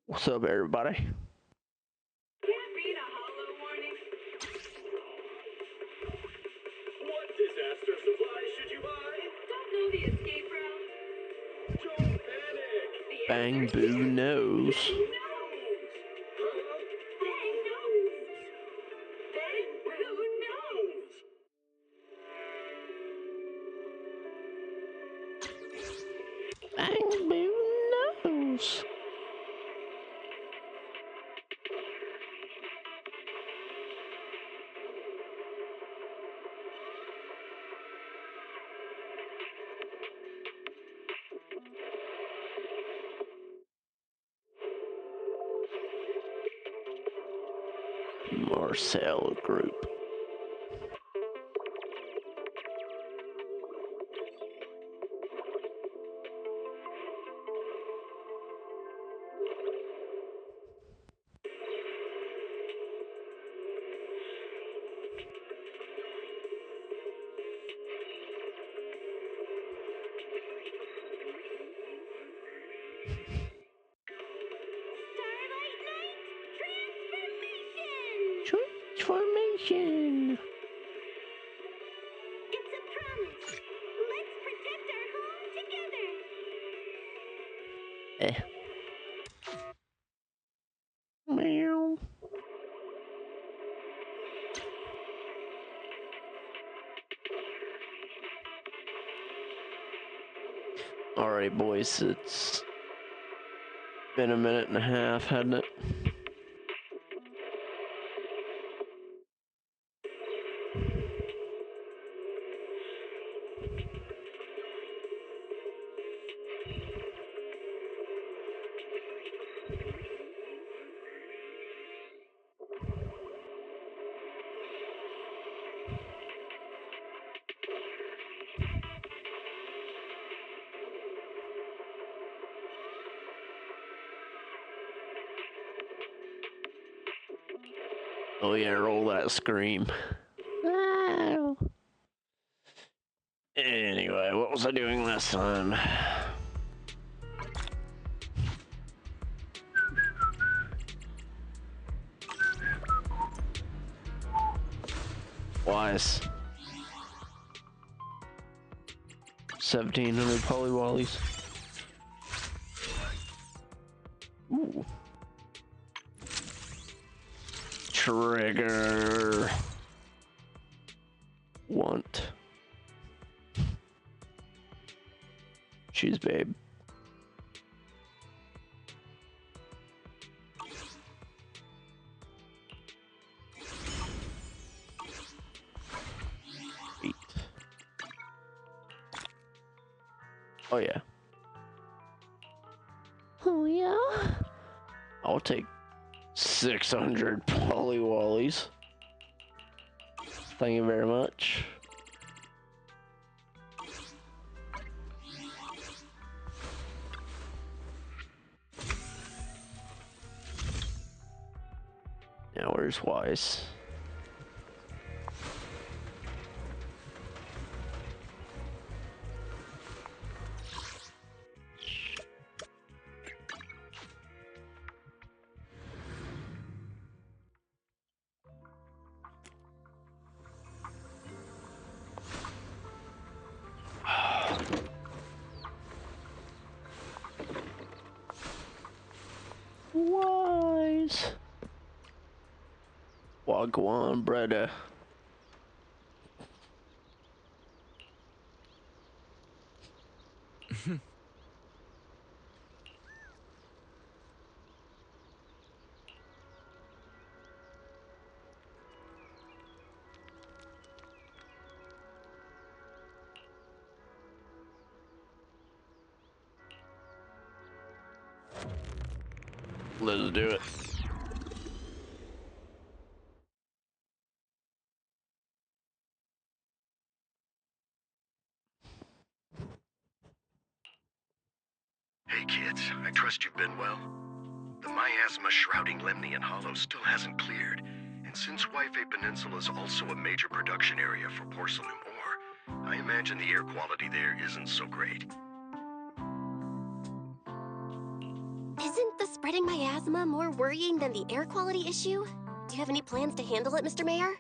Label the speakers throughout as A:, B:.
A: What's up, everybody?
B: Can't read a hollow warning.
C: What disaster supplies should you buy?
B: Don't know the escape route.
C: Don't panic!
B: The
A: Bang
B: answer's
A: Boo
B: here.
A: knows.
B: Bang knows. Bang knows. Bang Boo knows.
A: Bang Boo knows. Marcel Group.
B: Starlight Night transformation.
A: Transformation.
B: It's a promise. Let's protect our home together.
A: Meow. Alright, boys, it's been a minute and a half, hasn't it? Oh yeah, roll that scream. Ow. Anyway, what was I doing last time? Wise. 1,700 polywallies. Ooh. Trigger. Want. Choose, babe. Eight. Oh yeah. Oh yeah. I'll take 600 polywallies. Thank you very much. Now where's Wise? Wise. Wagwan, brother. Let's do it.
D: Hey kids, I trust you've been well. The miasma shrouding Lemnian Hollow still hasn't cleared, and since Wi-Fi Peninsula is also a major production area for porcelain ore, I imagine the air quality there isn't so great.
B: Isn't the spreading miasma more worrying than the air quality issue? Do you have any plans to handle it, Mr. Mayor?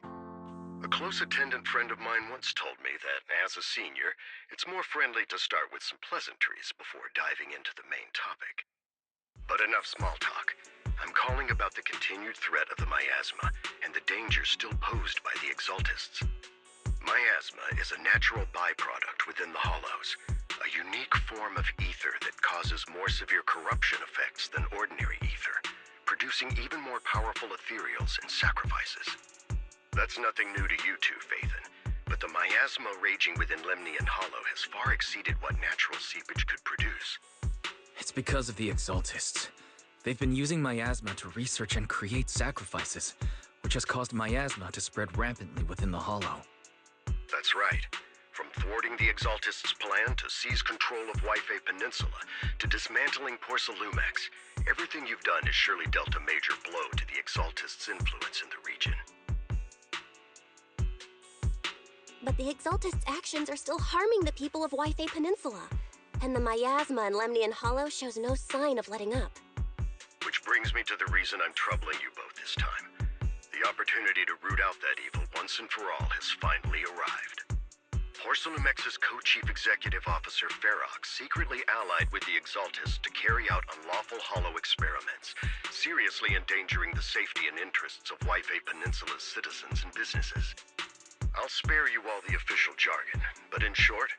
D: A close attendant friend of mine once told me that, as a senior, it's more friendly to start with some pleasantries before diving into the main topic. But enough small talk. I'm calling about the continued threat of the miasma and the danger still posed by the Exaltists. Miasma is a natural byproduct within the Hollows, a unique form of ether that causes more severe corruption effects than ordinary ether, producing even more powerful ethereals and sacrifices. That's nothing new to you two, Phaethon, but the miasma raging within Lemnian Hollow has far exceeded what natural seepage could produce.
E: It's because of the Exaltists. They've been using miasma to research and create sacrifices, which has caused miasma to spread rampantly within the Hollow.
D: That's right. From thwarting the Exaltists' plan to seize control of Wi-Fi Peninsula to dismantling Porcelumex, everything you've done has surely dealt a major blow to the Exaltists' influence in the region.
B: But the Exaltists' actions are still harming the people of Wi-Fi Peninsula, and the miasma in Lemnian Hollow shows no sign of letting up.
D: Which brings me to the reason I'm troubling you both this time. The opportunity to root out that evil once and for all has finally arrived. Porcelumex's co-chief executive officer Ferox secretly allied with the Exaltists to carry out unlawful hollow experiments, seriously endangering the safety and interests of Wi-Fi Peninsula's citizens and businesses. I'll spare you all the official jargon, but in short,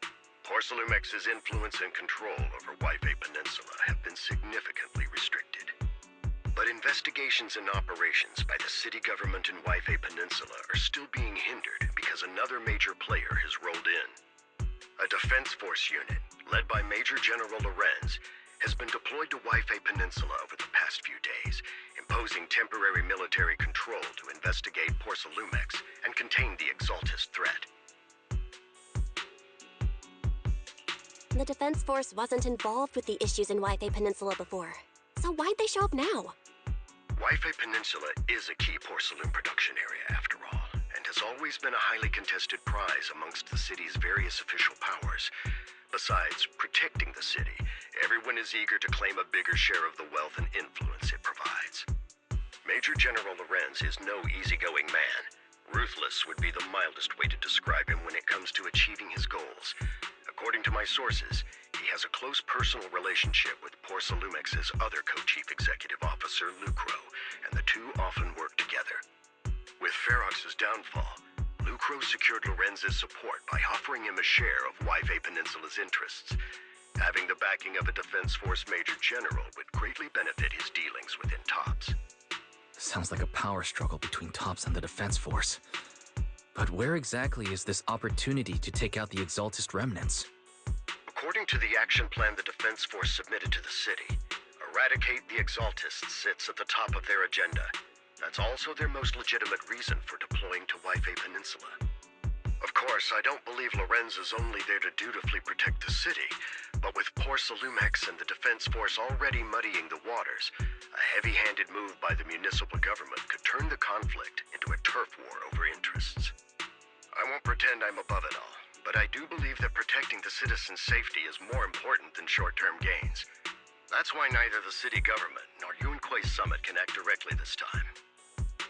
D: Porcelumex's influence and control over Wi-Fi Peninsula have been significantly restricted. But investigations and operations by the city government in Wi-Fi Peninsula are still being hindered because another major player has rolled in. A defense force unit, led by Major General Lorenz, has been deployed to Wi-Fi Peninsula over the past few days, imposing temporary military control to investigate Porcelumex and contain the Exaltist threat.
B: The Defense Force wasn't involved with the issues in Wi-Fi Peninsula before, so why'd they show up now?
D: Wi-Fi Peninsula is a key porcelain production area, after all, and has always been a highly contested prize amongst the city's various official powers. Besides protecting the city, everyone is eager to claim a bigger share of the wealth and influence it provides. Major General Lorenz is no easygoing man. Ruthless would be the mildest way to describe him when it comes to achieving his goals. According to my sources, he has a close personal relationship with Porcelumex's other co-chief executive officer, Lucro, and the two often work together. With Ferox's downfall, Lucro secured Lorenz's support by offering him a share of Wi-Fi Peninsula's interests. Having the backing of a Defense Force Major General would greatly benefit his dealings within TOPS.
E: Sounds like a power struggle between TOPS and the Defense Force. But where exactly is this opportunity to take out the Exaltist remnants?
D: According to the action plan the Defense Force submitted to the city, eradicate the Exaltists sits at the top of their agenda. That's also their most legitimate reason for deploying to Wi-Fi Peninsula. Of course, I don't believe Lorenz is only there to dutifully protect the city, but with Porcelumex and the Defense Force already muddying the waters, a heavy-handed move by the municipal government could turn the conflict into a turf war over interests. I won't pretend I'm above it all, but I do believe that protecting the citizens' safety is more important than short-term gains. That's why neither the city government nor Yunquai Summit can act directly this time.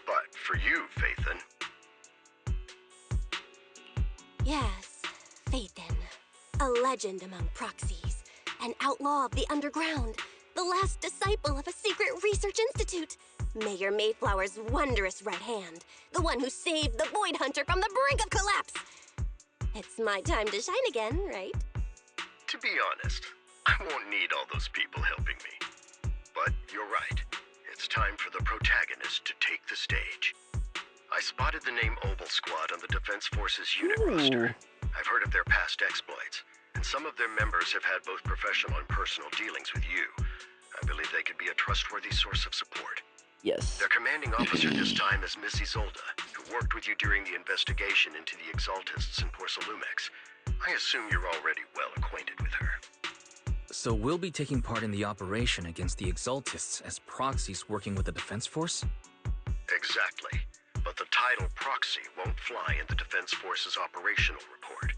D: But for you, Phaethon...
B: Yes, Phaethon. A legend among proxies. An outlaw of the underground. The last disciple of a secret research institute. Mayor Mayflower's wondrous right hand. The one who saved the Void Hunter from the brink of collapse. It's my time to shine again, right?
D: To be honest, I won't need all those people helping me. But you're right. It's time for the protagonist to take the stage. I spotted the name Obel Squad on the Defense Force's unit roster. I've heard of their past exploits, and some of their members have had both professional and personal dealings with you. I believe they could be a trustworthy source of support.
A: Yes.
D: Their commanding officer this time is Miss Isolda, who worked with you during the investigation into the Exaltists in Porcelumex. I assume you're already well acquainted with her.
E: So we'll be taking part in the operation against the Exaltists as proxies working with the Defense Force?
D: Exactly. But the title proxy won't fly in the Defense Force's operational report.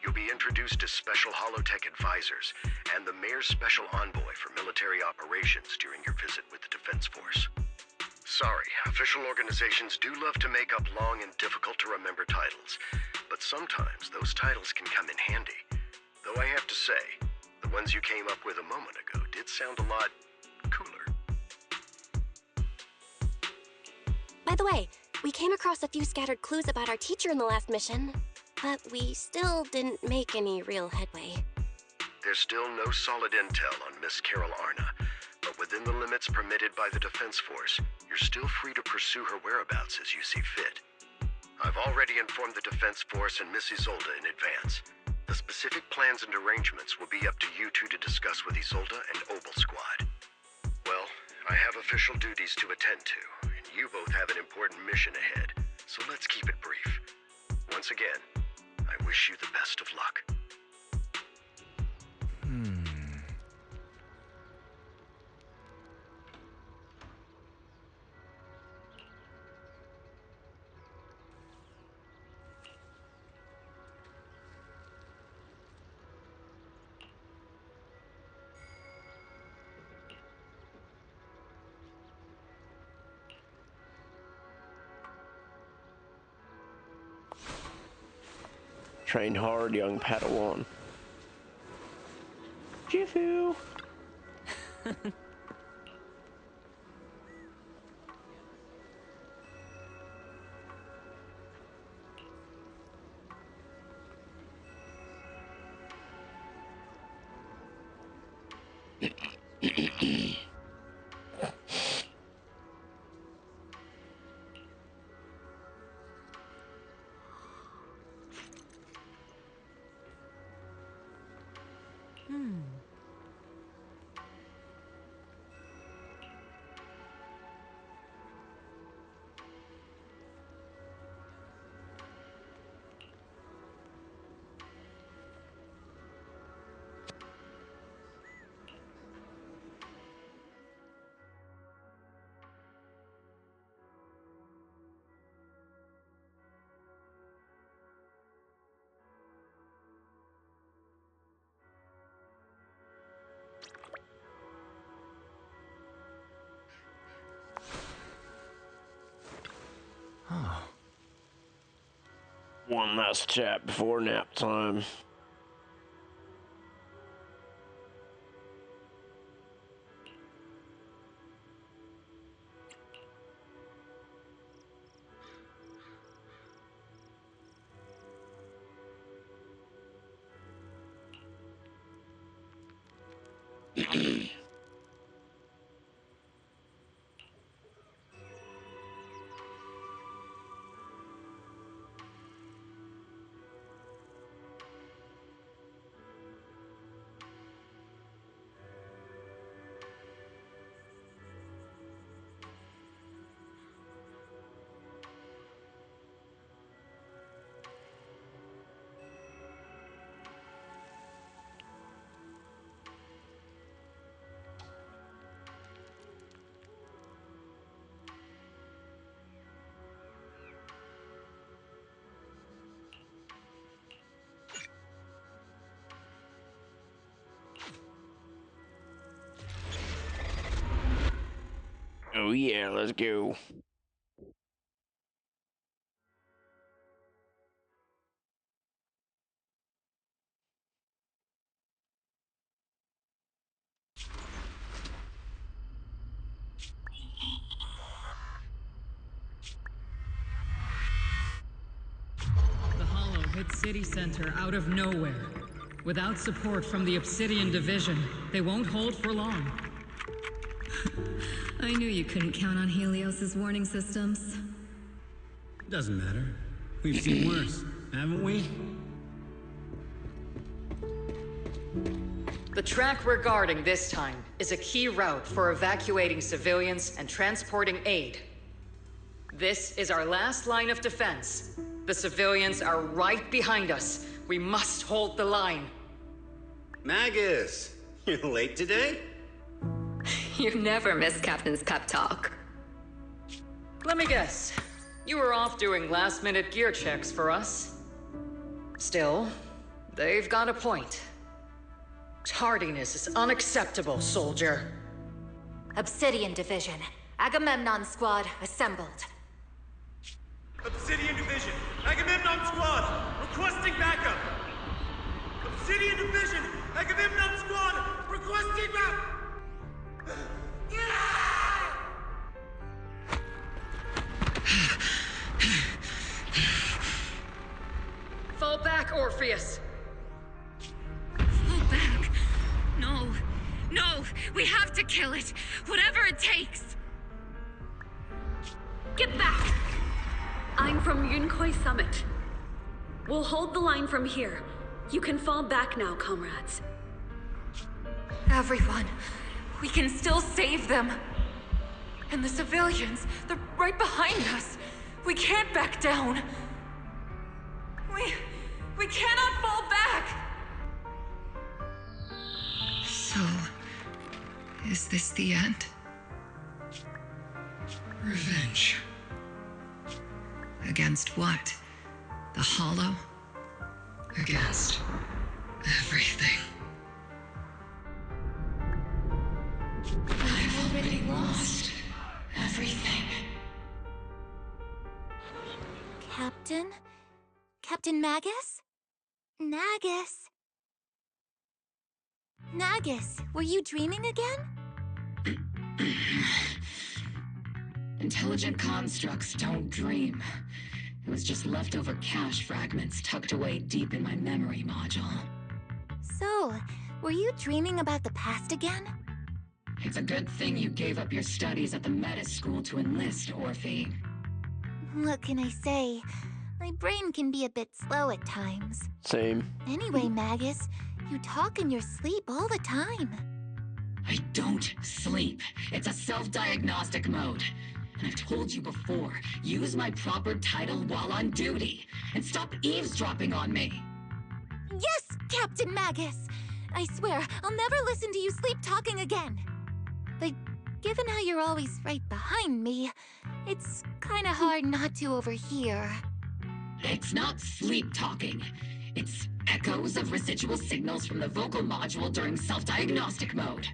D: You'll be introduced as Special Holotech Advisors and the Mayor's Special Envoy for Military Operations during your visit with the Defense Force. Sorry, official organizations do love to make up long and difficult-to-remember titles, but sometimes those titles can come in handy. Though I have to say, the ones you came up with a moment ago did sound a lot cooler.
B: By the way, we came across a few scattered clues about our teacher in the last mission, but we still didn't make any real headway.
D: There's still no solid intel on Miss Carol Arna, but within the limits permitted by the Defense Force, you're still free to pursue her whereabouts as you see fit. I've already informed the Defense Force and Miss Isolda in advance. The specific plans and arrangements will be up to you two to discuss with Isolda and Obel Squad. Well, I have official duties to attend to, and you both have an important mission ahead, so let's keep it brief. Once again, I wish you the best of luck.
A: Train hard, young Padawan. Jifu! One last chat before nap time. Oh yeah, let's go.
F: The Hollow hit City Center out of nowhere. Without support from the Obsidian Division, they won't hold for long.
G: I knew you couldn't count on Helios's warning systems.
H: Doesn't matter. We've seen worse, haven't we?
I: The track we're guarding this time is a key route for evacuating civilians and transporting aid. This is our last line of defense. The civilians are right behind us. We must hold the line.
H: Magus, you're late today?
G: You never miss Captain's pep talk.
I: Let me guess. You were off doing last-minute gear checks for us. Still, they've got a point. Tardiness is unacceptable, soldier.
B: Obsidian Division. Agamemnon Squad assembled.
C: Obsidian Division, Agamemnon Squad, requesting backup. Obsidian Division, Agamemnon Squad, requesting backup.
I: Fall back, Orpheus.
G: Fall back. No. No. We have to kill it. Whatever it takes.
J: Get back! I'm from Yunkoi Summit. We'll hold the line from here. You can fall back now, comrades.
B: Everyone, we can still save them. And the civilians, they're right behind us. We can't back down. We cannot fall back!
G: So, is this the end? Revenge. Against what? The Hollow? Against everything. I've already lost everything.
B: Captain? Captain Magus? Nagus? Nagus, were you dreaming again?
G: Intelligent constructs don't dream. It was just leftover cache fragments tucked away deep in my memory module.
B: So, were you dreaming about the past again?
G: It's a good thing you gave up your studies at the Meta School to enlist, Orphe.
B: What can I say? My brain can be a bit slow at times.
A: Same.
B: Anyway, Magus, you talk in your sleep all the time.
G: I don't sleep. It's a self-diagnostic mode. And I've told you before, use my proper title while on duty. And stop eavesdropping on me.
B: Yes, Captain Magus! I swear, I'll never listen to you sleep-talking again. But given how you're always right behind me, it's kinda hard not to overhear.
G: It's not sleep-talking. It's echoes of residual signals from the vocal module during self-diagnostic mode.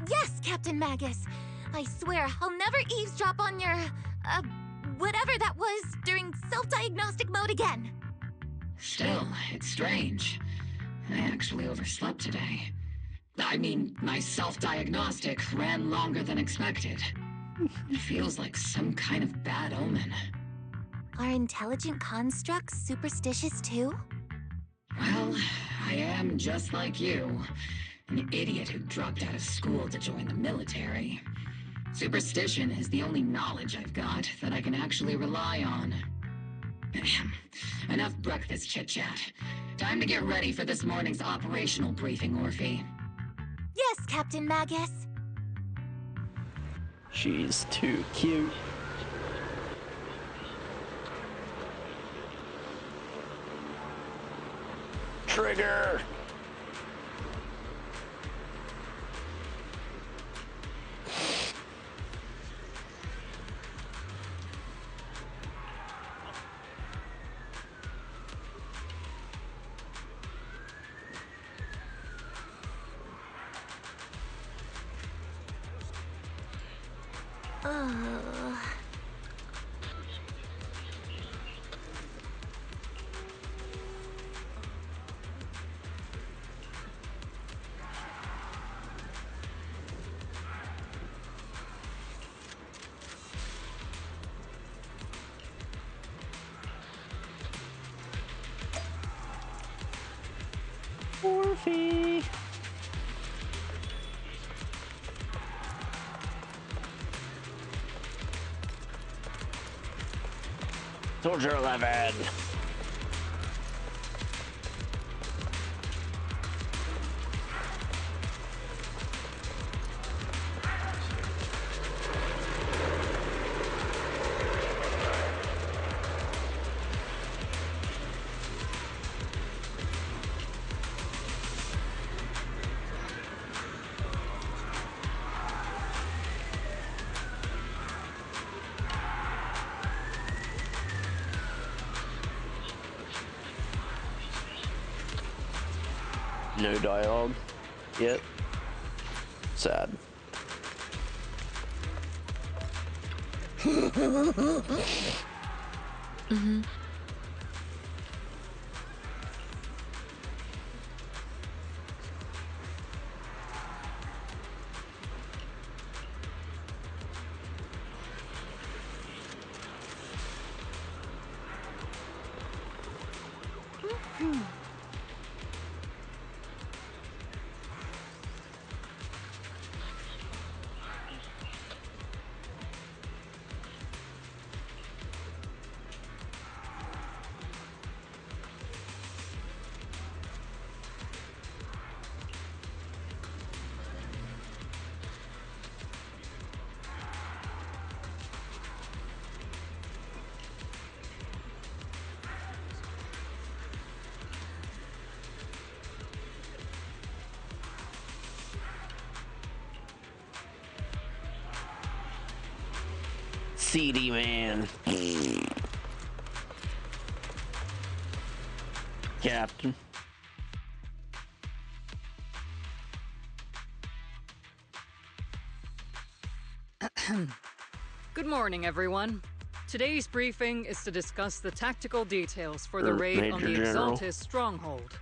B: Yes, Captain Magus! I swear, I'll never eavesdrop on your, whatever that was during self-diagnostic mode again.
G: Still, it's strange. I actually overslept today. I mean, my self-diagnostic ran longer than expected. It feels like some kind of bad omen.
B: Are intelligent constructs superstitious too?
G: Well, I am just like you. An idiot who dropped out of school to join the military. Superstition is the only knowledge I've got that I can actually rely on. Enough breakfast chit-chat. Time to get ready for this morning's operational briefing, Orphe.
B: Yes, Captain Magus.
A: She's too cute. Trigger! Orphe! Soldier 11. No dialogue yet. Sad.
B: Mm-hmm.
A: CD man. Captain.
I: Good morning, everyone. Today's briefing is to discuss the tactical details for the raid on the
A: Major General.
I: Exaltis stronghold.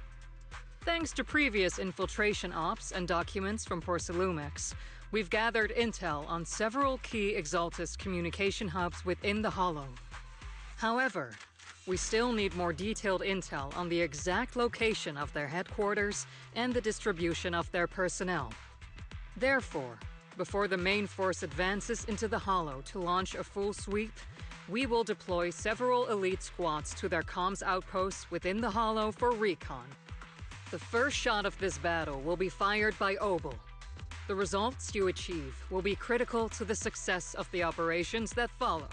I: Thanks to previous infiltration ops and documents from Porcelumex, we've gathered intel on several key Exaltis communication hubs within the Hollow. However, we still need more detailed intel on the exact location of their headquarters and the distribution of their personnel. Therefore, before the main force advances into the Hollow to launch a full sweep, we will deploy several elite squads to their comms outposts within the Hollow for recon. The first shot of this battle will be fired by Obel. The results you achieve will be critical to the success of the operations that follow.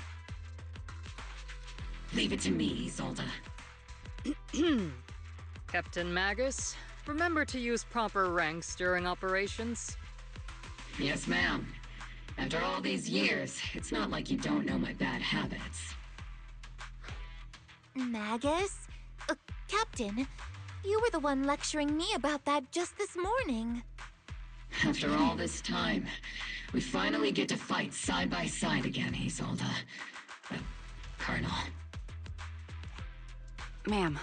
G: Leave it to me, Isolde.
I: Captain Magus, remember to use proper ranks during operations.
G: Yes, ma'am. After all these years, it's not like you don't know my bad habits.
B: Magus? Captain, you were the one lecturing me about that just this morning.
G: After all this time, we finally get to fight side by side again, Isolde. Colonel.
K: Ma'am,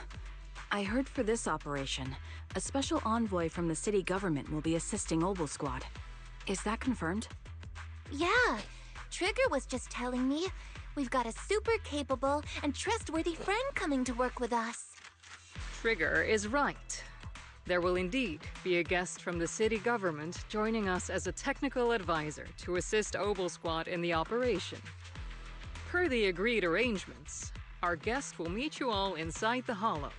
K: I heard for this operation, a special envoy from the city government will be assisting Obel Squad. Is that confirmed?
B: Yeah, Trigger was just telling me we've got a super capable and trustworthy friend coming to work with us.
I: Trigger is right. There will indeed be a guest from the city government joining us as a technical advisor to assist Obel Squad in the operation. Per the agreed arrangements, our guest will meet you all inside the Hollow.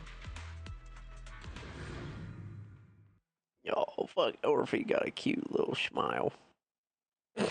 A: Oh, fuck, Orphe got a cute little smile.
I: The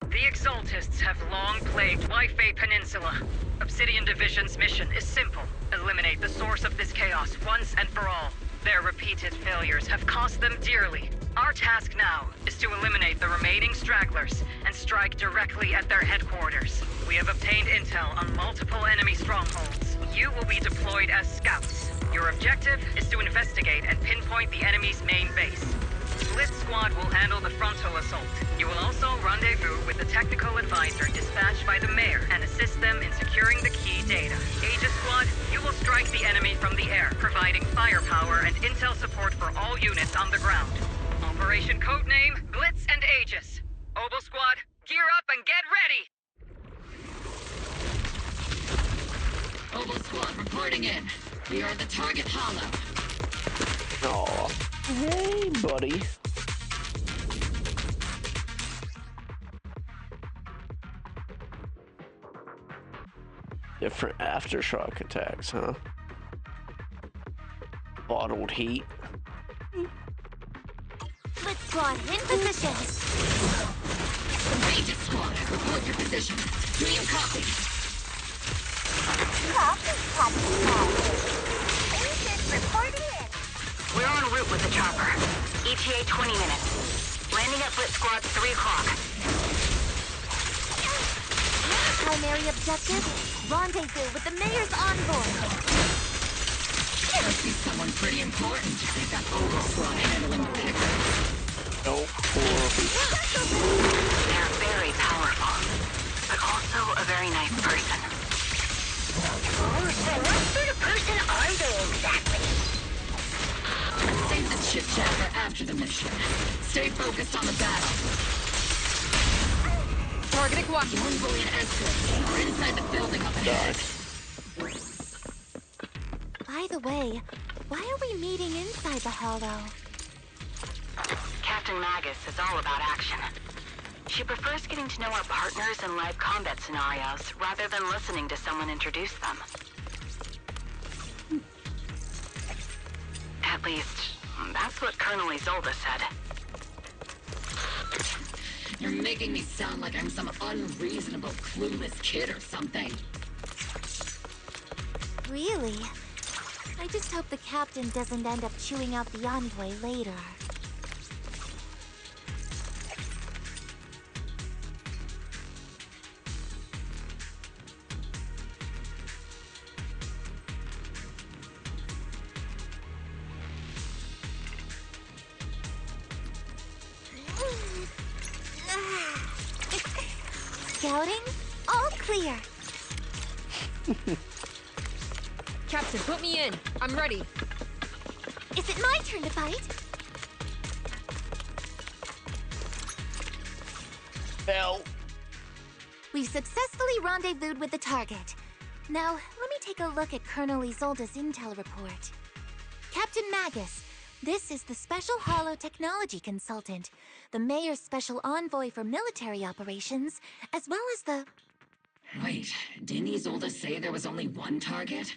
I: Exaltists have long plagued Wi-Fi Peninsula. Obsidian Division's mission is simple. Eliminate the source of this chaos once and for all. Their repeated failures have cost them dearly. Our task now is to eliminate the remaining stragglers and strike directly at their headquarters. We have obtained intel on multiple enemy strongholds. You will be deployed as scouts. Your objective is to investigate and pinpoint the enemy's main base. Blitz Squad will handle the frontal assault. You will also rendezvous with the technical advisor dispatched by the mayor and assist them in securing the key data. Aegis Squad, you will strike the enemy from the air, providing firepower and intel support for all units on the ground. Operation codename Blitz and Aegis. Obel Squad, gear up and get ready!
G: Obel Squad reporting in. We are the target hollow.
A: Oh, hey, buddy. Different aftershock attacks, huh? Bottled heat.
B: Blitz Squad, in position!
G: Aegis Squad, report your position. Do you copy?
B: Copy, Aegis reporting in.
L: We're en route with the chopper. ETA 20 minutes. Landing at Blitz Squad 3 o'clock.
B: Primary objective, rendezvous with the mayor's envoy.
G: Must be someone pretty important. They've got Obel Squad handling the picker.
A: Oh, Orphe.
L: They're very powerful, but also a very nice person.
B: Oh, so what sort of person are they exactly?
G: Save the chit-chat for after the mission. Stay focused on the battle.
I: Targeting walking.
G: Envoy and escort are inside the building up ahead.
B: By the way, why are we meeting inside the Hollow?
L: Captain Magus is all about action. She prefers getting to know our partners in live combat scenarios rather than listening to someone introduce them. At least, that's what Colonel Isolde said.
G: You're making me sound like I'm some unreasonable, clueless kid or something.
B: Really? I just hope the captain doesn't end up chewing out the envoy later. Scouting? All clear.
M: Captain, put me in. I'm ready.
B: Is it my turn to fight?
A: Hell.
B: We've successfully rendezvoused with the target. Now, let me take a look at Colonel Isolde's intel report. Captain Magus, this is the Special Hollow Technology Consultant, the Mayor's Special Envoy for Military Operations, as well as the...
G: Wait, didn't Isolde say there was only one target?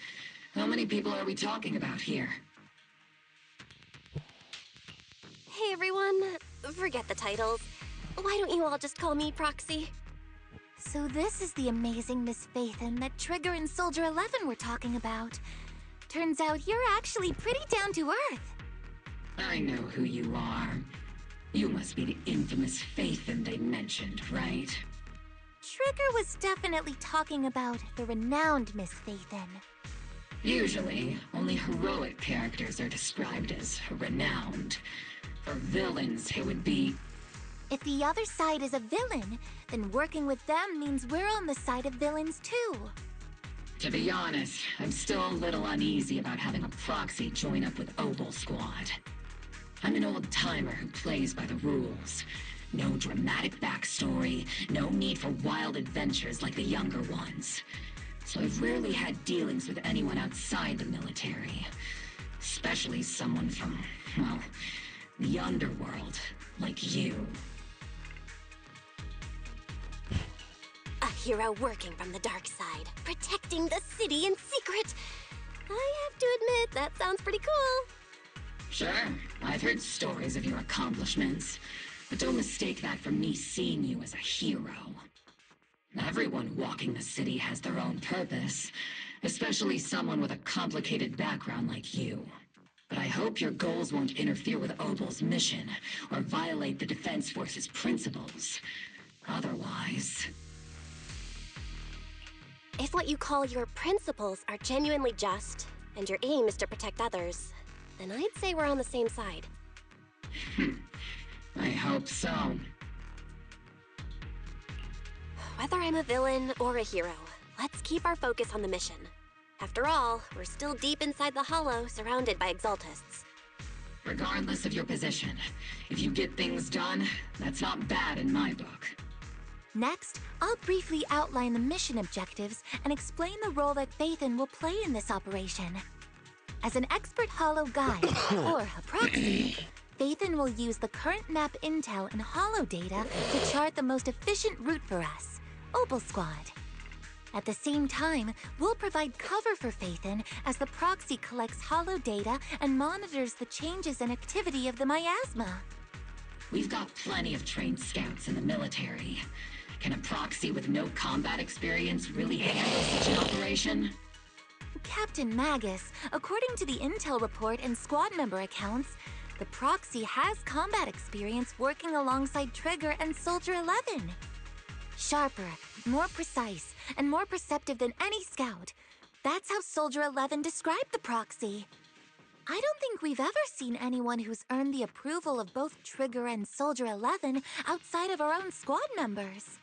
G: How many people are we talking about here?
B: Hey everyone, forget the titles. Why don't you all just call me Proxy? So this is the amazing Miss Phaethon that Trigger and Soldier 11 were talking about. Turns out you're actually pretty down to earth.
G: I know who you are. You must be the infamous Phaethon they mentioned, right?
B: Trigger was definitely talking about the renowned Miss Phaethon.
G: Usually, only heroic characters are described as renowned. For villains, it would be...
B: If the other side is a villain, then working with them means we're on the side of villains too.
G: To be honest, I'm still a little uneasy about having a proxy join up with Obel Squad. I'm an old-timer who plays by the rules. No dramatic backstory, no need for wild adventures like the younger ones. So I've rarely had dealings with anyone outside the military. Especially someone from, well, the underworld, like you.
B: A hero working from the dark side, protecting the city in secret. I have to admit, that sounds pretty cool.
G: Sure, I've heard stories of your accomplishments, but don't mistake that for me seeing you as a hero. Everyone walking the city has their own purpose, especially someone with a complicated background like you. But I hope your goals won't interfere with Obel's mission, or violate the Defense Force's principles. Otherwise...
B: If what you call your principles are genuinely just, and your aim is to protect others, then I'd say we're on the same side.
G: I hope so.
B: Whether I'm a villain or a hero, let's keep our focus on the mission. After all, we're still deep inside the Hollow, surrounded by Exaltists.
G: Regardless of your position, if you get things done, that's not bad in my book.
N: Next, I'll briefly outline the mission objectives and explain the role that Phaethon will play in this operation. As an expert Hollow guide, or a proxy, Phaethon will use the current map intel and Hollow data to chart the most efficient route for us, Obel Squad. At the same time, we'll provide cover for Phaethon as the proxy collects Hollow data and monitors the changes and activity of the miasma.
G: We've got plenty of trained scouts in the military. Can a proxy with no combat experience really handle such an operation?
N: Captain Magus, according to the intel report and squad member accounts, the proxy has combat experience working alongside Trigger and Soldier 11. Sharper, more precise, and more perceptive than any scout. That's how Soldier 11 described the proxy. I don't think we've ever seen anyone who's earned the approval of both Trigger and Soldier 11 outside of our own squad members.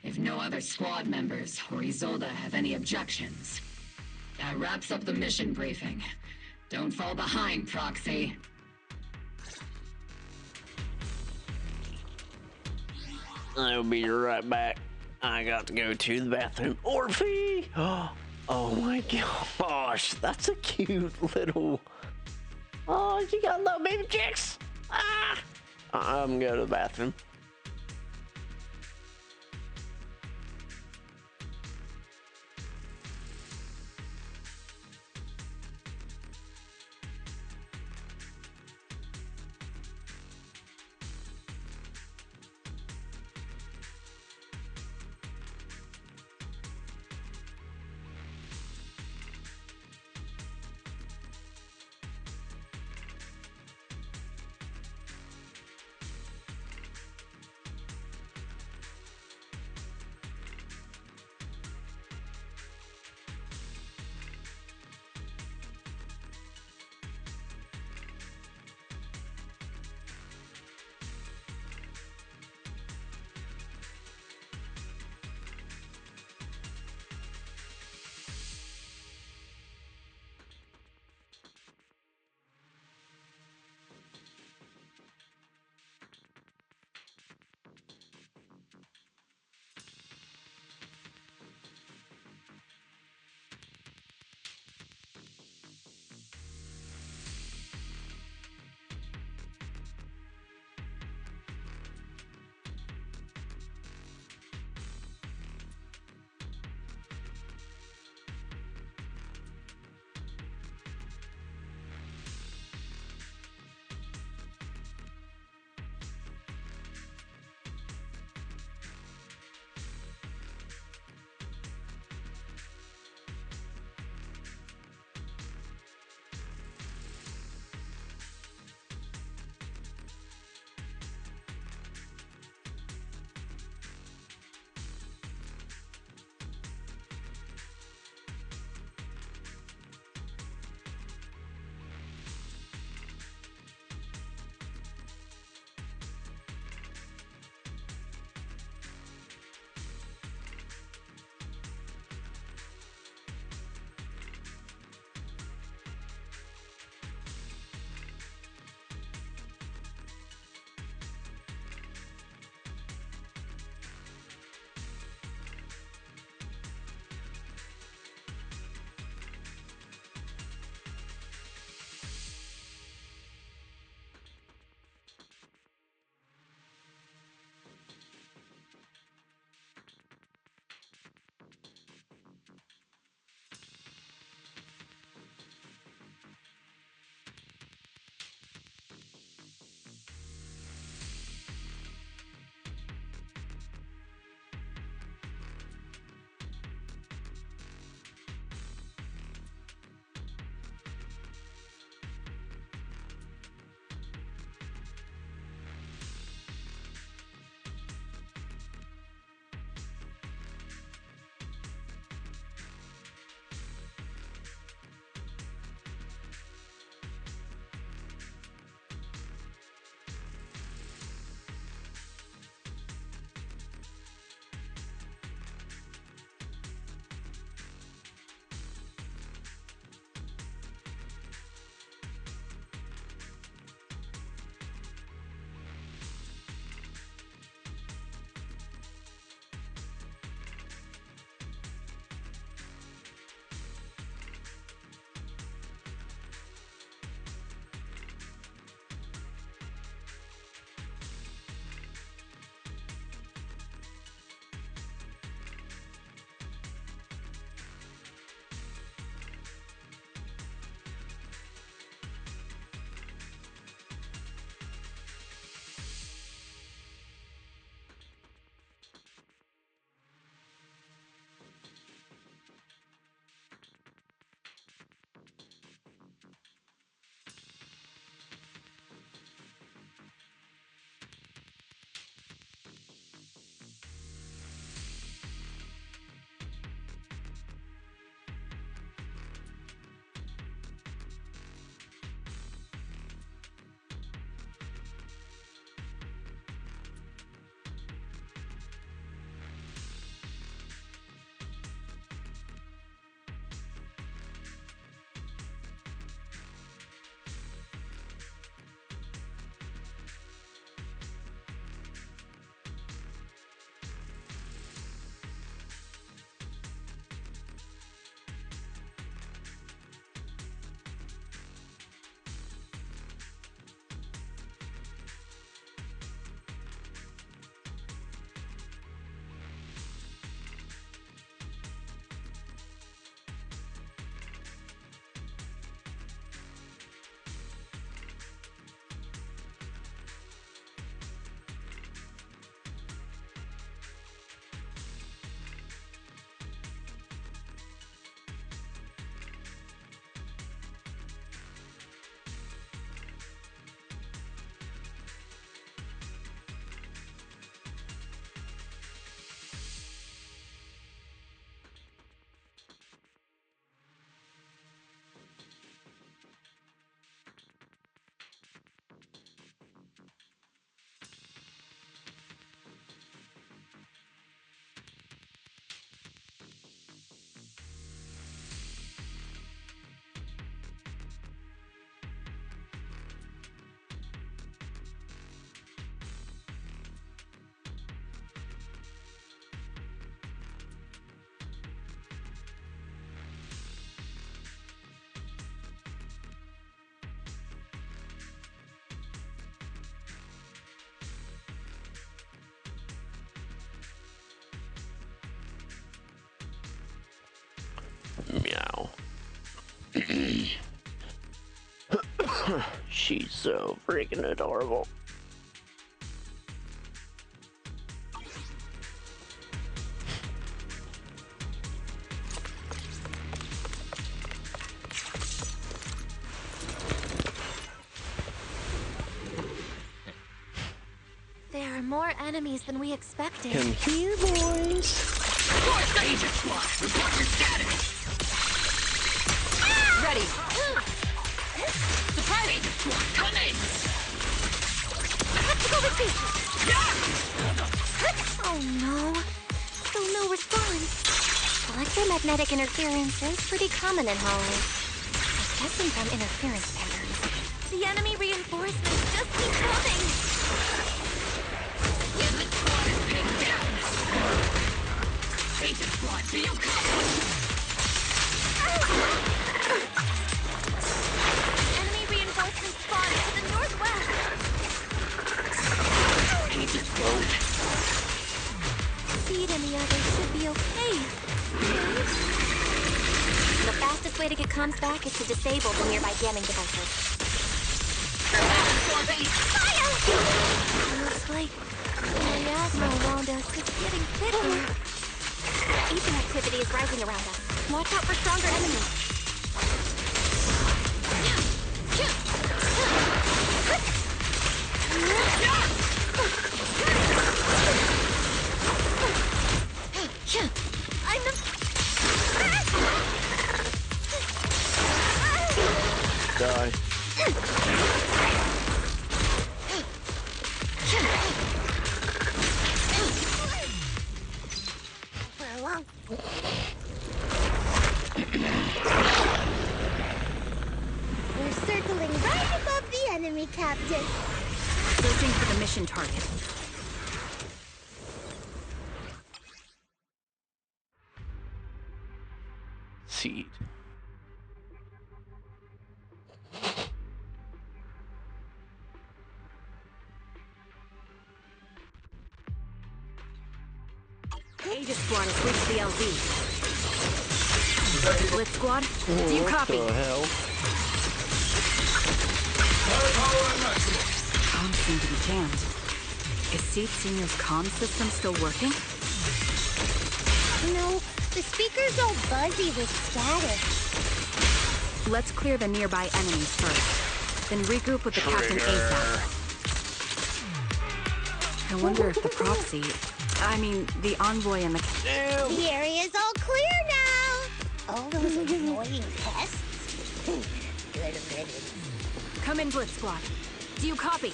G: If no other squad members or Isolde have any objections. That wraps up the mission briefing. Don't fall behind, Proxy.
A: I'll be right back. I got to go to the bathroom. Orphe! Oh my gosh, that's a cute little... Oh, you got little baby chicks! Ah! I'm going to the bathroom. Meow. She's so freaking adorable.
N: There are more enemies than we expected.
A: Come here, boys.
G: Agent Squad, report your status.
J: Ready.
G: Surprise Agent Squad, come in.
N: Tactical retreat. Oh no. Still no response. Electromagnetic interference is pretty common in Hollow. I'm guessing from interference patterns. The enemy reinforcements just keep coming.
G: Agent Squad is pinned down. Agent Squad, do you copy?
N: Enemy reinforcements spawned to the northwest.
G: Agent Squad.
N: Speed and the others should be okay. Right? The fastest way to get comms back is to disable the nearby jamming devices. Fire! Looks like my asthma around us is getting thicker. Ether activity is rising around us. Watch out for stronger enemies. I'm the...
A: Die.
N: We're circling right above the enemy, Captain.
K: Searching for the mission target.
A: Seed.
K: Aegis Squad has reached the LZ. Blitz Squad, do you copy?
A: What the hell?
K: Comms seem to be jammed. Is Seed Senior's comm system still working?
N: No, the speaker's all buzzy with static.
K: Let's clear the nearby enemies first, then regroup with the Captain ASAP. I wonder if the proxy, the envoy and the...
N: The area's all clear now. All those annoying pests. Good riddance.
K: Come in, Blitz Squad. Do you copy?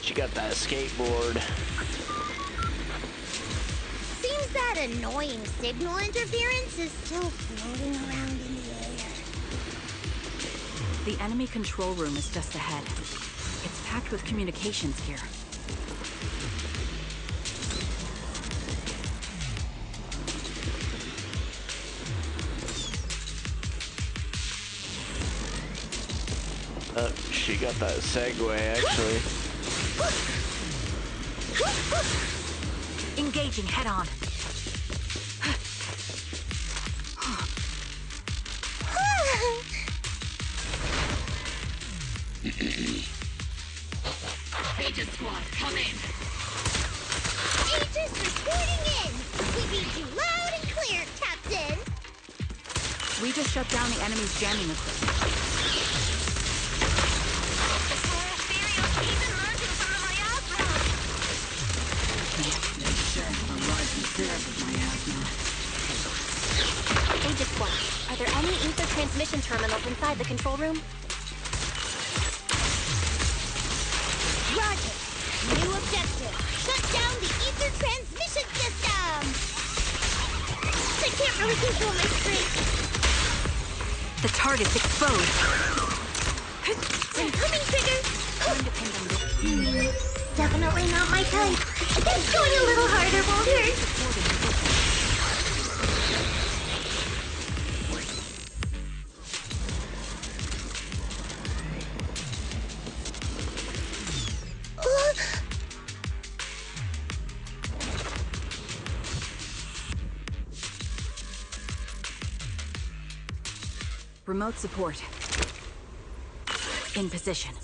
A: She got that skateboard.
N: Seems that annoying signal interference is still floating around in the air.
K: The enemy control room is just ahead. It's packed with communications gear.
A: She got that Segway, actually.
K: Engaging head-on.
G: Agent Squad, come in.
N: Agents reporting in. We read you loud and clear, Captain.
K: We just shut down the enemy's jamming equipment.
N: Agent Squad, are there any ether transmission terminals inside the control room? Roger. New objective. Shut down the ether transmission system. I can't really control my strength.
K: The target's exposed.
N: Incoming trigger. Definitely not my type. It's going a little harder, won't hurt.
K: Remote support. In position.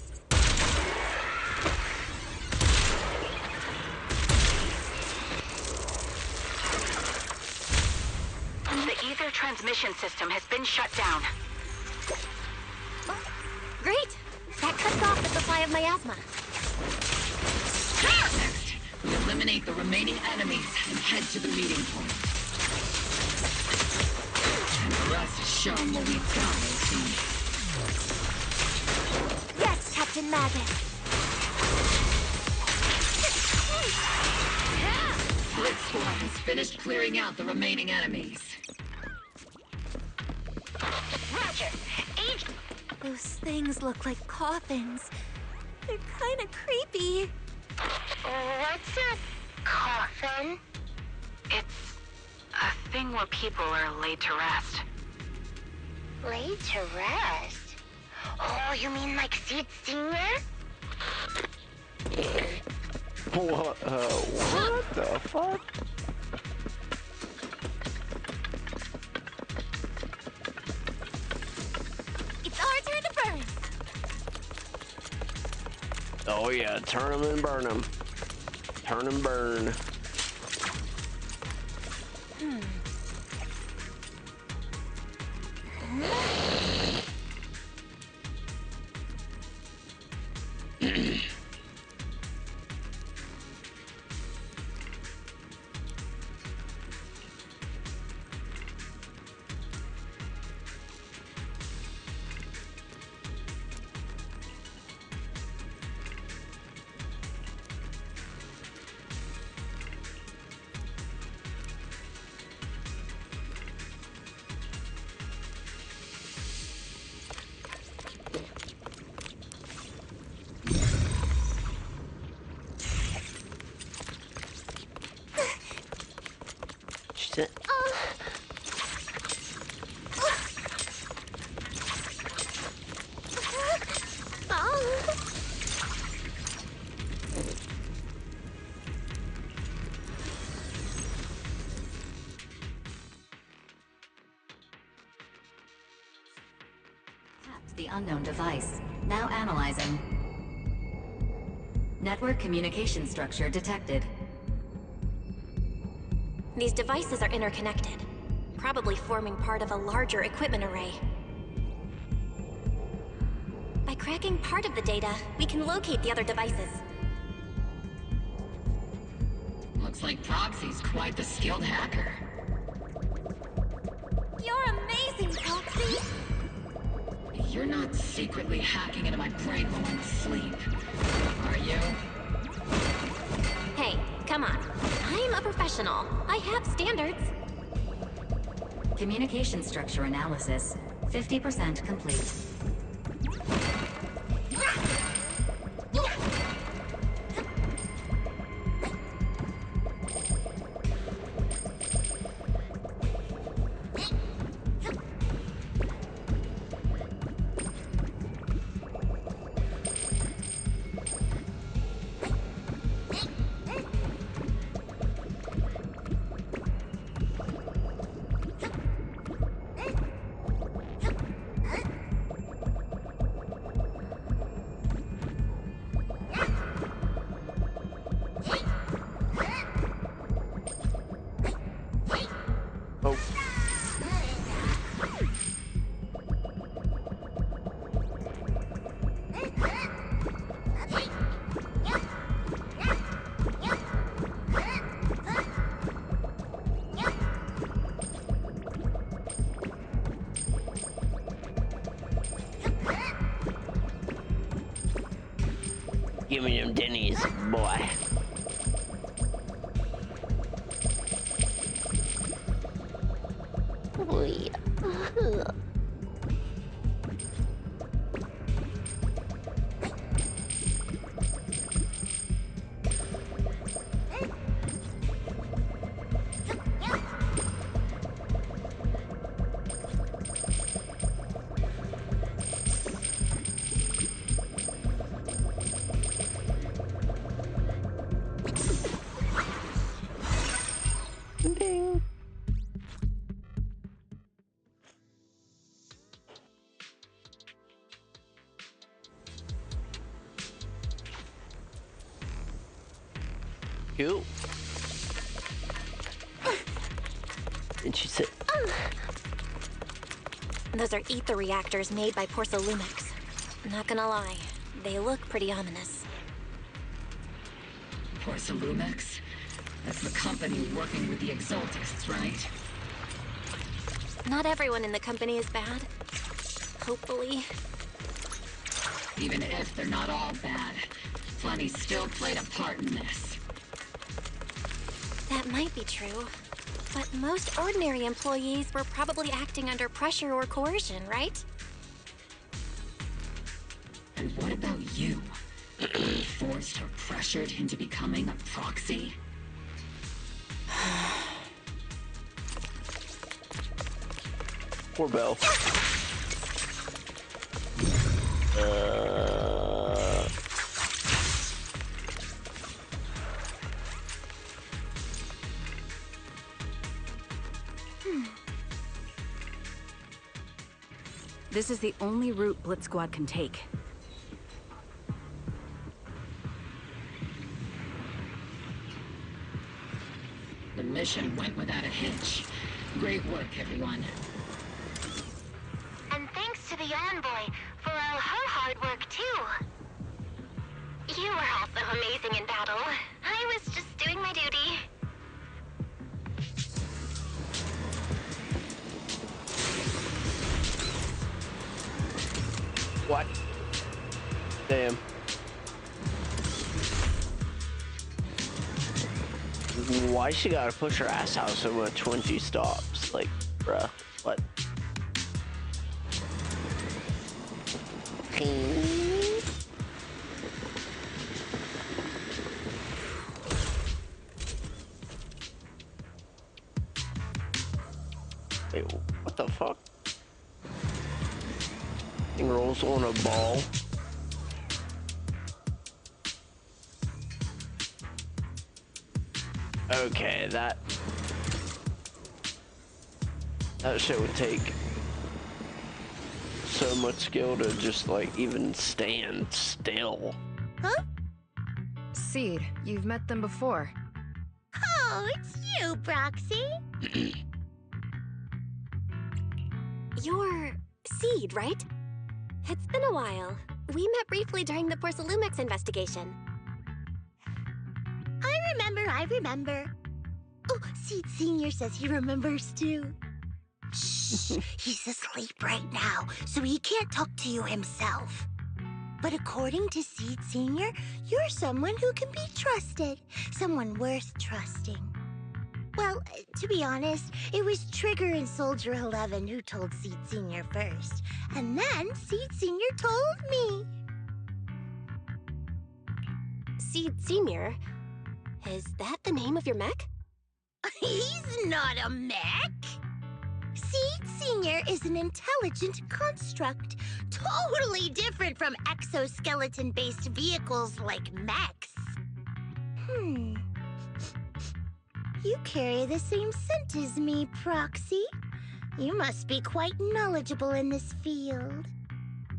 L: The ether transmission system has been shut down.
B: Great! That cuts off the supply of miasma.
G: Next, we eliminate the remaining enemies and head to the meeting point. And the rest is show 'em what we've got, see?
N: Yes, Captain Maggot.
G: Blitz Squad has finished clearing out the remaining enemies.
N: Roger. Those things look like coffins. They're kind of creepy.
L: What's a coffin? It's a thing where people are laid to rest.
N: Laid to rest? Oh, you mean like Seed Senior?
A: What the fuck?
N: It's our turn to burn.
A: Oh yeah, turn them and burn them. Turn and burn. Shit.
O: Tapped the unknown device. Now analyzing. Network communication structure detected.
B: These devices are interconnected, probably forming part of a larger equipment array. By cracking part of the data, we can locate the other devices.
G: Looks like Proxy's quite the skilled hacker.
N: You're amazing, Proxy.
G: You're not secretly hacking into my brain while I'm asleep, are you?
B: Hey, come on. I'm a professional. I have standards.
O: Communication structure analysis. 50% complete.
A: Give me them Denny's, boy.
B: Oh, yeah.
A: Cool. And she said,
B: Those are ether reactors made by Porcelumex. Not gonna lie, they look pretty ominous.
G: Porcelumex? That's the company working with the Exaltists, right?
B: Not everyone in the company is bad. Hopefully.
G: Even if they're not all bad, plenty still played a part in this.
B: That might be true. But most ordinary employees were probably acting under pressure or coercion, right?
G: And what about you? Forced or pressured into becoming a proxy?
A: Poor Belle.
K: This is the only route Blitz Squad can take.
G: The mission went without a hitch. Great work, everyone.
N: And thanks to the envoy for all her hard work, too. You were also amazing in battle. I was just doing my duty.
A: What? Damn. Why she gotta push her ass out so much when she stops? Like, bruh, what? Wait, what the fuck? Thing rolls on a ball. Okay, that shit would take so much skill to just like even stand still.
M: Huh? Seed, you've met them before.
N: Oh, it's you, Proxy.
B: You're Seed, right? It's been a while. We met briefly during the Porcelumex investigation.
N: I remember. Oh, Seed Senior says he remembers too. Shh, he's asleep right now, so he can't talk to you himself. But according to Seed Senior, you're someone who can be trusted. Someone worth trusting. Well, to be honest, it was Trigger and Soldier 11 who told Seed Senior first. And then Seed Senior told me.
B: Seed Senior? Is that the name of your mech?
N: He's not a mech. Seed Senior is an intelligent construct, totally different from exoskeleton-based vehicles like mechs. You carry the same scent as me, Proxy. You must be quite knowledgeable in this field.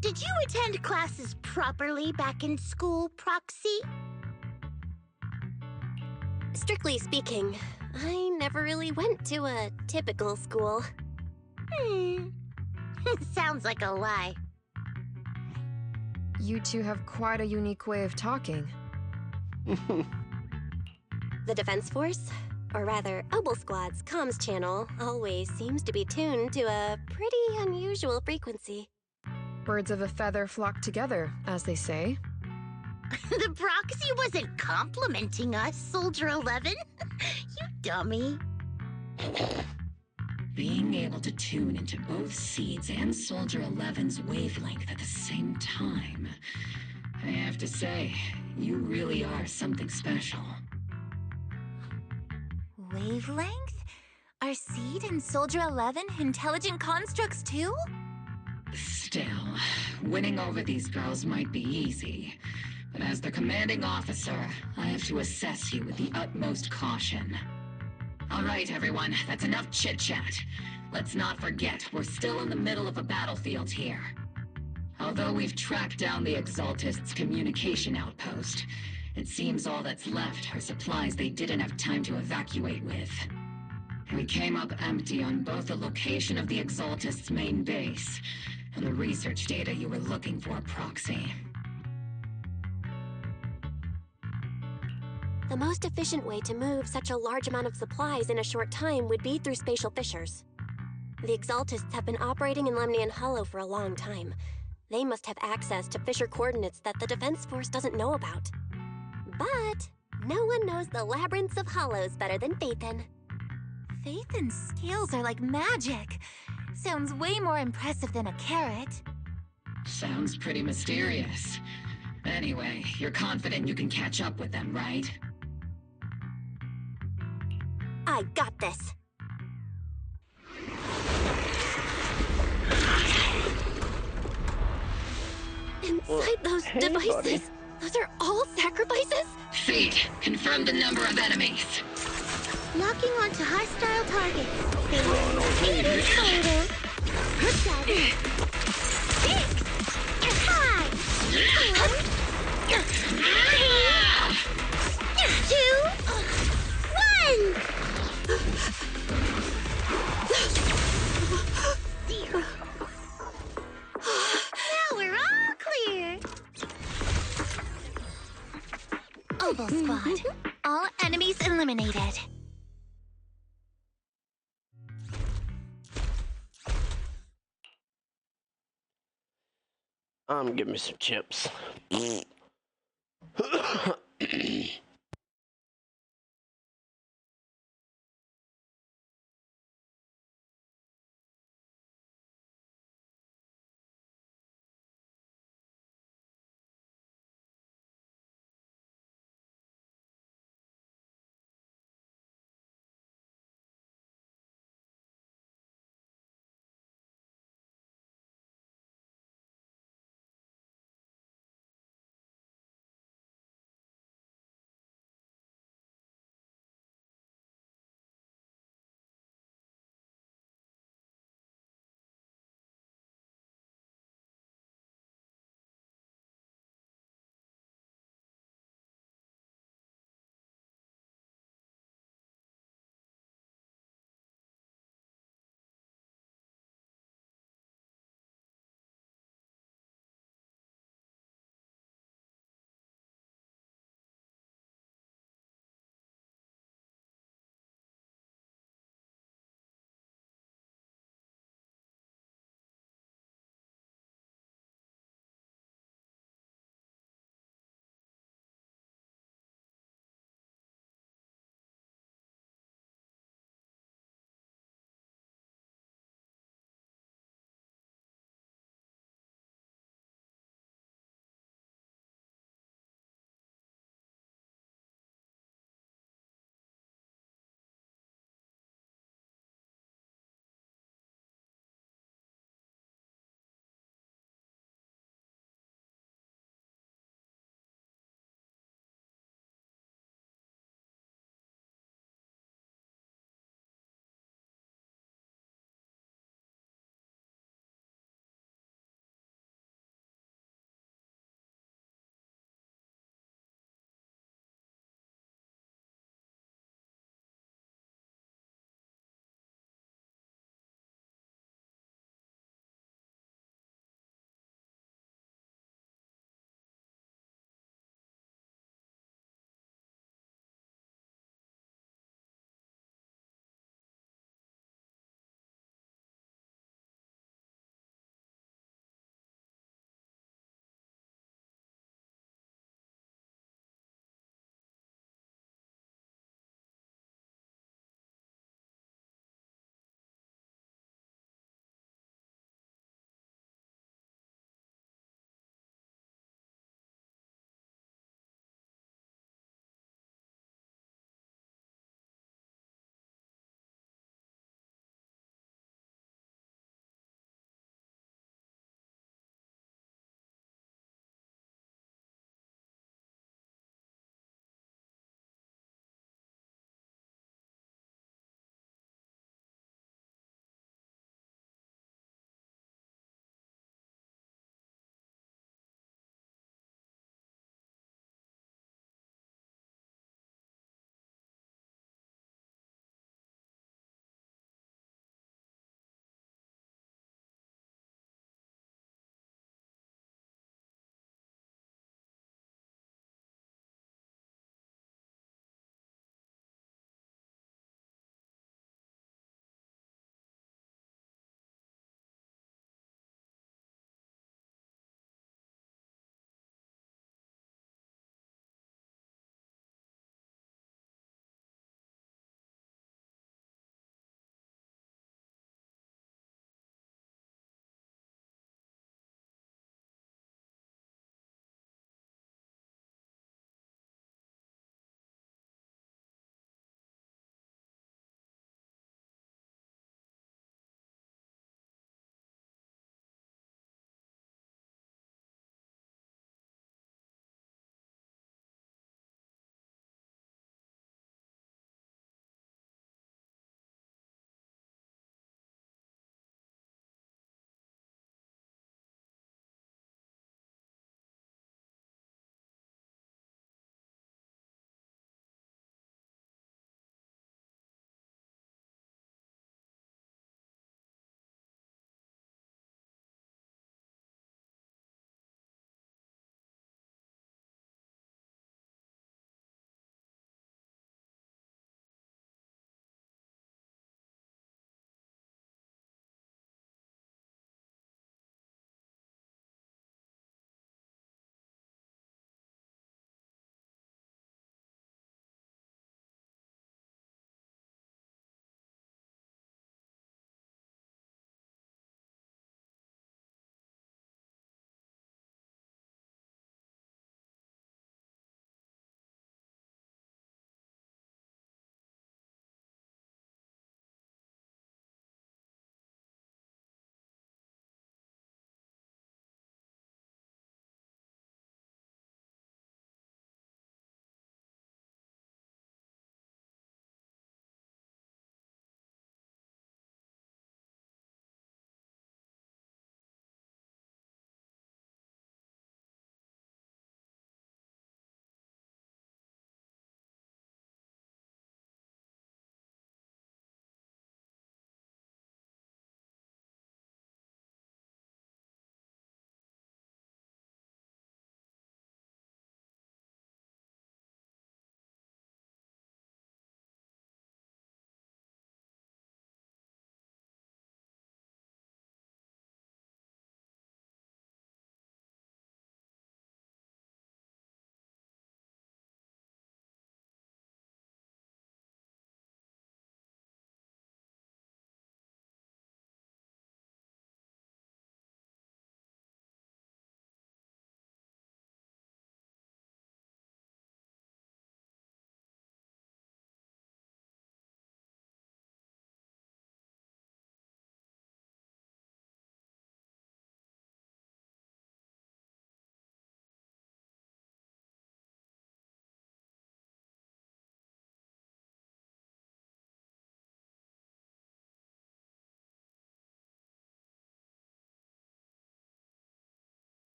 N: Did you attend classes properly back in school, Proxy?
B: Strictly speaking, I never really went to a typical school.
N: Sounds like a lie.
M: You two have quite a unique way of talking.
B: The Defense Force, or rather, Obel Squad's comms channel, always seems to be tuned to a pretty unusual frequency.
M: Birds of a feather flock together, as they say.
N: The Proxy wasn't complimenting us, Soldier 11. You dummy.
G: Being able to tune into both Seeds and Soldier 11's wavelength at the same time. I have to say, you really are something special.
N: Wavelength? Are Seed and Soldier 11 intelligent constructs too?
G: Still, winning over these girls might be easy. But as the commanding officer, I have to assess you with the utmost caution. All right, everyone, that's enough chit-chat. Let's not forget, we're still in the middle of a battlefield here. Although we've tracked down the Exaltists' communication outpost, It seems all that's left are supplies they didn't have time to evacuate with. We came up empty on both the location of the Exaltist's main base and the research data you were looking for, Proxy.
B: The most efficient way to move such a large amount of supplies in a short time would be through spatial fissures. The Exaltists have been operating in Lemnian Hollow for a long time. They must have access to fissure coordinates that the Defense Force doesn't know about. But no one knows the labyrinths of hollows better than Phaethon.
N: Phaethon's scales are like magic. Sounds way more impressive than a carrot.
G: Sounds pretty mysterious. Anyway, you're confident you can catch up with them, right?
B: I got this. Inside those devices, those are all sacrifices?
G: Fate, confirm the number of enemies.
N: Locking onto hostile targets. Feeding photo. 7, 6, 5, 4, 3, 2, 1. Now we're all clear. Oval Squad. All enemies eliminated.
A: Give me some chips.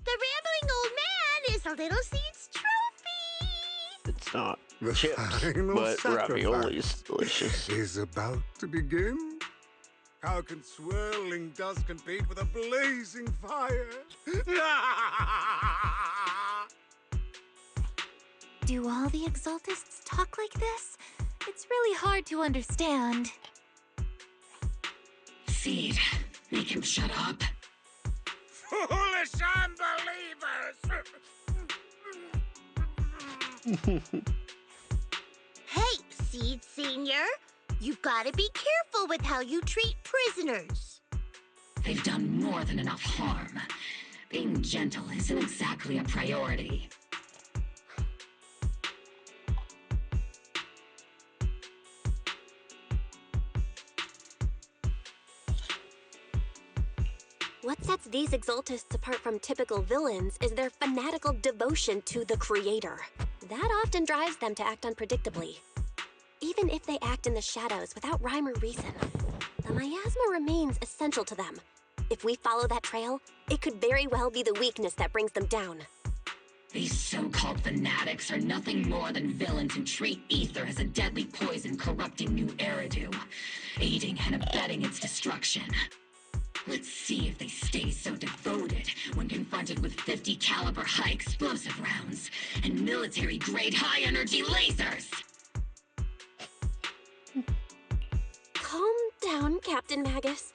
P: The rambling old man is a little seed's trophy.
A: It's not
Q: The
A: chips,
Q: final
A: but
Q: sacrifice
A: raviolis delicious.
Q: is about to begin. How can swirling dust compete with a blazing fire?
N: Do all the Exaltists talk like this? It's really hard to understand.
G: Seed, make him shut up.
Q: Foolish unbelievers!
P: Hey, Seed Senior, you've got to be careful with how you treat prisoners.
G: They've done more than enough harm. Being gentle isn't exactly a priority.
B: What sets these Exaltists apart from typical villains is their fanatical devotion to the Creator. That often drives them to act unpredictably. Even if they act in the shadows without rhyme or reason, the miasma remains essential to them. If we follow that trail, it could very well be the weakness that brings them down.
G: These so-called fanatics are nothing more than villains who treat ether as a deadly poison corrupting new Eridu, aiding and abetting its destruction. Let's see if they stay so devoted when confronted with 50 caliber high explosive rounds and military-grade high-energy lasers!
B: Calm down, Captain Magus.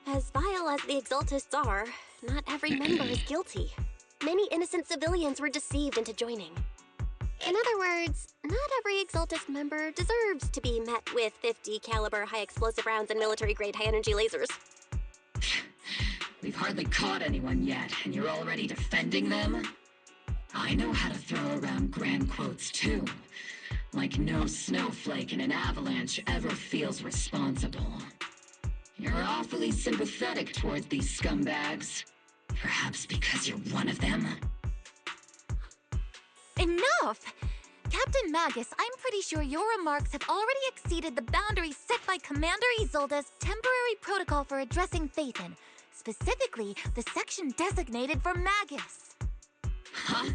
B: As vile as the Exaltists are, not every member is guilty. Many innocent civilians were deceived into joining. In other words, not every Exaltist member deserves to be met with 50 caliber high explosive rounds and military-grade high-energy lasers.
G: We've hardly caught anyone yet, and you're already defending them? I know how to throw around grand quotes, too. Like no snowflake in an avalanche ever feels responsible. You're awfully sympathetic towards these scumbags. Perhaps because you're one of them?
N: Enough! Captain Magus, I'm pretty sure your remarks have already exceeded the boundaries set by Commander Isolde's temporary protocol for addressing Phaethon, specifically the section designated for Magus.
G: Huh?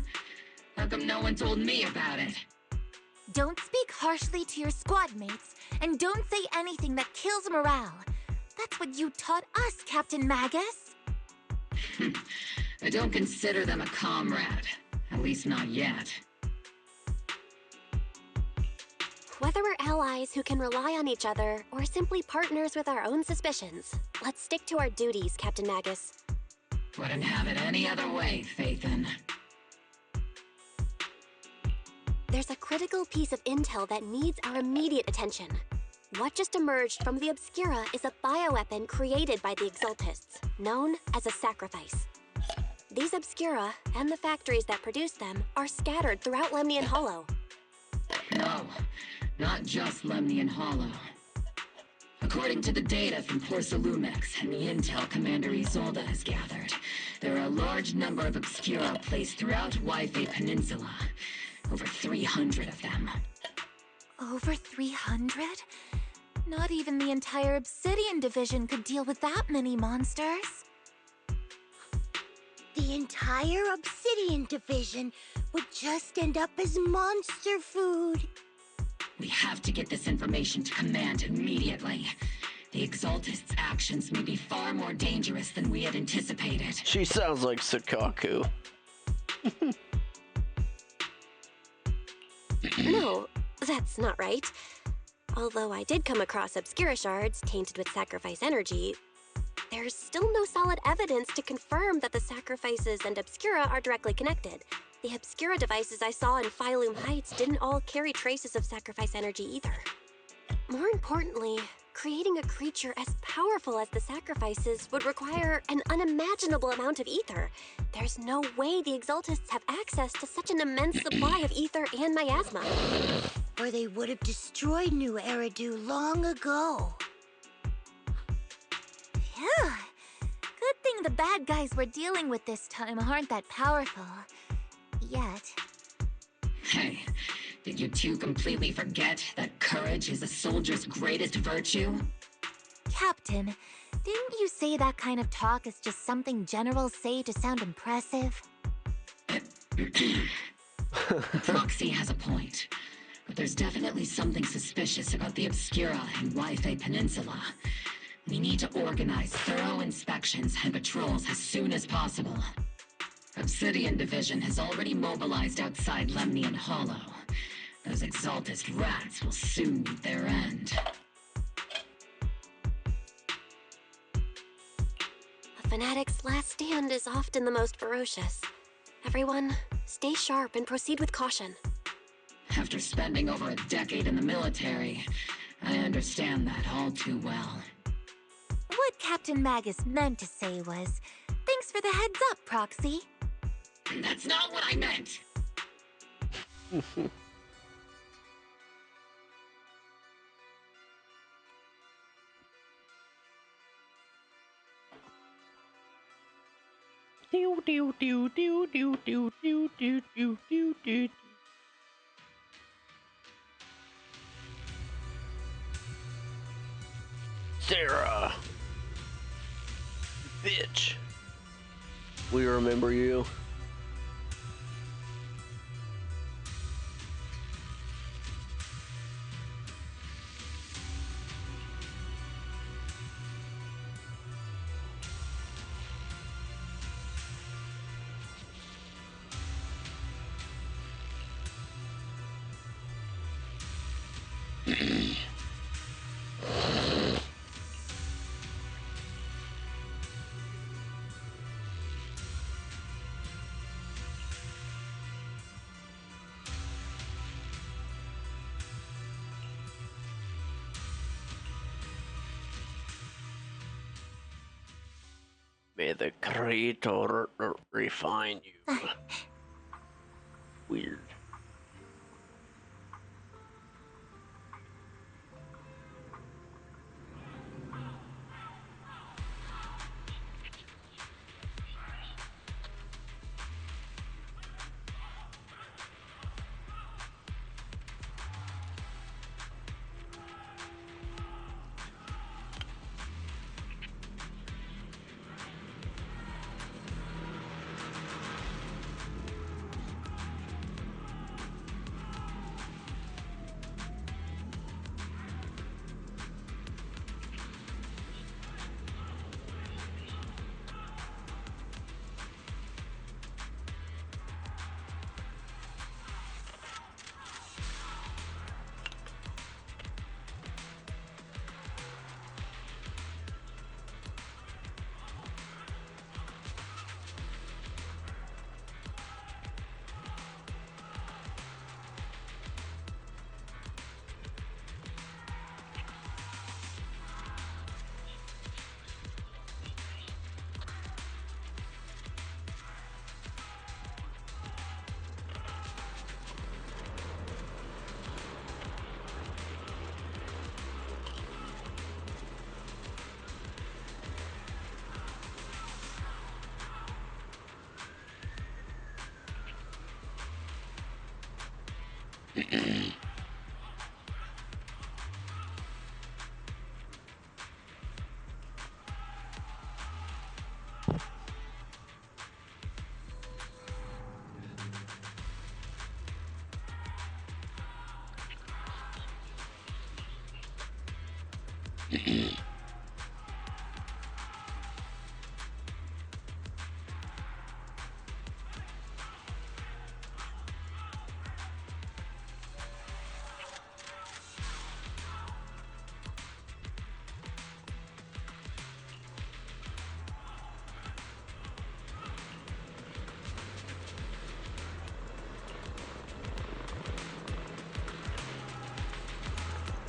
G: How come no one told me about it?
N: Don't speak harshly to your squad mates, and don't say anything that kills morale. That's what you taught us, Captain Magus.
G: I don't consider them a comrade. At least not yet.
B: Whether we're allies who can rely on each other, or simply partners with our own suspicions, let's stick to our duties, Captain Magus.
G: Wouldn't have it any other way, Phaethon.
B: There's a critical piece of intel that needs our immediate attention. What just emerged from the Obscura is a bioweapon created by the Exaltists, known as a sacrifice. These Obscura, and the factories that produce them, are scattered throughout Lemnian Hollow.
G: No, not just Lemnian Hollow. According to the data from Porcelumex and the intel Commander Isolde has gathered, there are a large number of Obscura placed throughout Yfei Peninsula. Over 300 of them.
N: Over 300? Not even the entire Obsidian Division could deal with that many monsters.
P: The entire Obsidian Division would just end up as monster food.
G: We have to get this information to Command immediately. The Exaltists' actions may be far more dangerous than we had anticipated.
A: She sounds like Sakaku.
B: No, that's not right. Although I did come across Obscura shards tainted with sacrifice energy, there's still no solid evidence to confirm that the sacrifices and Obscura are directly connected. The Obscura devices I saw in Phylum Heights didn't all carry traces of sacrifice energy either. More importantly, creating a creature as powerful as the sacrifices would require an unimaginable amount of ether. There's no way the Exaltists have access to such an immense supply of ether and miasma.
P: Or they would have destroyed New Eridu long ago.
N: Yeah. Good thing the bad guys we're dealing with this time aren't that powerful. Yet.
G: Hey, did you two completely forget that courage is a soldier's greatest virtue?
N: Captain, Didn't you say that kind of talk is just something generals say to sound impressive?
G: Proxy has a point, but there's definitely something suspicious about the Obscura and Wi-Fi Peninsula. We need to organize thorough inspections and patrols as soon as possible. Obsidian Division has already mobilized outside Lemnian Hollow. Those Exaltist rats will soon meet their end.
B: A fanatic's last stand is often the most ferocious. Everyone, stay sharp and proceed with caution.
G: After spending over a decade in the military, I understand that all too well.
N: What Captain Magus meant to say was, thanks for the heads up, Proxy.
G: That's not what I meant!
A: Sarah! Bitch! We remember you. May the Creator refine you. Weird.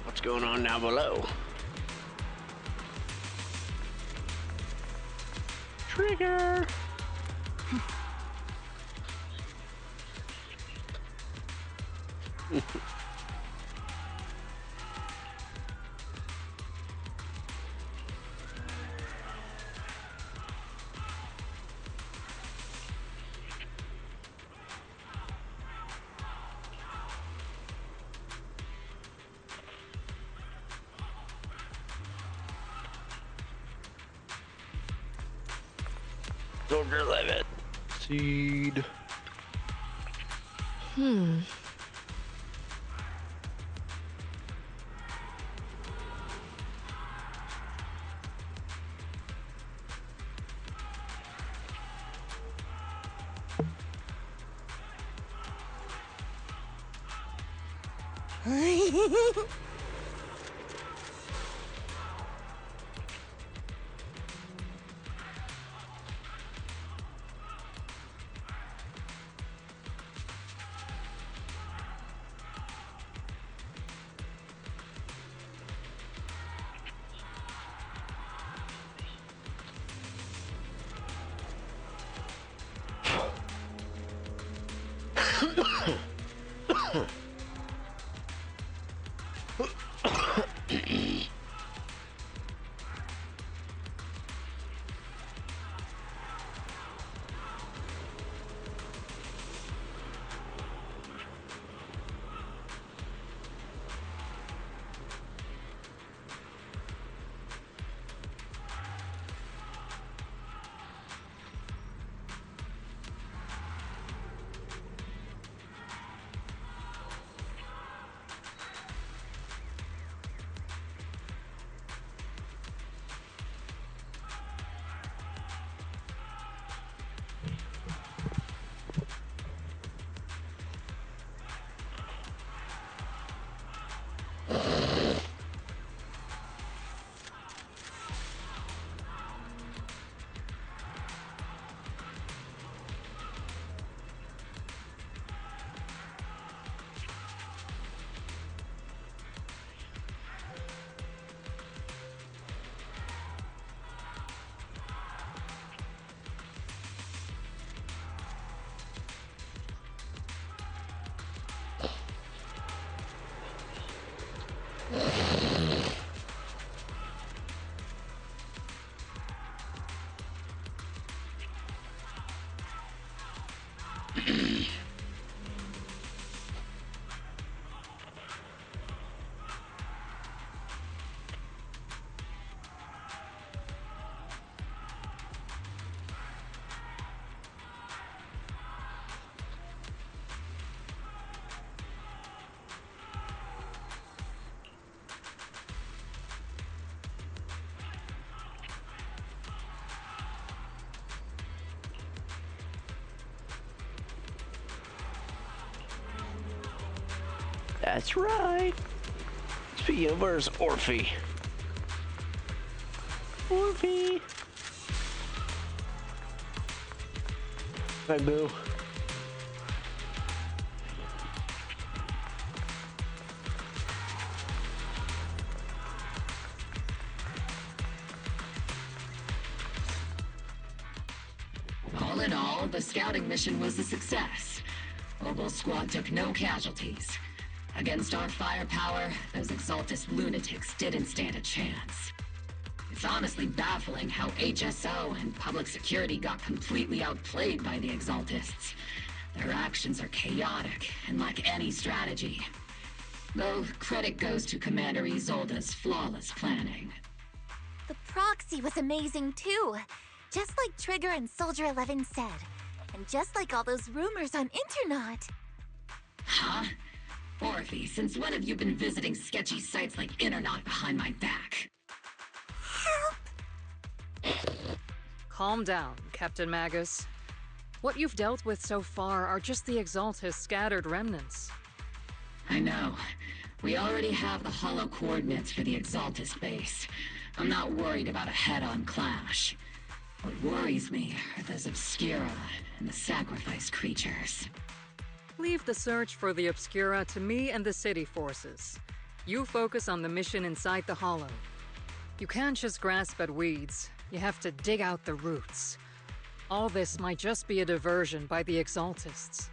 A: What's going on down below? Trigger! Soldier 11. Seed. That's right. Speaking of, where's Orphe? Orphe! Hi, Boo.
G: All in all, the scouting mission was a success. Obel Squad took no casualties. Against our firepower, those Exaltus lunatics didn't stand a chance. It's honestly baffling how HSO and public security got completely outplayed by the Exaltists. Their actions are chaotic and lack any strategy. Though credit goes to Commander Isolde's flawless planning.
N: The proxy was amazing too. Just like Trigger and Soldier 11 said. And just like all those rumors on Internet.
G: Huh? Orphe, since when have you been visiting sketchy sites like Internet behind my back?
I: Calm down, Captain Magus. What you've dealt with so far are just the Exaltus scattered remnants.
G: I know. We already have the hollow coordinates for the Exaltus base. I'm not worried about a head-on clash. What worries me are those Obscura and the sacrifice creatures.
I: Leave the search for the Obscura to me and the city forces. You focus on the mission inside the Hollow. You can't just grasp at weeds. You have to dig out the roots. All this might just be a diversion by the Exaltists.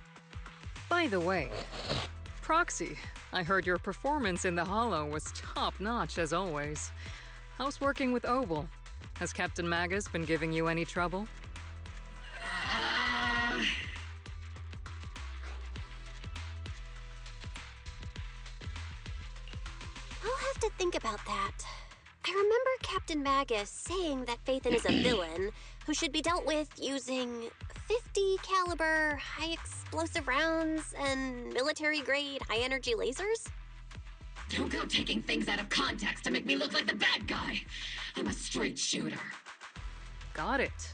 I: By the way, Proxy, I heard your performance in the Hollow was top-notch as always. How's working with Obel? Has Captain Magus been giving you any trouble?
B: I'll have to think about that. I remember Captain Magus saying that Phaethon is a villain who should be dealt with using 50 caliber, high explosive rounds and military-grade high-energy lasers?
G: Don't go taking things out of context to make me look like the bad guy. I'm a straight shooter.
I: Got it.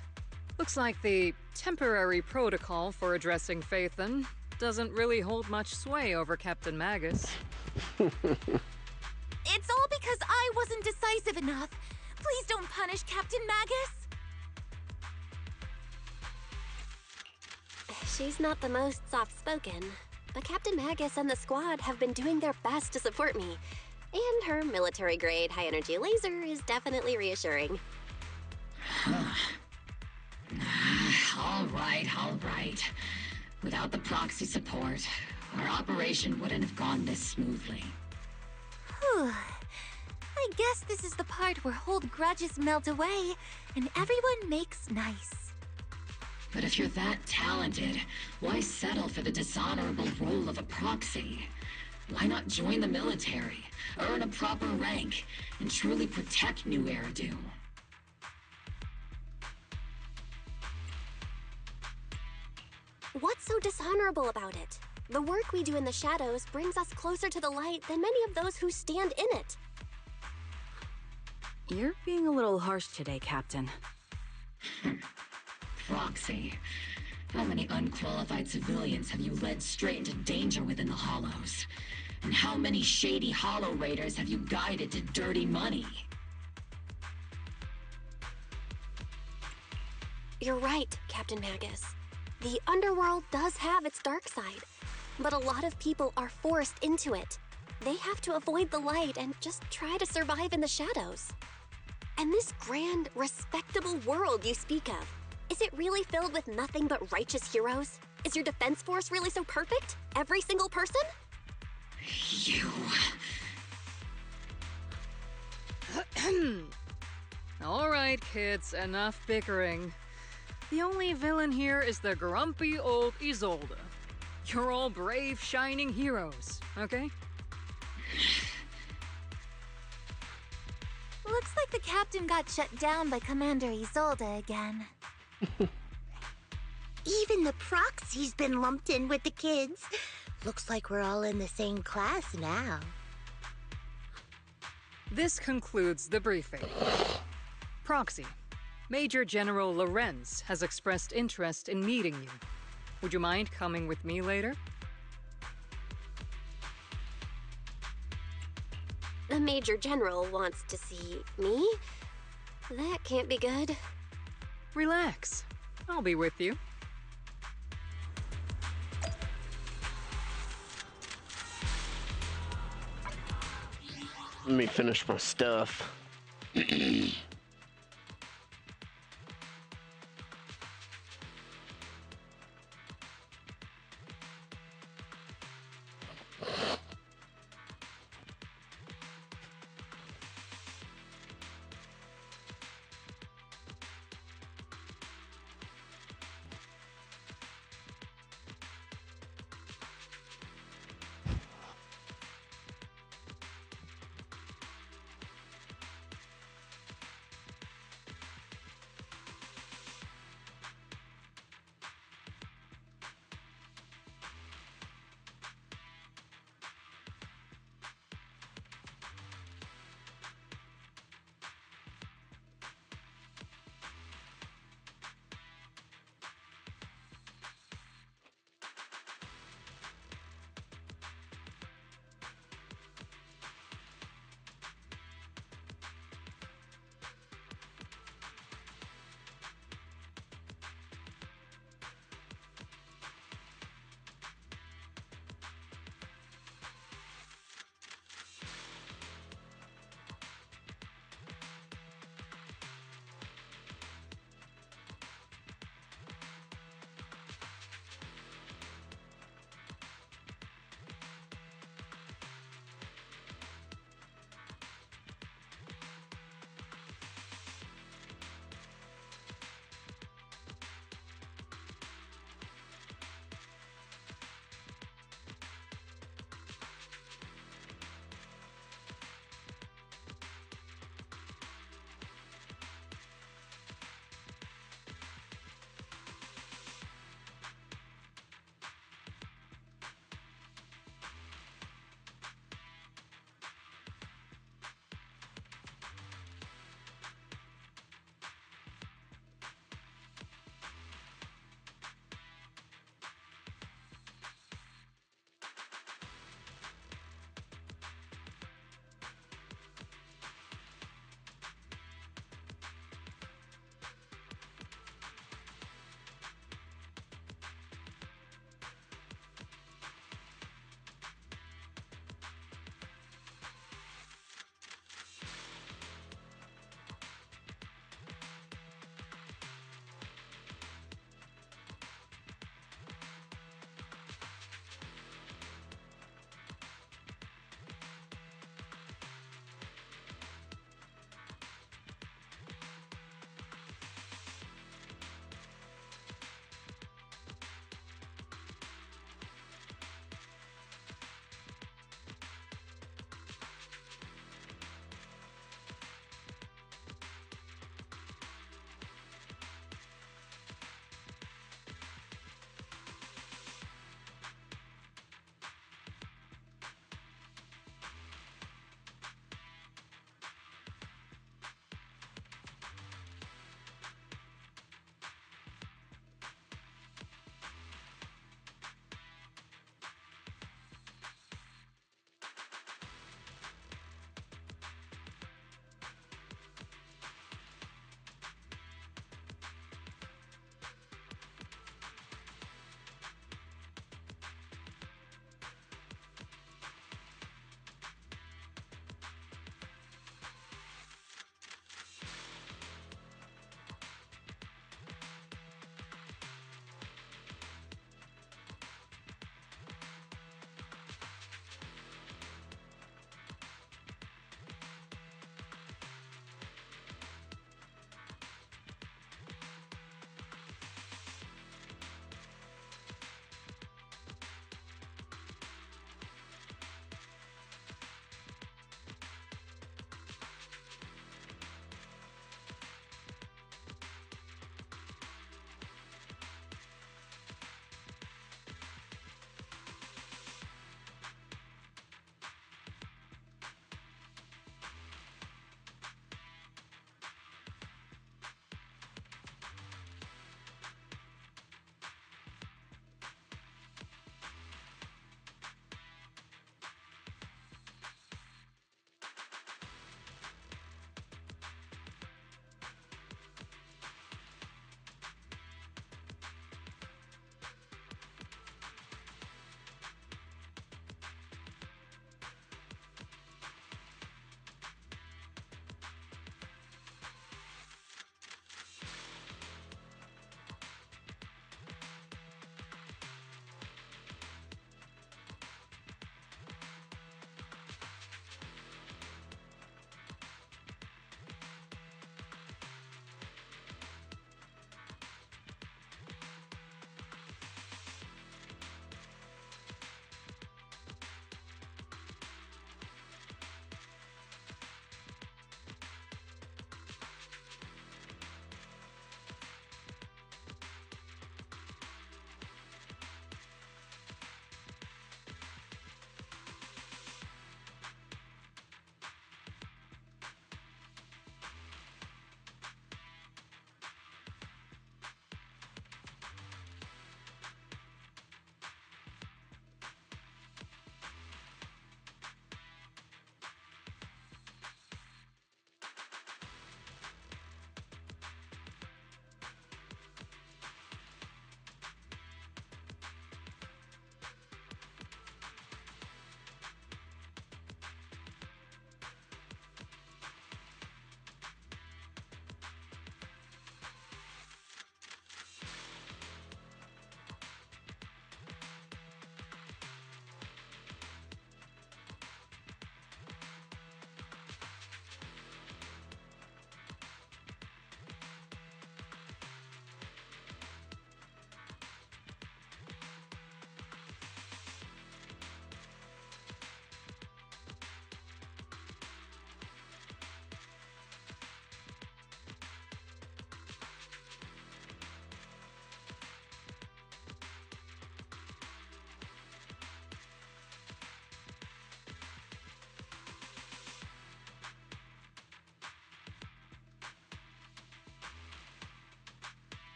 I: Looks like the temporary protocol for addressing Phaethon doesn't really hold much sway over Captain Magus.
N: It's all because I wasn't decisive enough. Please don't punish Captain Magus.
B: She's not the most soft-spoken, but Captain Magus and the squad have been doing their best to support me. And her military-grade high-energy laser is definitely reassuring.
G: All right. Without the proxy support, our operation wouldn't have gone this smoothly.
N: Whew. I guess this is the part where old grudges melt away and everyone makes nice.
G: But if you're that talented, why settle for the dishonorable role of a proxy? Why not join the military, earn a proper rank, and truly protect New Eridu?
B: What's so dishonorable about it? The work we do in the shadows brings us closer to the light than many of those who stand in it.
K: You're being a little harsh today, Captain.
G: Proxy. How many unqualified civilians have you led straight into danger within the Hollows? And how many shady Hollow Raiders have you guided to dirty money?
B: You're right, Captain Magus. The underworld does have its dark side, but a lot of people are forced into it. They have to avoid the light and just try to survive in the shadows. And this grand, respectable world you speak of, is it really filled with nothing but righteous heroes? Is your defense force really so perfect? Every single person?
G: You...
I: All right, kids, enough bickering. The only villain here is the grumpy old Isolde. You're all brave, shining heroes, okay?
N: Looks like the captain got shut down by Commander Isolde again.
P: Even the proxy's been lumped in with the kids. Looks like we're all in the same class now.
I: This concludes the briefing. Proxy, Major General Lorenz has expressed interest in meeting you. Would you mind coming with me later?
B: The Major General wants to see me? That can't be good.
I: Relax. I'll be with you.
A: Let me finish my stuff.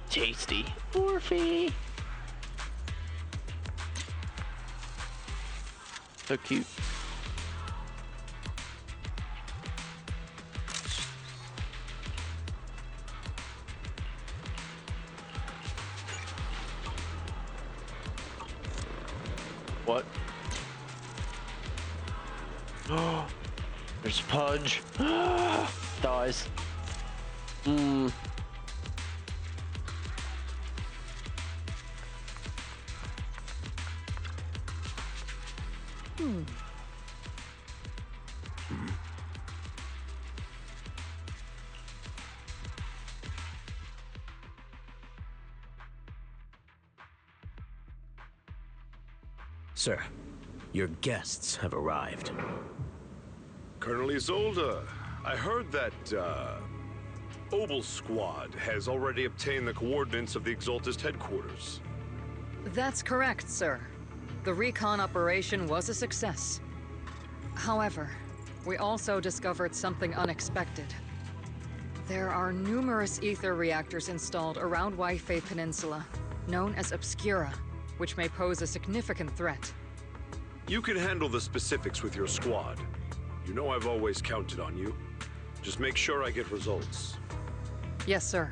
A: Tasty. Orphe. So cute. What? Oh, there's Pudge. Dies.
R: Sir, your guests have arrived.
S: Colonel Isolde, I heard that, Obel Squad has already obtained the coordinates of the Exaltist headquarters.
I: That's correct, sir. The recon operation was a success. However, we also discovered something unexpected. There are numerous ether reactors installed around Waifei Peninsula, known as Obscura, which may pose a significant threat.
S: You can handle the specifics with your squad. You know I've always counted on you. Just make sure I get results.
I: Yes, sir.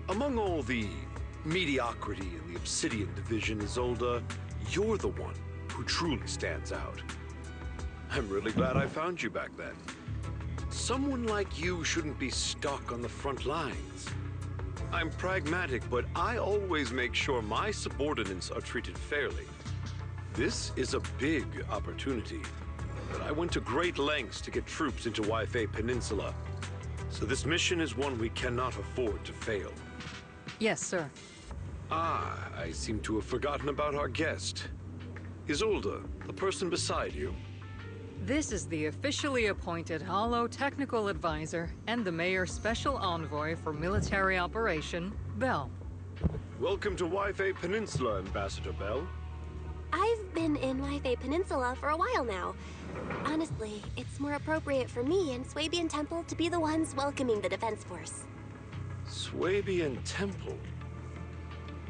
S: Among all the mediocrity in the Obsidian Division, Isolde, you're the one who truly stands out. I'm really glad I found you back then. Someone like you shouldn't be stuck on the front lines. I'm pragmatic, but I always make sure my subordinates are treated fairly. This is a big opportunity, but I went to great lengths to get troops into Waifei Peninsula. So this mission is one we cannot afford to fail.
I: Yes, sir.
S: Ah, I seem to have forgotten about our guest. Isolde, the person beside you.
I: This is the officially appointed Hollow Technical Advisor and the Mayor's Special Envoy for Military Operation, Bell.
S: Welcome to Waifei Peninsula, Ambassador Bell.
B: I've been in Waifei Peninsula for a while now. Honestly, it's more appropriate for me and Swabian Temple to be the ones welcoming the Defense Force.
S: Swabian Temple?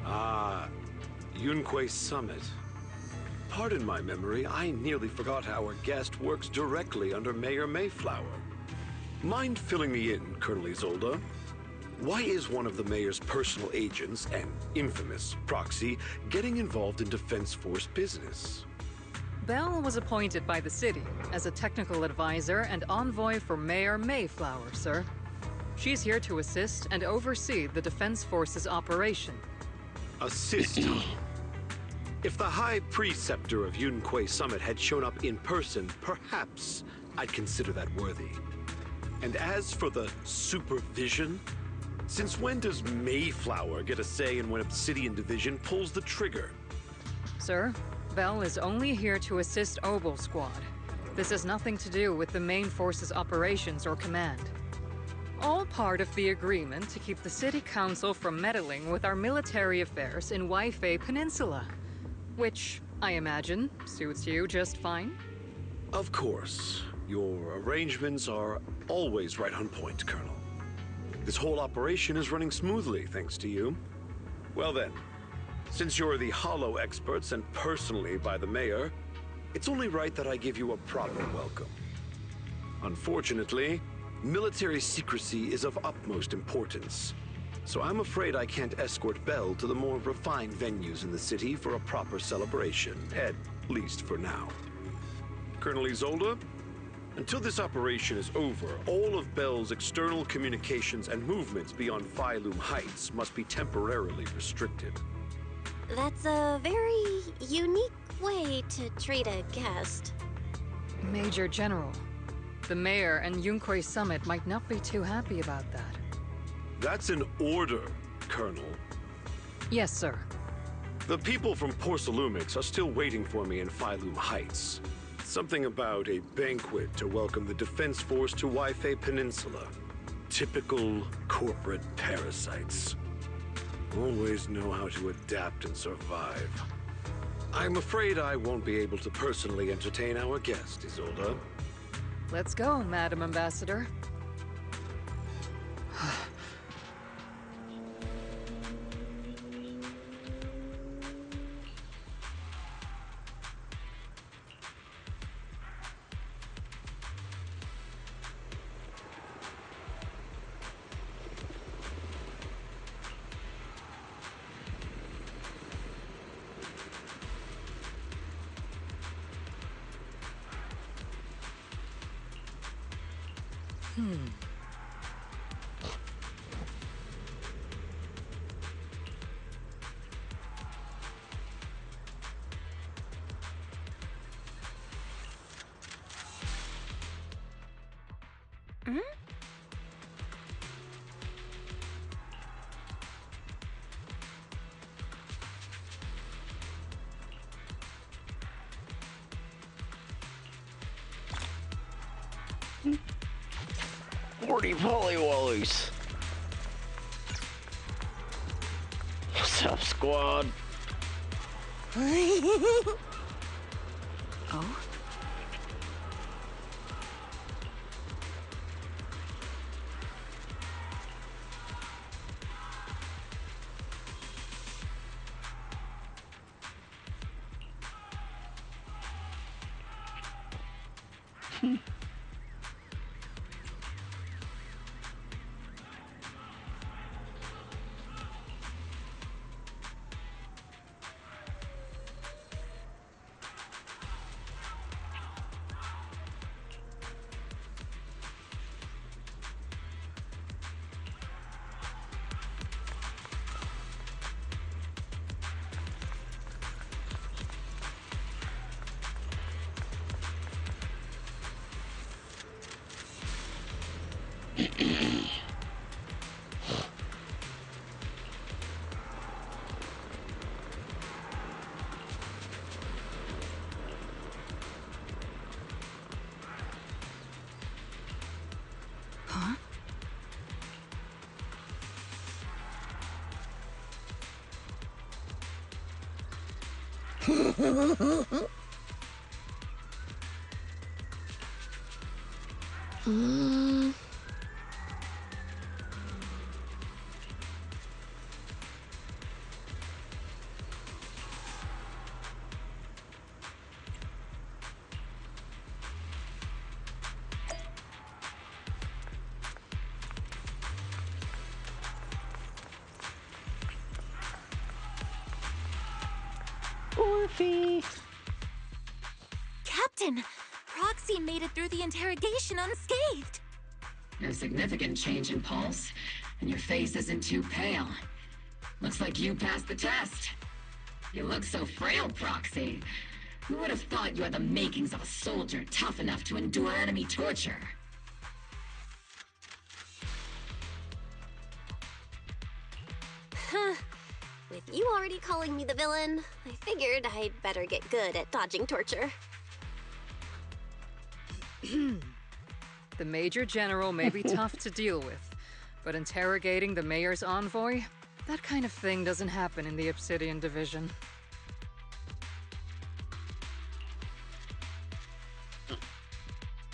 S: Ah, Yunquei Summit. Pardon my memory, I nearly forgot our guest works directly under Mayor Mayflower. Mind filling me in, Colonel Isolde? Why is one of the mayor's personal agents, an infamous proxy, getting involved in Defense Force business?
I: Bell was appointed by the city as a technical advisor and envoy for Mayor Mayflower, sir. She's here to assist and oversee the Defense Force's operation.
S: Assist? If the High Preceptor of Yunquei Summit had shown up in person, perhaps I'd consider that worthy. And as for the supervision, since when does Mayflower get a say in when Obsidian Division pulls the trigger?
I: Sir, Bell is only here to assist Obel Squad. This has nothing to do with the main force's operations or command. All part of the agreement to keep the City Council from meddling with our military affairs in Waifei Peninsula. Which, I imagine, suits you just fine?
S: Of course. Your arrangements are always right on point, Colonel. This whole operation is running smoothly, thanks to you. Well then, since you're the Hollow experts and personally by the Mayor, it's only right that I give you a proper welcome. Unfortunately, military secrecy is of utmost importance. So I'm afraid I can't escort Bell to the more refined venues in the city for a proper celebration, at least for now. Colonel Isolde, until this operation is over, all of Bell's external communications and movements beyond Phylum Heights must be temporarily restricted.
B: That's a very unique way to treat a guest.
I: Major General, the Mayor and Yunquei Summit might not be too happy about that.
S: That's an order, Colonel.
I: Yes, sir.
S: The people from Porcelumix are still waiting for me in Phylum Heights. Something about a banquet to welcome the Defense Force to Waifei Peninsula. Typical corporate parasites. Always know how to adapt and survive. I'm afraid I won't be able to personally entertain our guest, Isolde.
I: Let's go, Madam Ambassador.
A: 40 polywallows. What's up, squad?
K: Oh? Huh?
A: Orphe!
N: Captain, Proxy made it through the interrogation unscathed.
G: No significant change in pulse, and your face isn't too pale. Looks like you passed the test. You look so frail, Proxy. Who would have thought you had the makings of a soldier tough enough to endure enemy torture?
B: With you already calling me the villain, I figured I'd better get good at dodging torture.
I: The Major General may be tough to deal with, but interrogating the Mayor's envoy? That kind of thing doesn't happen in the Obsidian Division.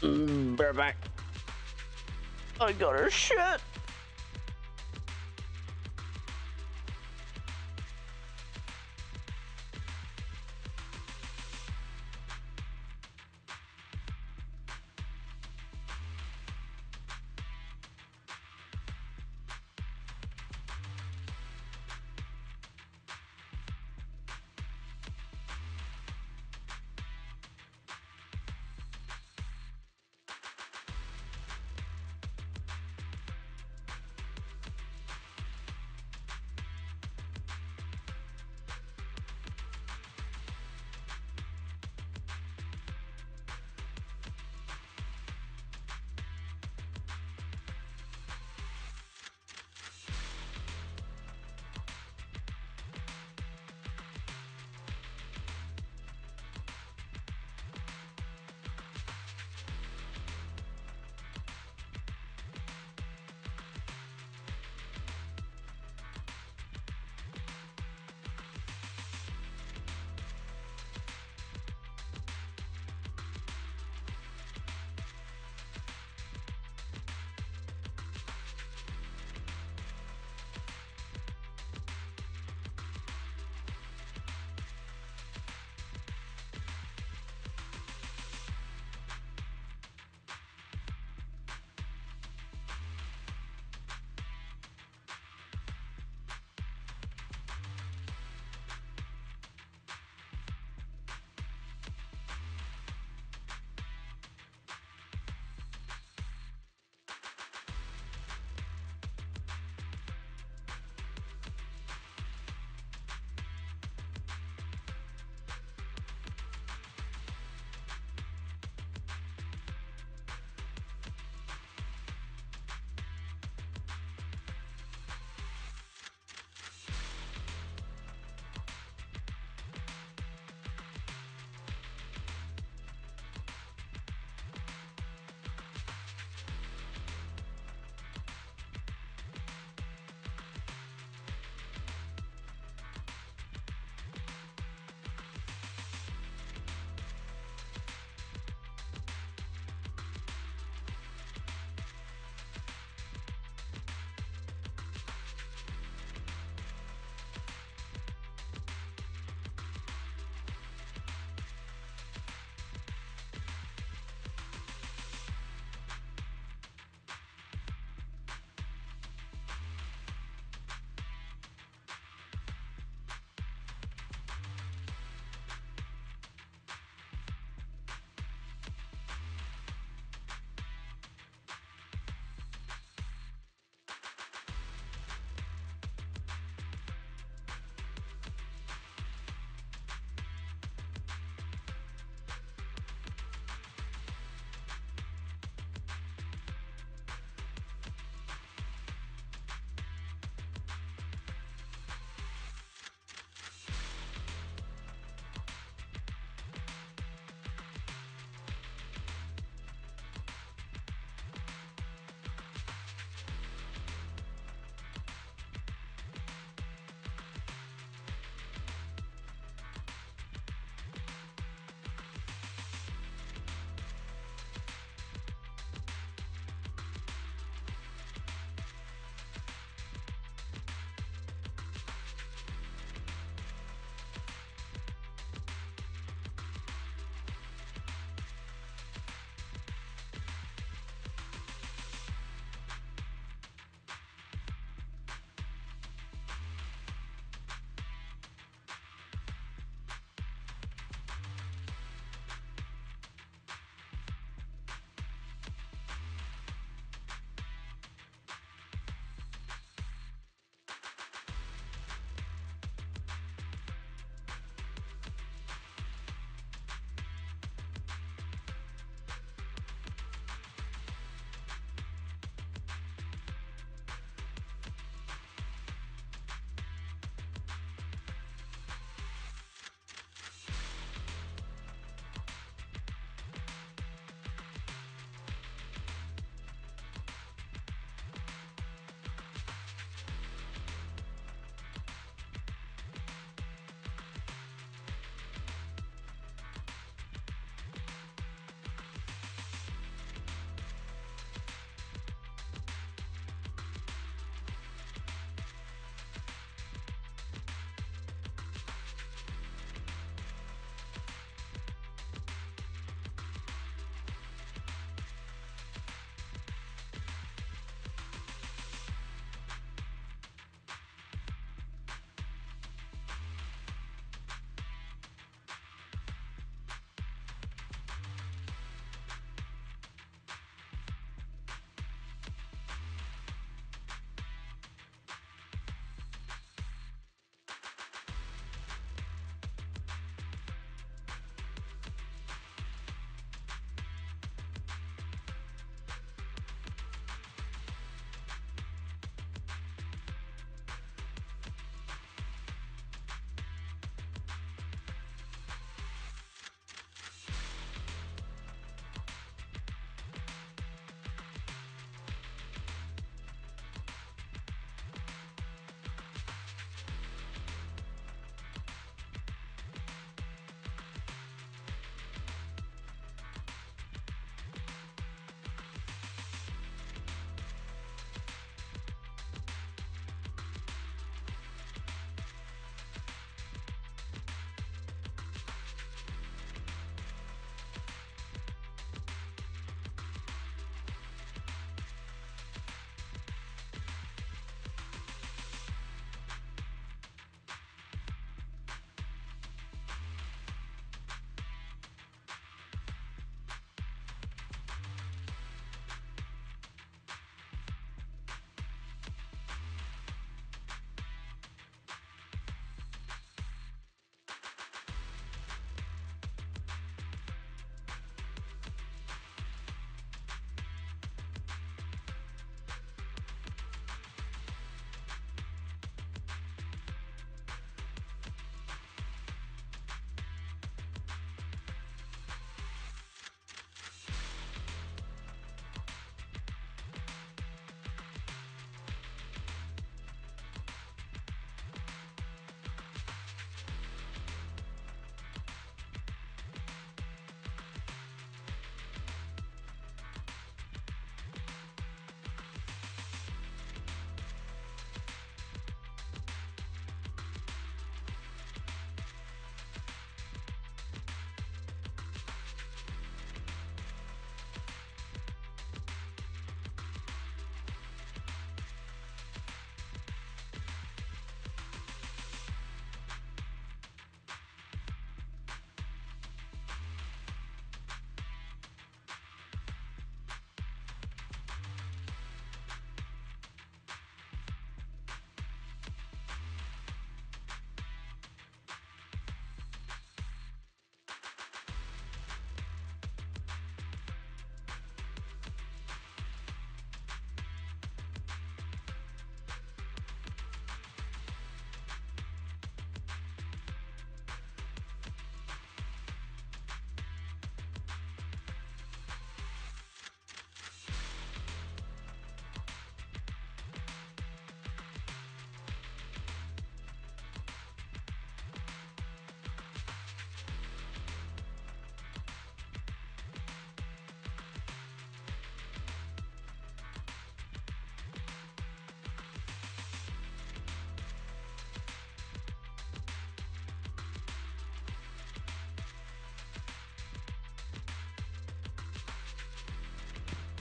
A: Bareback. I got her shit.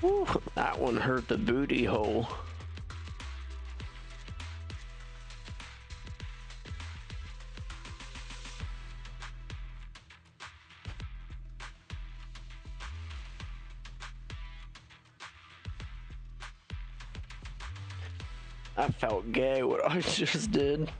A: Whew, that one hurt the booty hole. I felt gay what I just did.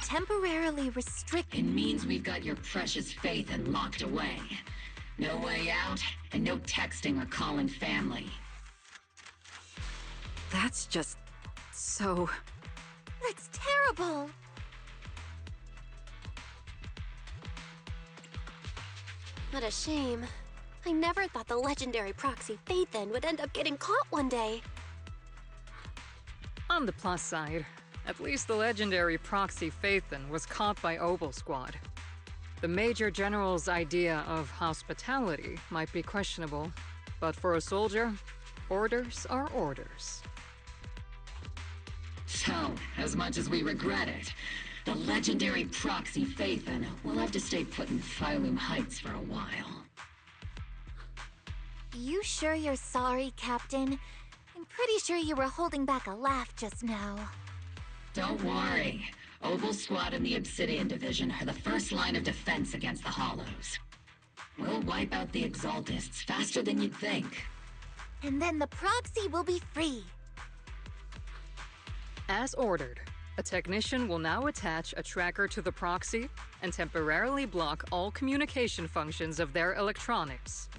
N: Temporarily restricted.
G: It means we've got your precious faith and locked away. No way out, and no texting or calling family.
K: That's just so...
N: That's terrible!
B: What a shame. I never thought the legendary proxy Phaethon would end up getting caught one day.
F: On the plus side, at least the legendary proxy Phaethon was caught by Obel Squad. The Major General's idea of hospitality might be questionable, but for a soldier, orders are orders.
G: So, as much as we regret it, the legendary proxy Phaethon will have to stay put in Phylum Heights for a while.
N: You sure you're sorry, Captain? I'm pretty sure you were holding back a laugh just now.
G: Don't worry. Obel Squad and the Obsidian Division are the first line of defense against the Hollows. We'll wipe out the Exaltists faster than you'd think.
N: And then the proxy will be free.
F: As ordered, a technician will now attach a tracker to the proxy and temporarily block all communication functions of their electronics.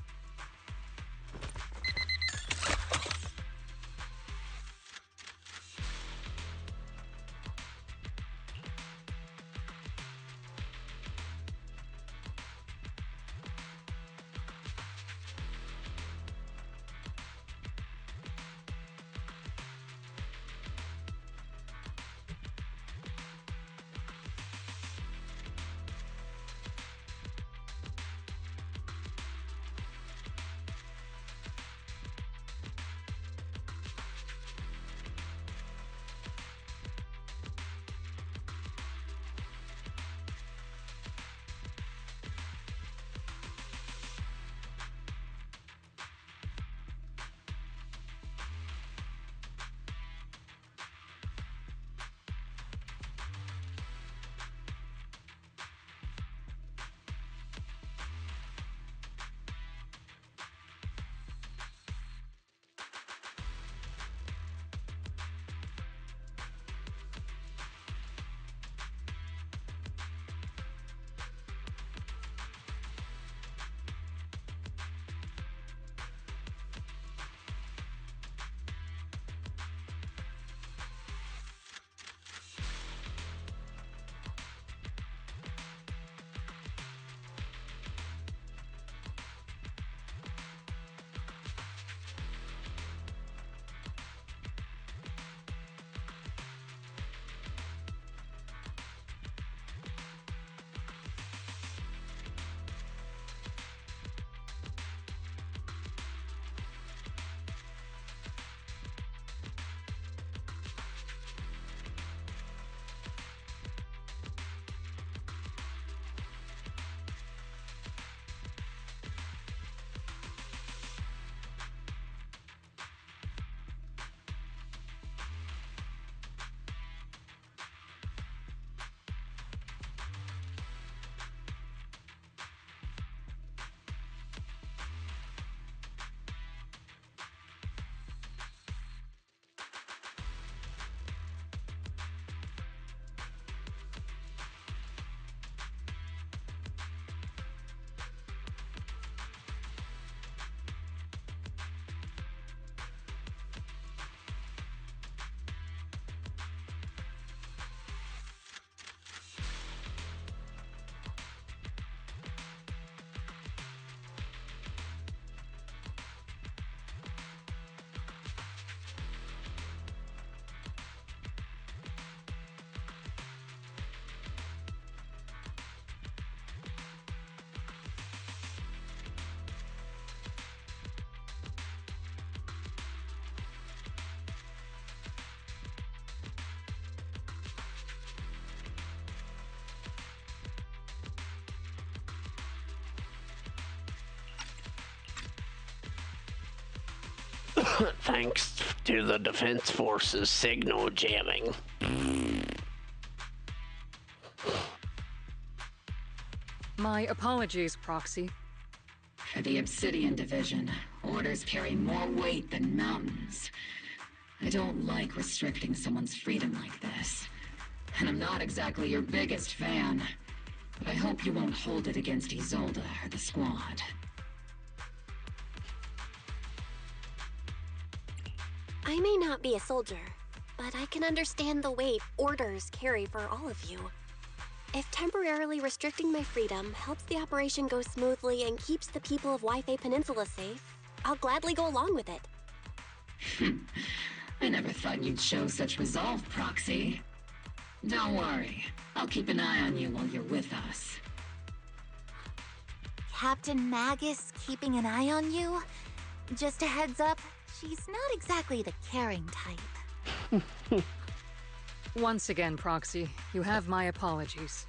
A: Thanks to the Defense Force's signal jamming.
F: My apologies, Proxy.
G: For the Obsidian Division, orders carry more weight than mountains. I don't like restricting someone's freedom like this. And I'm not exactly your biggest fan. But I hope you won't hold it against Isolde or the squad.
B: I may not be a soldier, but I can understand the weight orders carry for all of you. If temporarily restricting my freedom helps the operation go smoothly and keeps the people of Wi-Fi Peninsula safe, I'll gladly go along with it.
G: I never thought you'd show such resolve, Proxy. Don't worry. I'll keep an eye on you while you're with us.
N: Captain Magus keeping an eye on you? Just a heads up, she's not exactly the caring type.
F: Once again, Proxy, you have my apologies.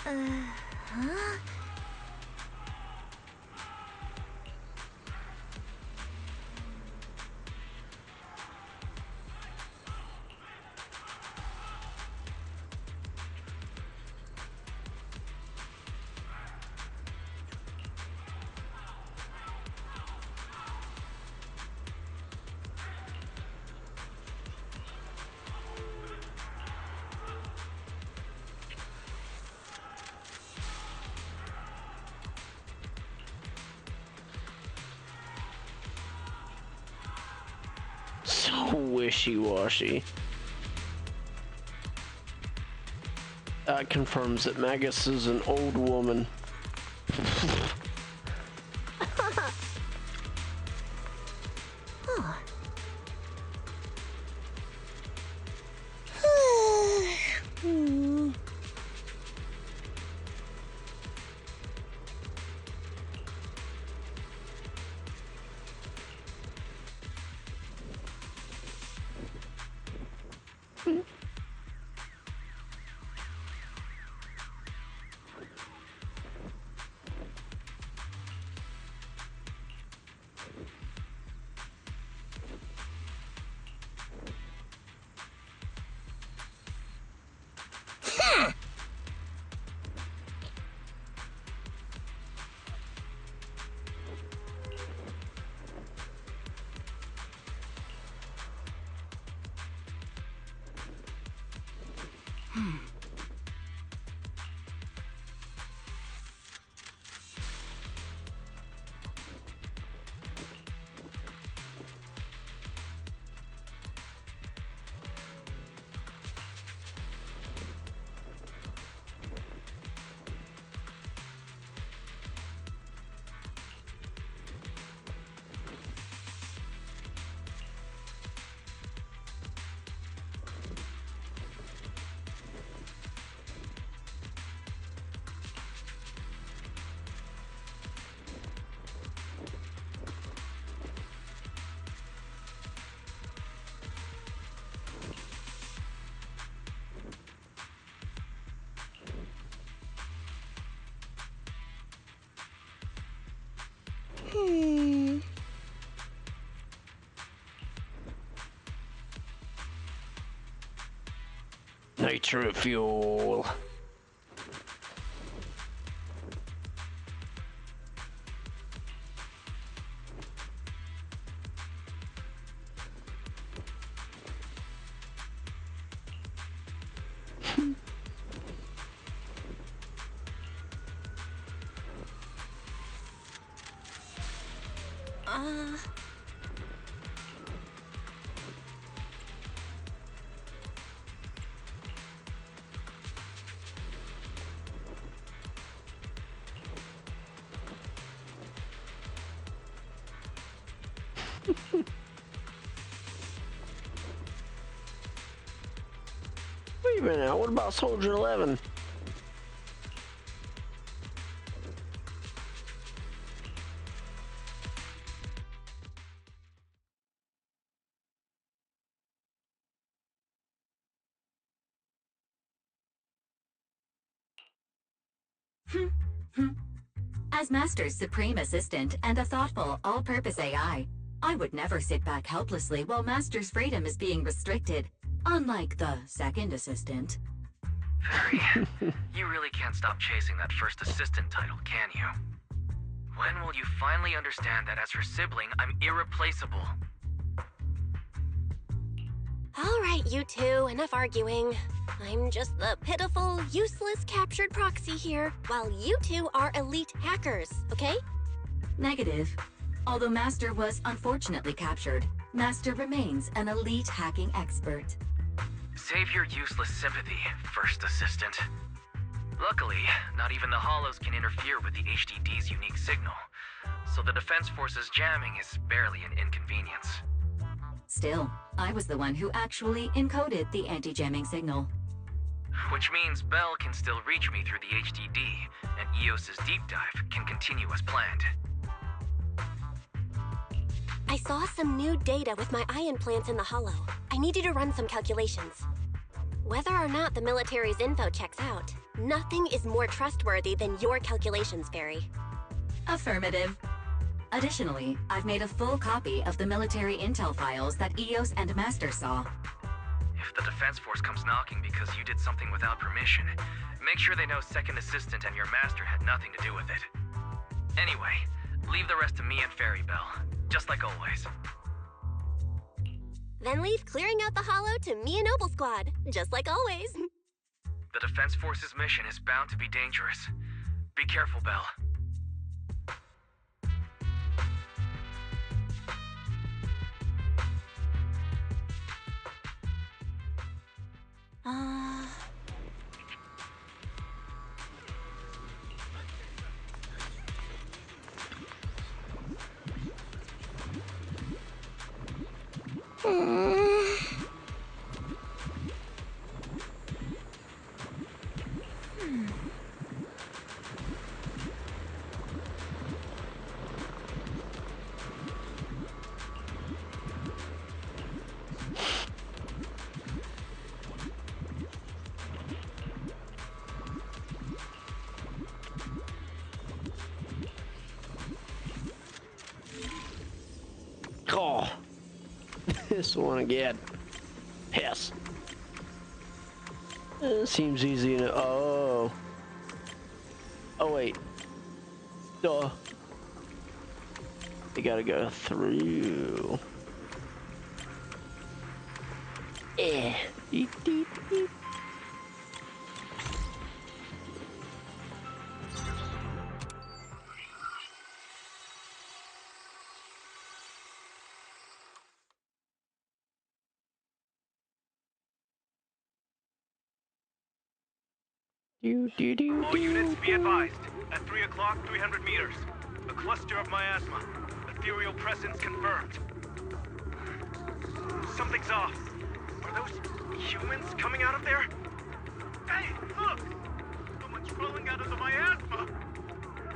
N: Huh?
A: So wishy-washy. That confirms that Magus is an old woman. Nitro fuel. Wait a minute, what about Soldier 11?
O: As Master's supreme assistant and a thoughtful, all-purpose AI, I would never sit back helplessly while Master's freedom is being restricted, unlike the second assistant.
E: Fairy, you really can't stop chasing that first assistant title, can you? When will you finally understand that as her sibling, I'm irreplaceable?
B: All right, you two, enough arguing. I'm just the pitiful, useless captured proxy here, while you two are elite hackers, okay?
O: Negative. Although Master was unfortunately captured, Master remains an elite hacking expert.
E: Save your useless sympathy, first assistant. Luckily, not even the Hollows can interfere with the HDD's unique signal, so the Defense Force's jamming is barely an inconvenience.
O: Still, I was the one who actually encoded the anti-jamming signal.
E: Which means Bell can still reach me through the HDD, and EOS's deep dive can continue as planned.
B: I saw some new data with my eye implants in the Hollow. I need you to run some calculations. Whether or not the military's info checks out, nothing is more trustworthy than your calculations, Fairy.
O: Affirmative. Additionally, I've made a full copy of the military intel files that EOS and Master saw.
E: If the Defense Force comes knocking because you did something without permission, make sure they know Second Assistant and your Master had nothing to do with it. Anyway, leave the rest to me and Fairy Bell, just like always.
B: Then leave clearing out the Hollow to me and Noble Squad, just like always.
E: The Defense Force's mission is bound to be dangerous. Be careful, Bell.
A: Oh, this one again. Yes. Seems easy enough. Oh. Oh, wait. Duh. You gotta go through. Eh. Deep, deep, deep.
C: All units, be advised. At 3 o'clock, 300 meters. A cluster of miasma. Ethereal presence confirmed. Something's off. Are those humans coming out of there? Hey, look! Someone's crawling out of the miasma!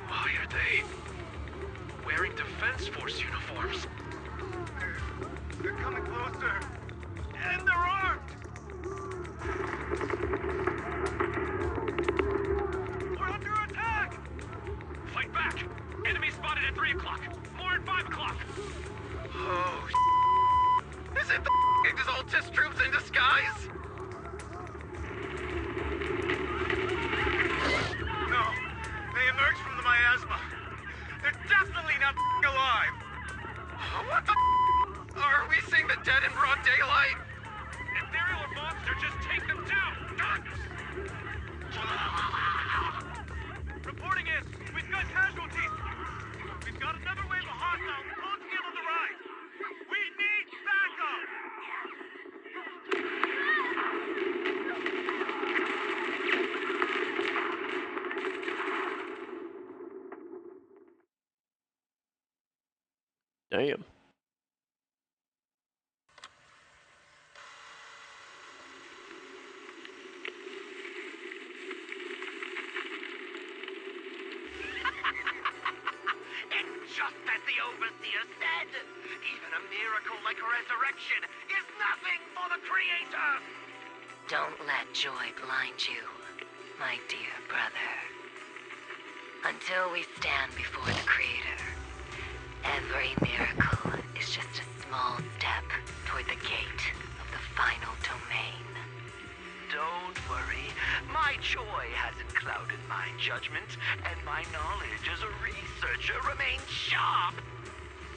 E: Why are they wearing Defense Force uniforms?
C: They're coming closer. And they're armed! We're under attack! Fight back! Enemy spotted at 3 o'clock. More at 5 o'clock.
E: Oh, is it the Exaltist troops in disguise?
C: No, they emerged from the miasma. They're definitely not alive.
E: What the Are we seeing the dead in broad daylight?
C: Ethereal or monster, just take them down! Reporting in, we've got casualties. We've got another wave of hostiles closing in on the right. We need backup!
A: Damn.
C: Just as the Overseer said, even a miracle like a resurrection is nothing for the Creator!
L: Don't let joy blind you, my dear brother. Until we stand before the Creator, every miracle is just a small step toward the gate of the final domain.
T: Don't worry. My joy hasn't clouded my judgment, and my knowledge as a researcher remains sharp.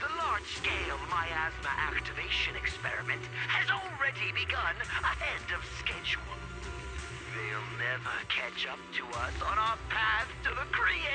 T: The large-scale miasma activation experiment has already begun ahead of schedule. They'll never catch up to us on our path to the Creator.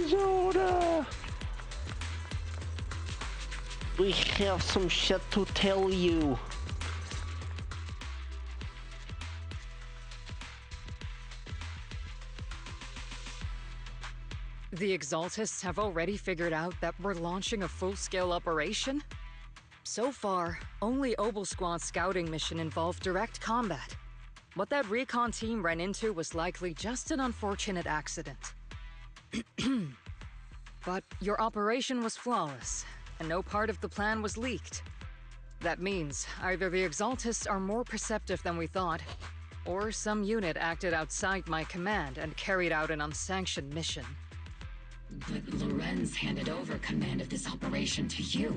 A: Zelda! We have some shit to tell you.
F: The Exaltists have already figured out that we're launching a full-scale operation? So far, only Obel Squad's scouting mission involved direct combat. What that recon team ran into was likely just an unfortunate accident. But your operation was flawless, and no part of the plan was leaked. That means either the Exaltists are more perceptive than we thought, or some unit acted outside my command and carried out an unsanctioned mission.
G: But Lorenz handed over command of this operation to you.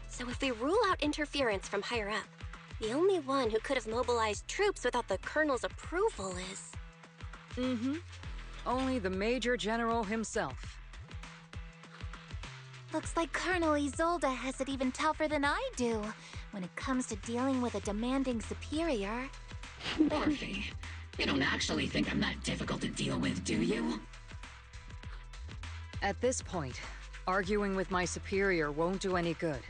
B: So if we rule out interference from higher up, the only one who could have mobilized troops without the Colonel's approval is...
F: Only the Major General himself.
N: Looks like Colonel Isolde has it even tougher than I do when it comes to dealing with a demanding superior.
G: Orphe, you don't actually think I'm that difficult to deal with, do you?
F: At this point, arguing with my superior won't do any good.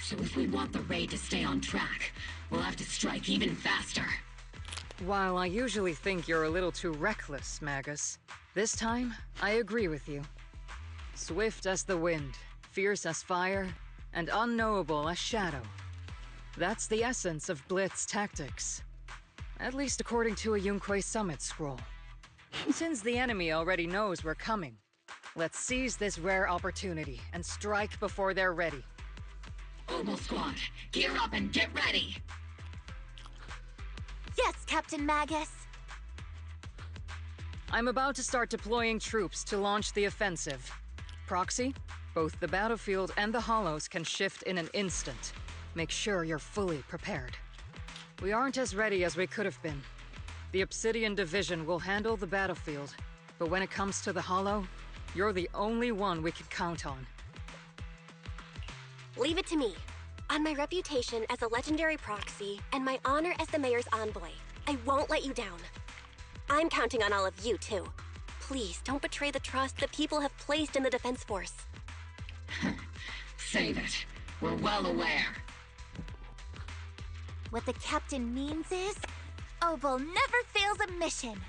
G: So if we want the raid to stay on track, we'll have to strike even faster.
F: While I usually think you're a little too reckless, Magus, this time, I agree with you. Swift as the wind, fierce as fire, and unknowable as shadow. That's the essence of Blitz tactics. At least according to a Yunque Summit scroll. Since the enemy already knows we're coming, let's seize this rare opportunity and strike before they're ready.
G: Obel Squad, gear up and get ready!
N: Yes, Captain Magus!
F: I'm about to start deploying troops to launch the offensive. Proxy, both the battlefield and the hollows can shift in an instant. Make sure you're fully prepared. We aren't as ready as we could have been. The Obsidian Division will handle the battlefield, but when it comes to the hollow, you're the only one we can count on.
B: Leave it to me. On my reputation as a legendary proxy and my honor as the mayor's envoy, I won't let you down. I'm counting on all of you, too. Please don't betray the trust the people have placed in the Defense Force.
G: Save it. We're well aware.
N: What the captain means is, Obel never fails a mission.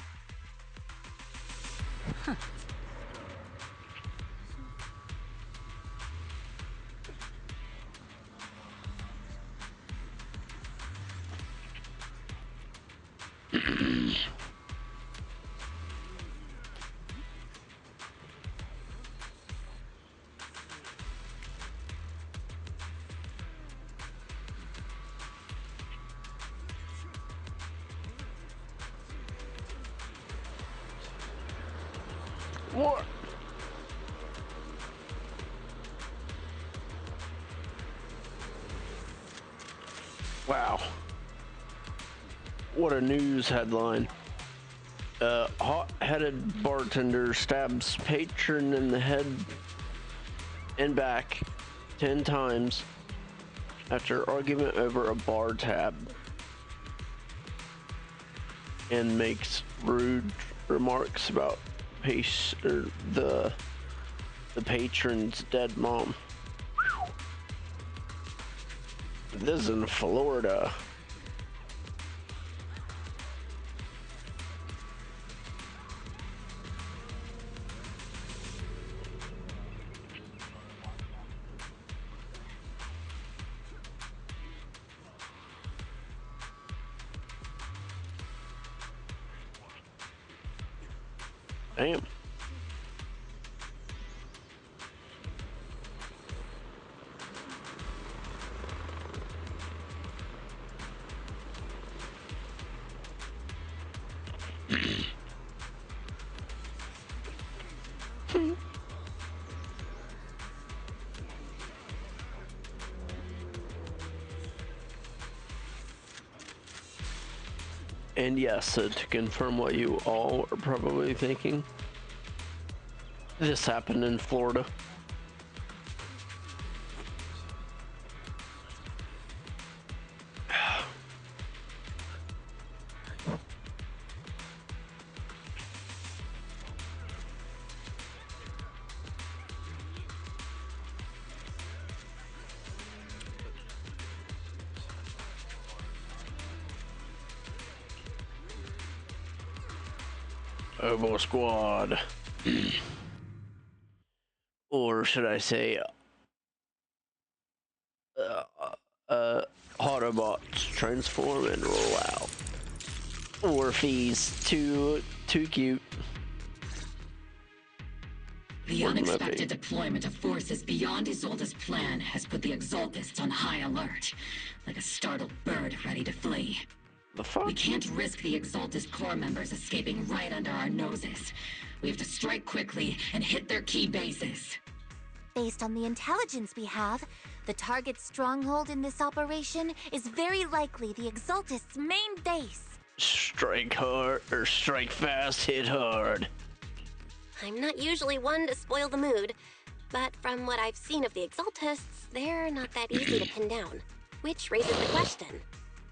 A: What? Wow. What a news headline. Hot-headed bartender stabs patron in the head and back 10 times after argument over a bar tab, and makes rude remarks about the patron's dead mom. This is in Florida. Damn. And yes, to confirm what you all are probably thinking, this happened in Florida. Obo Squad. Or should I say, Autobots transform and roll out. Orpheus, too cute.
G: The unexpected deployment of forces beyond Isolde's plan has put the Exaltists on high alert, like a startled bird ready to flee.
A: The fuck?
G: We can't risk the Exaltist core members escaping right under our noses. We have to strike quickly and hit their key bases.
N: Based on the intelligence we have, the target's stronghold in this operation is very likely the Exaltist's main base.
A: Strike hard, or strike fast, hit hard.
B: I'm not usually one to spoil the mood, but from what I've seen of the Exaltists, they're not that easy to pin down. Which raises the question,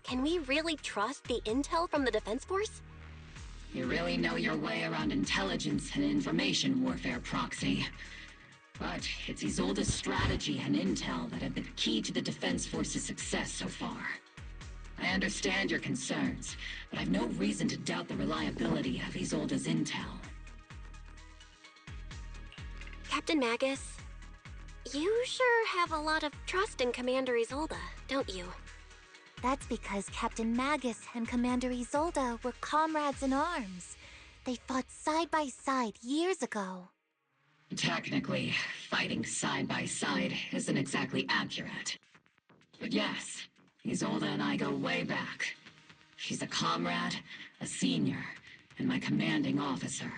B: can we really trust the intel from the Defense Force?
G: You really know your way around intelligence and information warfare, Proxy. But it's Isolde's strategy and intel that have been key to the Defense Force's success so far. I understand your concerns, but I've no reason to doubt the reliability of Isolde's intel.
B: Captain Magus, you sure have a lot of trust in Commander Isolde, don't you?
N: That's because Captain Magus and Commander Isolde were comrades in arms. They fought side by side years ago.
G: Technically, fighting side by side isn't exactly accurate. But yes, Isolde and I go way back. She's a comrade, a senior, and my commanding officer.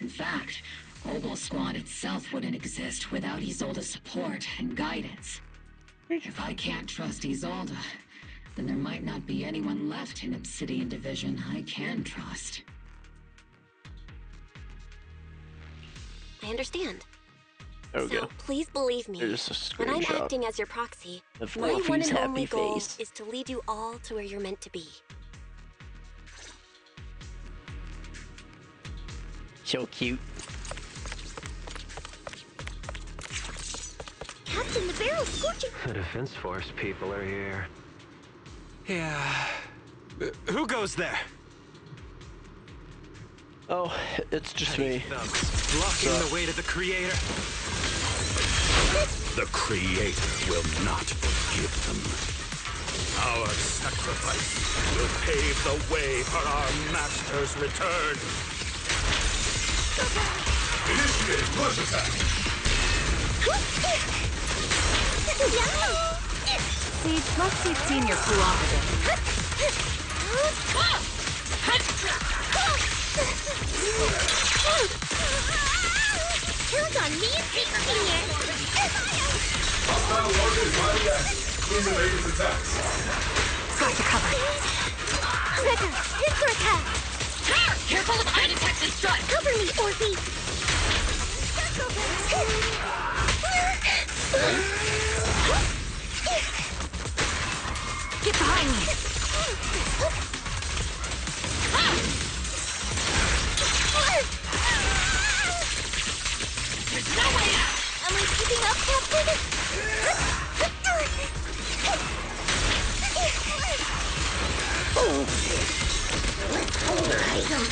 G: In fact, Obel Squad itself wouldn't exist without Isolde's support and guidance. If I can't trust Isolde, then there might not be anyone left in Obsidian Division I can trust.
B: I understand.
A: Okay.
B: So please believe me, when I'm acting as your proxy, my one and only goal is to lead you all to where you're meant to be.
A: So cute.
B: Captain, the barrel's scorching.
E: The Defense Force people are here.
U: Yeah. Who goes there?
A: Oh, it's just me.
U: Blocking the way to the Creator.
V: The Creator will not forgive them. Our sacrifice will pave the way for our Master's return. Initiate rush attack!
K: Siege, let's see Senior cooperative.
P: me and Secret Senior!
C: Hostile target is highly active. Clean the latest attacks.
N: Got you covered. Mega, pincer attack!
G: Careful with undetected strut!
N: Cover me, Orphe! Get behind me!
G: There's no way out!
N: Am I keeping up, Captain? Let's pulverize them.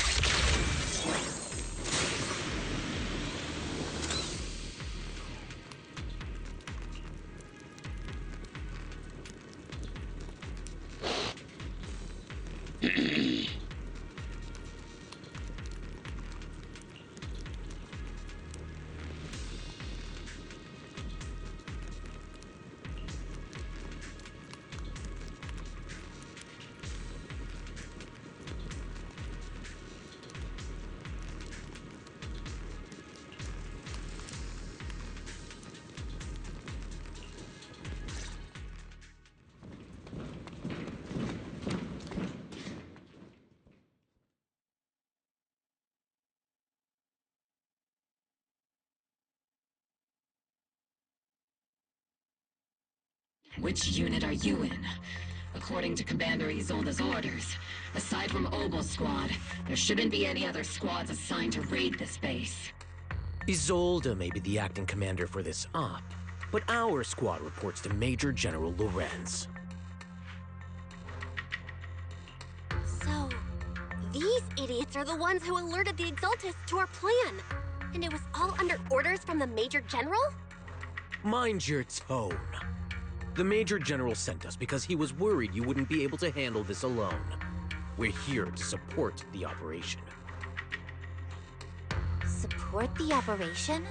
G: Which unit are you in? According to Commander Isolde's orders, aside from Obel Squad, there shouldn't be any other squads assigned to raid this base.
R: Isolde may be the acting commander for this op, but our squad reports to Major General Lorenz.
B: So, these idiots are the ones who alerted the Exaltists to our plan. And it was all under orders from the Major General?
R: Mind your tone. The Major General sent us because he was worried you wouldn't be able to handle this alone. We're here to support the operation.
N: Support the operation?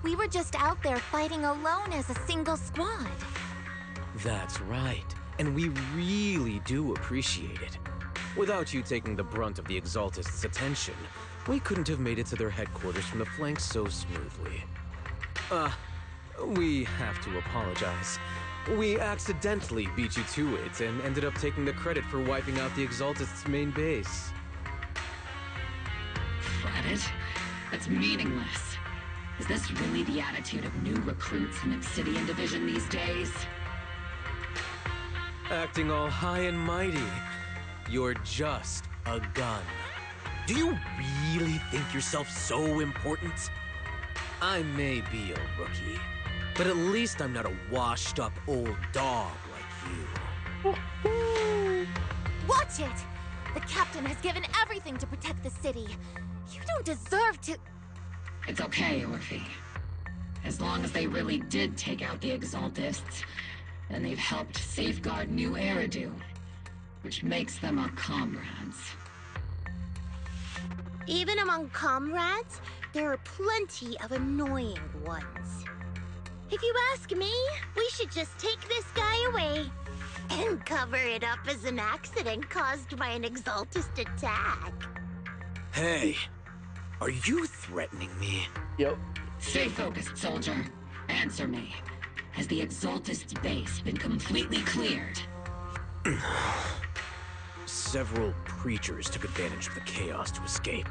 N: We were just out there fighting alone as a single squad.
R: That's right, and we really do appreciate it. Without you taking the brunt of the Exaltists' attention, we couldn't have made it to their headquarters from the flanks so smoothly. We have to apologize. We accidentally beat you to it and ended up taking the credit for wiping out the Exaltists' main base.
G: Credit? That's meaningless. Is this really the attitude of new recruits in Obsidian Division these days?
R: Acting all high and mighty. You're just a gun. Do you really think yourself so important? I may be a rookie, but at least I'm not a washed-up old dog like you.
N: Watch it! The captain has given everything to protect the city. You don't deserve to...
G: It's okay, Orphe. As long as they really did take out the Exaltists, then they've helped safeguard New Eridu, which makes them our comrades.
P: Even among comrades, there are plenty of annoying ones. If you ask me, we should just take this guy away and cover it up as an accident caused by an Exaltist attack.
R: Hey, are you threatening me?
A: Yep.
G: Stay focused, soldier. Answer me. Has the Exaltist's base been completely cleared?
R: Several preachers took advantage of the chaos to escape.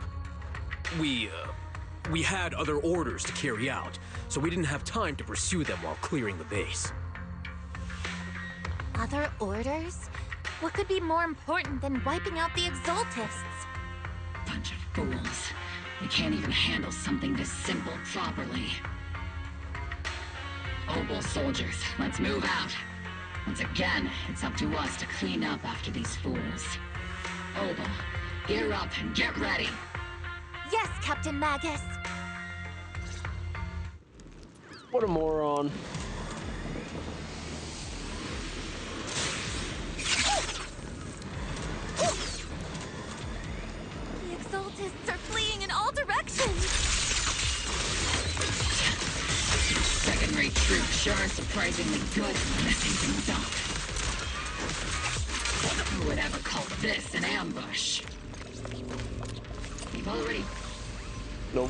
R: We had other orders to carry out, so we didn't have time to pursue them while clearing the base.
N: Other orders? What could be more important than wiping out the Exaltists?
G: Bunch of fools. We can't even handle something this simple properly. Obel soldiers, let's move out. Once again, it's up to us to clean up after these fools. Obel, gear up and get ready.
N: Yes, Captain Magus.
A: What a moron.
N: The Exaltists are fleeing in all directions.
G: Second-rate troops sure are surprisingly good at messing things up. Who would ever call this an ambush? We've already...
A: Nope.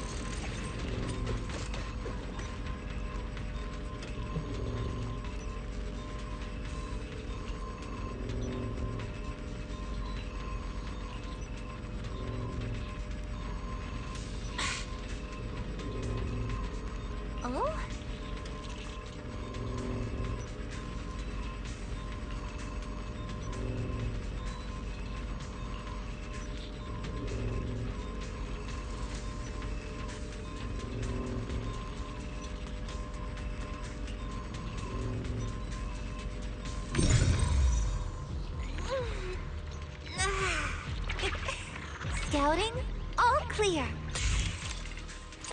N: doubting? All clear.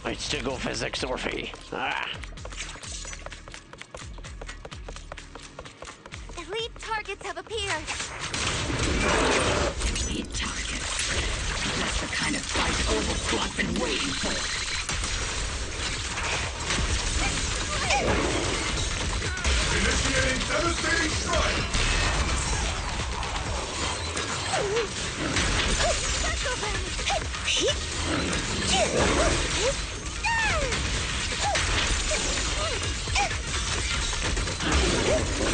A: It's jiggle physics, Orphe. Ah.
N: Elite targets have appeared.
G: Elite targets. That's the kind of fight Oval Squad's been waiting for.
C: Initiating devastating strike!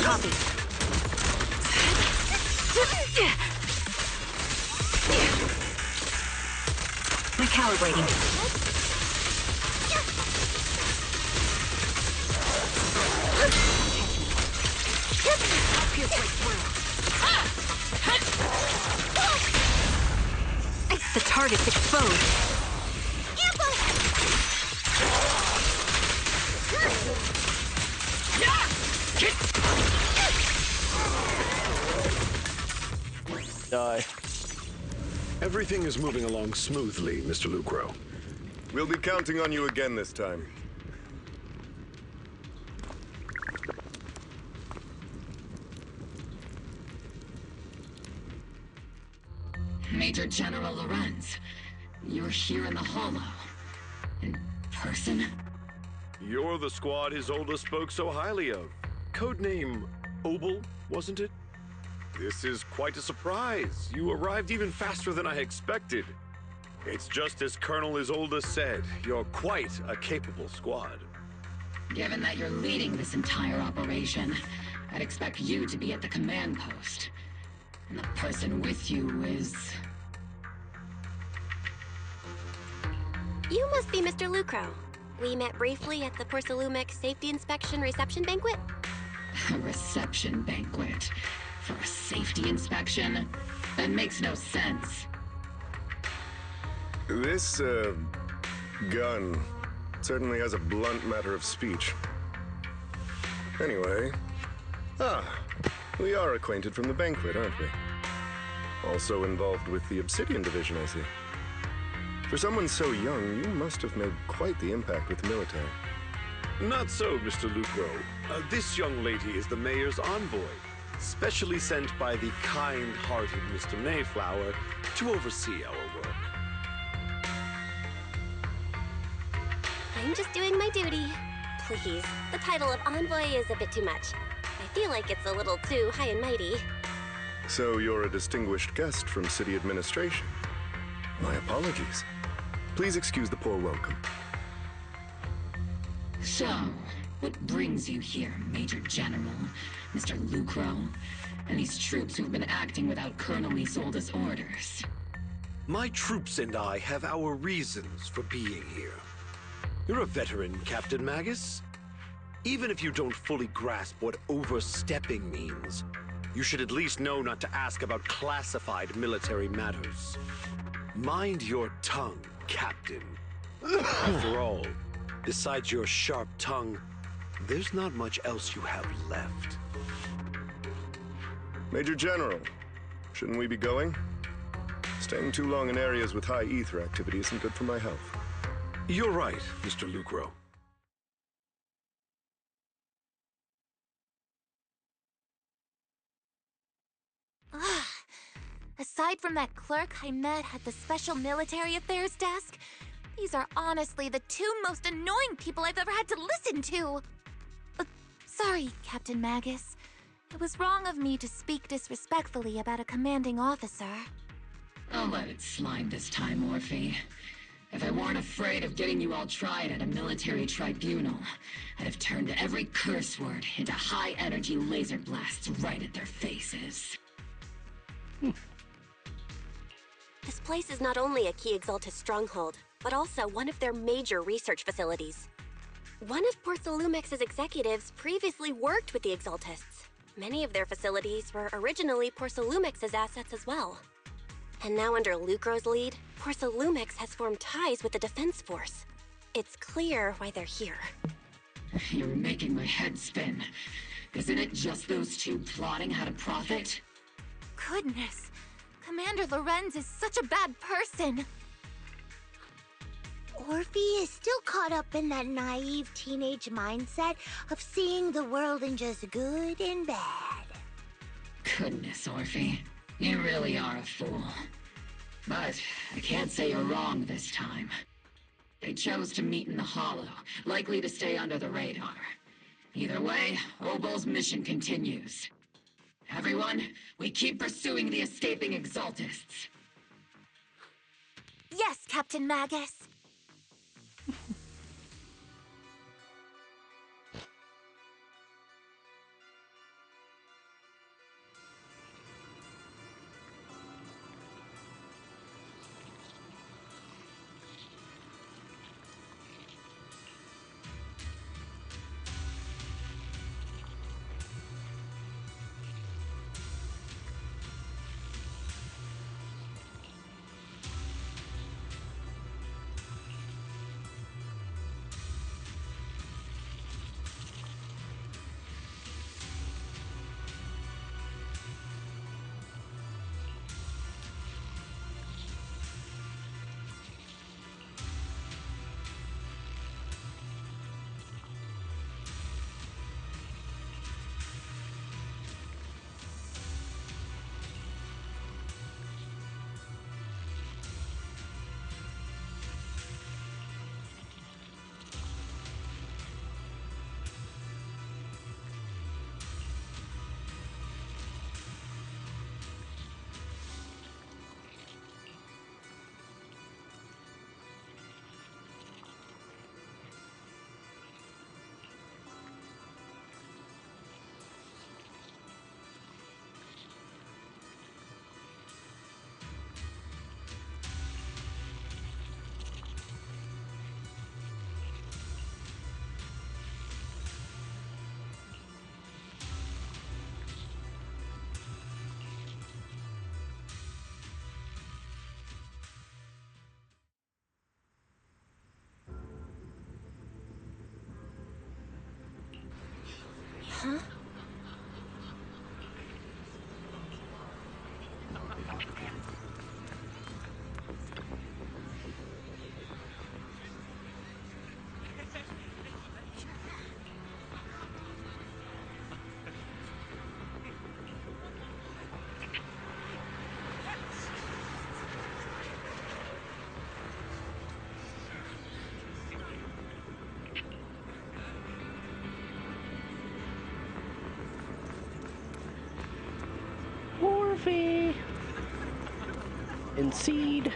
K: Copy. Recalibrating. The target's exposed.
A: Die.
S: Everything is moving along smoothly, Mr. Lucro.
D: We'll be counting on you again this time.
G: Major General Lorenz, you're here in the Hollow. In person?
S: You're the squad Isolde spoke so highly of. Codename Obel, wasn't it? This is quite a surprise. You arrived even faster than I expected. It's just as Colonel Isolde said, you're quite a capable squad.
G: Given that you're leading this entire operation, I'd expect you to be at the command post. And the person with you is...
B: You must be Mr. Lucro. We met briefly at the Porcelumex Safety Inspection Reception Banquet.
G: A reception banquet? For a safety inspection? That makes no sense.
D: This, gun certainly has a blunt matter of speech. Anyway... we are acquainted from the banquet, aren't we? Also involved with the Obsidian Division, I see. For someone so young, you must have made quite the impact with the military.
S: Not so, Mr. Lucro. This young lady is the mayor's envoy, specially sent by the kind-hearted Mr. Mayflower to oversee our work.
B: I'm just doing my duty. Please, the title of envoy is a bit too much. I feel like it's a little too high and mighty.
D: So you're a distinguished guest from city administration. My apologies. Please excuse the poor welcome.
G: So, what brings you here, Major General, Mr. Lucro, and these troops who've been acting without Colonel Isolde's orders?
S: My troops and I have our reasons for being here. You're a veteran, Captain Magus. Even if you don't fully grasp what overstepping means, you should at least know not to ask about classified military matters. Mind your tongue, Captain. After all, besides your sharp tongue, there's not much else you have left.
D: Major General, shouldn't we be going? Staying too long in areas with high ether activity isn't good for my health.
S: You're right, Mr. Lucro.
N: Aside from that clerk I met at the Special Military Affairs desk, these are honestly the two most annoying people I've ever had to listen to. Sorry, Captain Magus. It was wrong of me to speak disrespectfully about a commanding officer.
G: I'll let it slide this time, Orphe. If I weren't afraid of getting you all tried at a military tribunal, I'd have turned every curse word into high-energy laser blasts right at their faces.
B: This place is not only a key Exaltus stronghold, but also one of their major research facilities. One of Porcelumex's executives previously worked with the Exaltists. Many of their facilities were originally Porcelumex's assets as well. And now under Lucro's lead, Porcelumex has formed ties with the Defense Force. It's clear why they're here.
G: You're making my head spin. Isn't it just those two plotting how to profit?
N: Goodness. Commander Lorenz is such a bad person.
P: Orphe is still caught up in that naive teenage mindset of seeing the world in just good and bad.
G: Goodness, Orphe. You really are a fool. But I can't say you're wrong this time. They chose to meet in the Hollow, likely to stay under the radar. Either way, Obol's mission continues. Everyone, we keep pursuing the escaping Exaltists.
N: Yes, Captain Magus. Huh?
A: Orphe and Seed.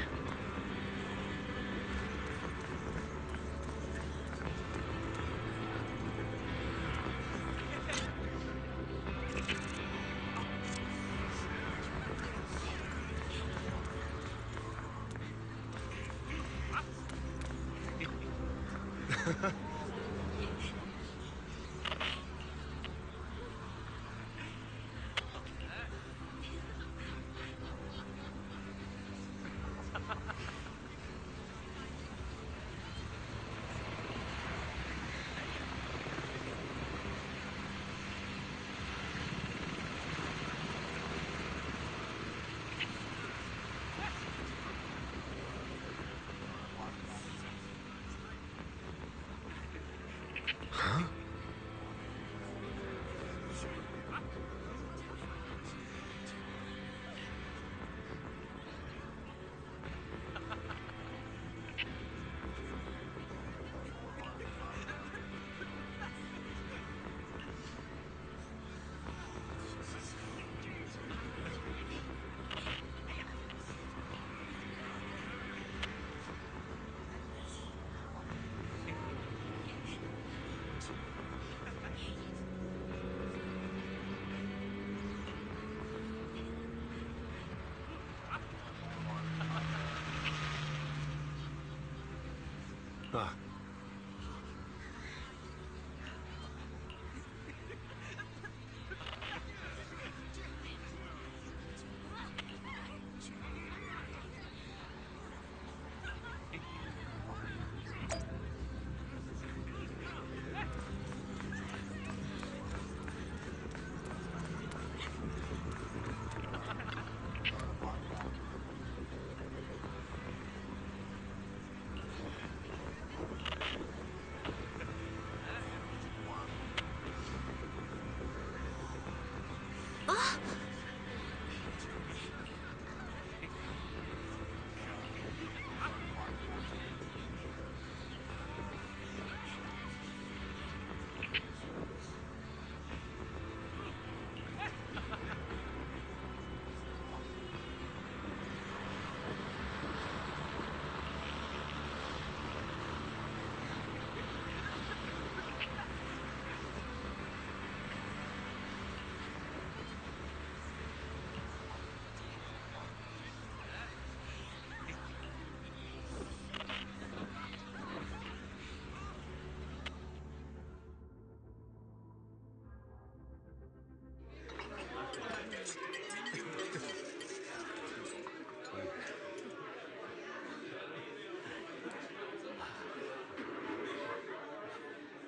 D: Ah.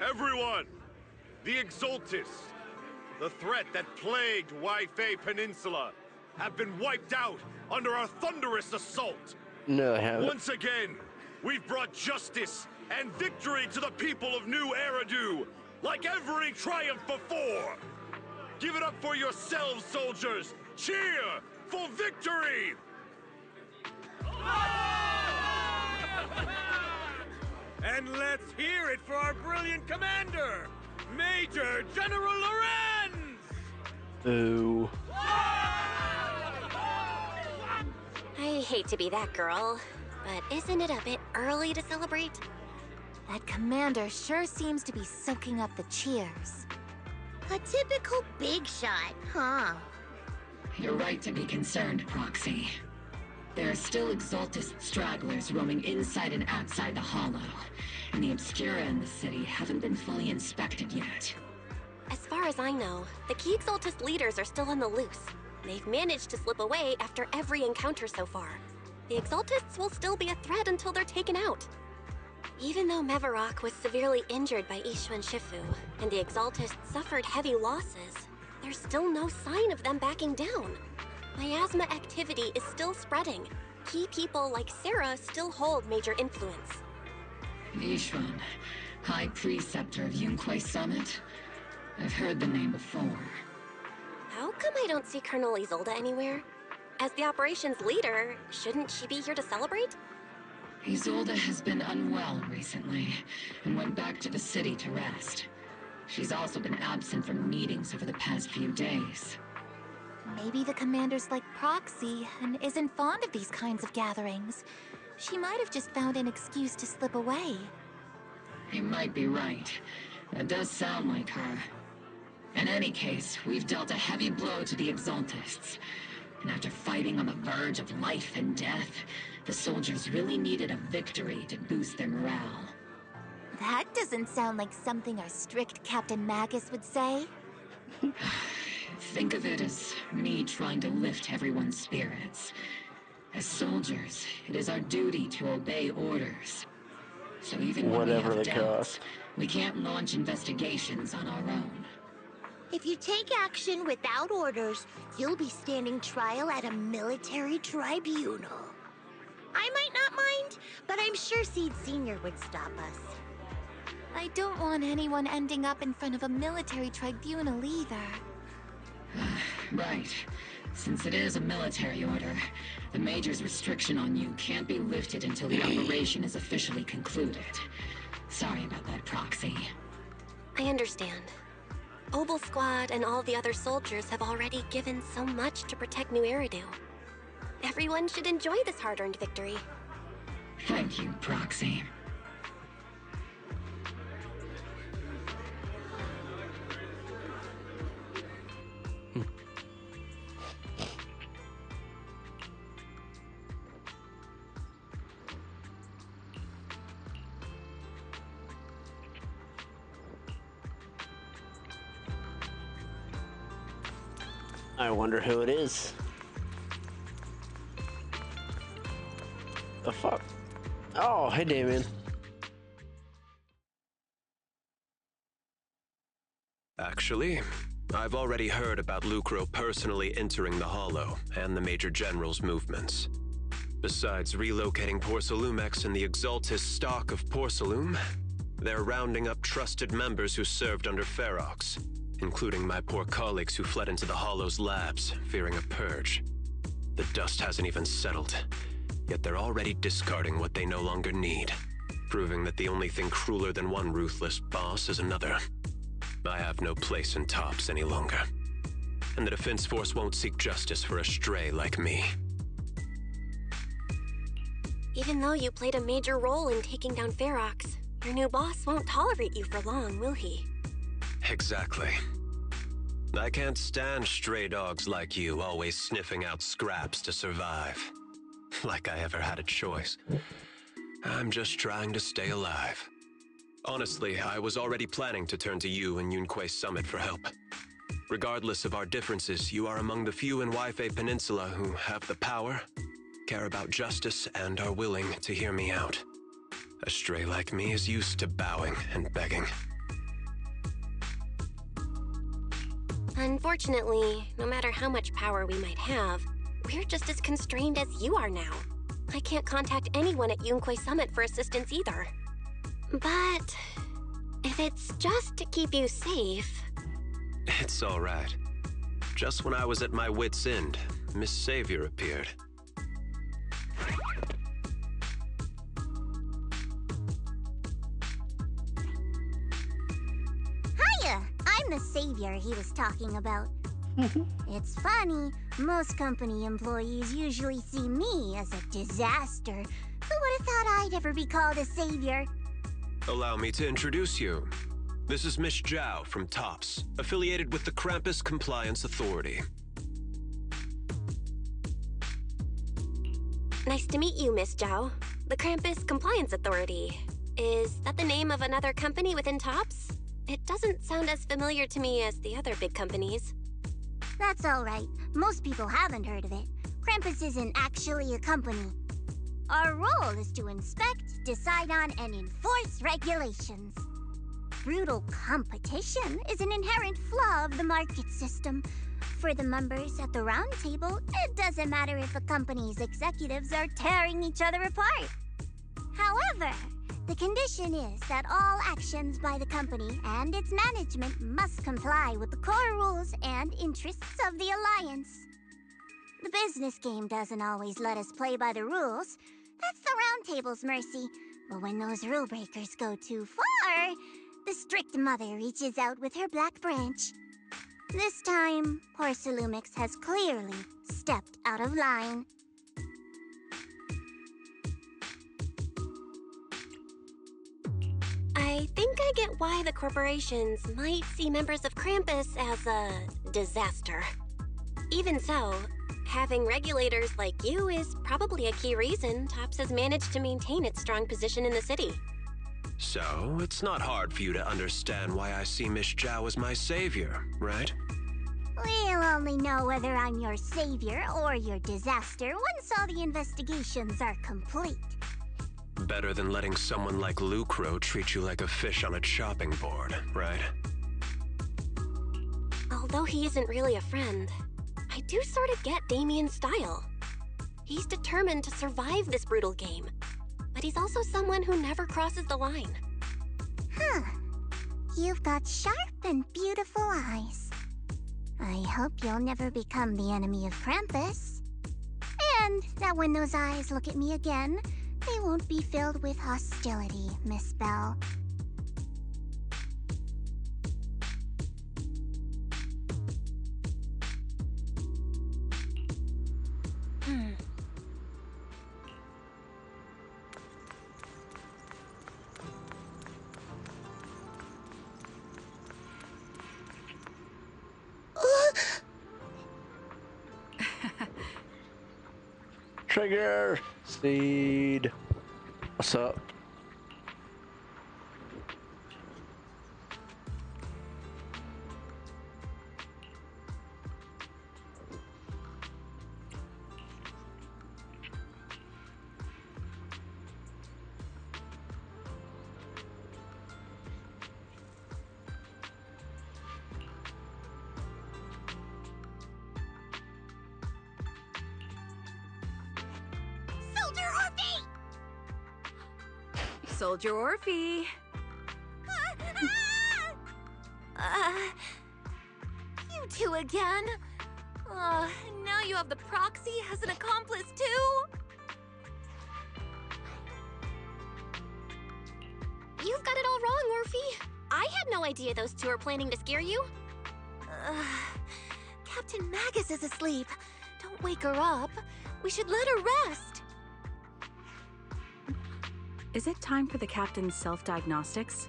S: Everyone! The Exaltists, the threat that plagued Waifei Peninsula, have been wiped out under our thunderous assault.
A: No, I haven't.
S: Once again, we've brought justice and victory to the people of New Eridu, like every triumph before. Give it up for yourselves, soldiers! Cheer for victory!
C: And let's hear it for our brilliant commander, Major General Lorenz!
A: Ooh.
B: I hate to be that girl, but isn't it a bit early to celebrate?
N: That commander sure seems to be soaking up the cheers.
P: A typical big shot, huh?
G: You're right to be concerned, Proxy. There are still Exaltist stragglers roaming inside and outside the Hollow, and the Obscura in the city haven't been fully inspected yet.
B: As far as I know, the key Exaltist leaders are still on the loose. They've managed to slip away after every encounter so far. The Exaltists will still be a threat until they're taken out. Even though Mevarok was severely injured by Ishu and Shifu, and the Exaltists suffered heavy losses, there's still no sign of them backing down. Miasma activity is still spreading. Key people like Sarah still hold major influence.
G: Ishwan, High Preceptor of Yunquay Summit? I've heard the name before.
B: How come I don't see Colonel Isolde anywhere? As the operations leader, shouldn't she be here to celebrate?
G: Isolde has been unwell recently, and went back to the city to rest. She's also been absent from meetings over the past few days.
N: Maybe the commander's like Proxy and isn't fond of these kinds of gatherings. She might have just found an excuse to slip away.
G: You might be right. That does sound like her. In any case, we've dealt a heavy blow to the Exaltists. And after fighting on the verge of life and death, the soldiers really needed a victory to boost their morale.
N: That doesn't sound like something our strict Captain Magus would say.
G: Think of it as me trying to lift everyone's spirits. As soldiers, it is our duty to obey orders. So even when we have doubts, we can't launch investigations on our own.
P: If you take action without orders, you'll be standing trial at a military tribunal. I might not mind, but I'm sure Seed Sr. would stop us.
N: I don't want anyone ending up in front of a military tribunal either.
G: Right. Since it is a military order, the Major's restriction on you can't be lifted until the operation is officially concluded. Sorry about that, Proxy.
B: I understand. Obel Squad and all the other soldiers have already given so much to protect New Eridu. Everyone should enjoy this hard-earned victory.
G: Thank you, Proxy.
A: I wonder who it is. The fuck? Oh, hey, Damien.
H: Actually, I've already heard about Lucro personally entering the Hollow and the Major General's movements. Besides relocating Porcelumex and the Exaltist stock of Porcelume, they're rounding up trusted members who served under Ferox, including my poor colleagues who fled into the Hollow's labs, fearing a purge. The dust hasn't even settled, yet they're already discarding what they no longer need, proving that the only thing crueler than one ruthless boss is another. I have no place in Tops any longer, and the Defense Force won't seek justice for a stray like me.
B: Even though you played a major role in taking down Ferox, your new boss won't tolerate you for long, will he?
H: Exactly. I can't stand stray dogs like you always sniffing out scraps to survive. Like I ever had a choice. I'm just trying to stay alive. Honestly, I was already planning to turn to you and Yunquay Summit for help. Regardless of our differences, you are among the few in Waifei Peninsula who have the power, care about justice, and are willing to hear me out. A stray like me is used to bowing and begging.
B: Unfortunately, no matter how much power we might have, we're just as constrained as you are now. I can't contact anyone at Yunquay Summit for assistance either. But if it's just to keep you safe...
H: It's all right. Just when I was at my wit's end, Miss Savior appeared.
P: Hiya! I'm the savior he was talking about. It's funny, most company employees usually see me as a disaster. Who would have thought I'd ever be called a savior?
H: Allow me to introduce you. This is Miss Zhao from TOPS, affiliated with the Krampus Compliance Authority.
B: Nice to meet you, Miss Zhao. The Krampus Compliance Authority. Is that the name of another company within TOPS? It doesn't sound as familiar to me as the other big companies.
P: That's all right. Most people haven't heard of it. Krampus isn't actually a company. Our role is to inspect, decide on, and enforce regulations. Brutal competition is an inherent flaw of the market system. For the members at the round table, it doesn't matter if a company's executives are tearing each other apart. However, the condition is that all actions by the company and its management must comply with the core rules and interests of the Alliance. The business game doesn't always let us play by the rules. That's the round table's mercy. But when those rule breakers go too far, the strict mother reaches out with her black branch. This time, poor Salumix has clearly stepped out of line.
B: I think I get why the corporations might see members of Krampus as a disaster. Even so, having regulators like you is probably a key reason TOPS has managed to maintain its strong position in the city.
H: So, it's not hard for you to understand why I see Miss Zhao as my savior, right?
P: We'll only know whether I'm your savior or your disaster once all the investigations are complete.
H: Better than letting someone like Lucro treat you like a fish on a chopping board, right?
B: Although he isn't really a friend, I do sort of get Damien's style. He's determined to survive this brutal game, but he's also someone who never crosses the line.
P: Huh. You've got sharp and beautiful eyes. I hope you'll never become the enemy of Krampus. And that when those eyes look at me again, they won't be filled with hostility, Miss Bell.
A: Trigger! Seed. What's up?
K: Soldier Orphe!
N: You two again? Now you have the proxy as an accomplice too?
B: You've got it all wrong, Orphe. I had no idea those two were planning to scare you.
N: Captain Magus is asleep. Don't wake her up. We should let her rest.
K: Is it time for the captain's self-diagnostics?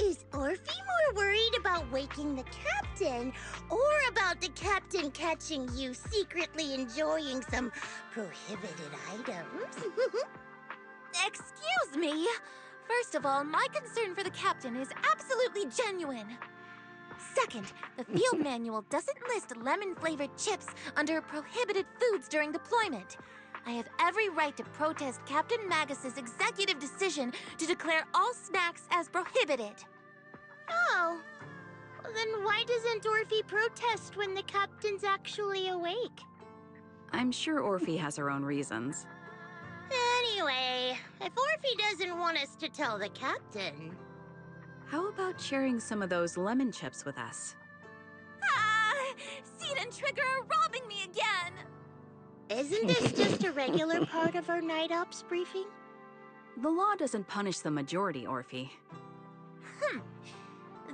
P: Is Orphe more worried about waking the captain, or about the captain catching you secretly enjoying some prohibited items?
N: Excuse me. First of all, my concern for the captain is absolutely genuine. Second, the field manual doesn't list lemon-flavored chips under prohibited foods during deployment. I have every right to protest Captain Magus's executive decision to declare all snacks as prohibited.
P: Oh. Then why doesn't Orphe protest when the captain's actually awake?
K: I'm sure Orphe has her own reasons.
P: Anyway, if Orphe doesn't want us to tell the captain...
K: How about sharing some of those lemon chips with us?
N: Ah! Seed and Trigger are robbing me again!
P: Isn't this just a regular part of our night ops briefing?
K: The law doesn't punish the majority, Orphe.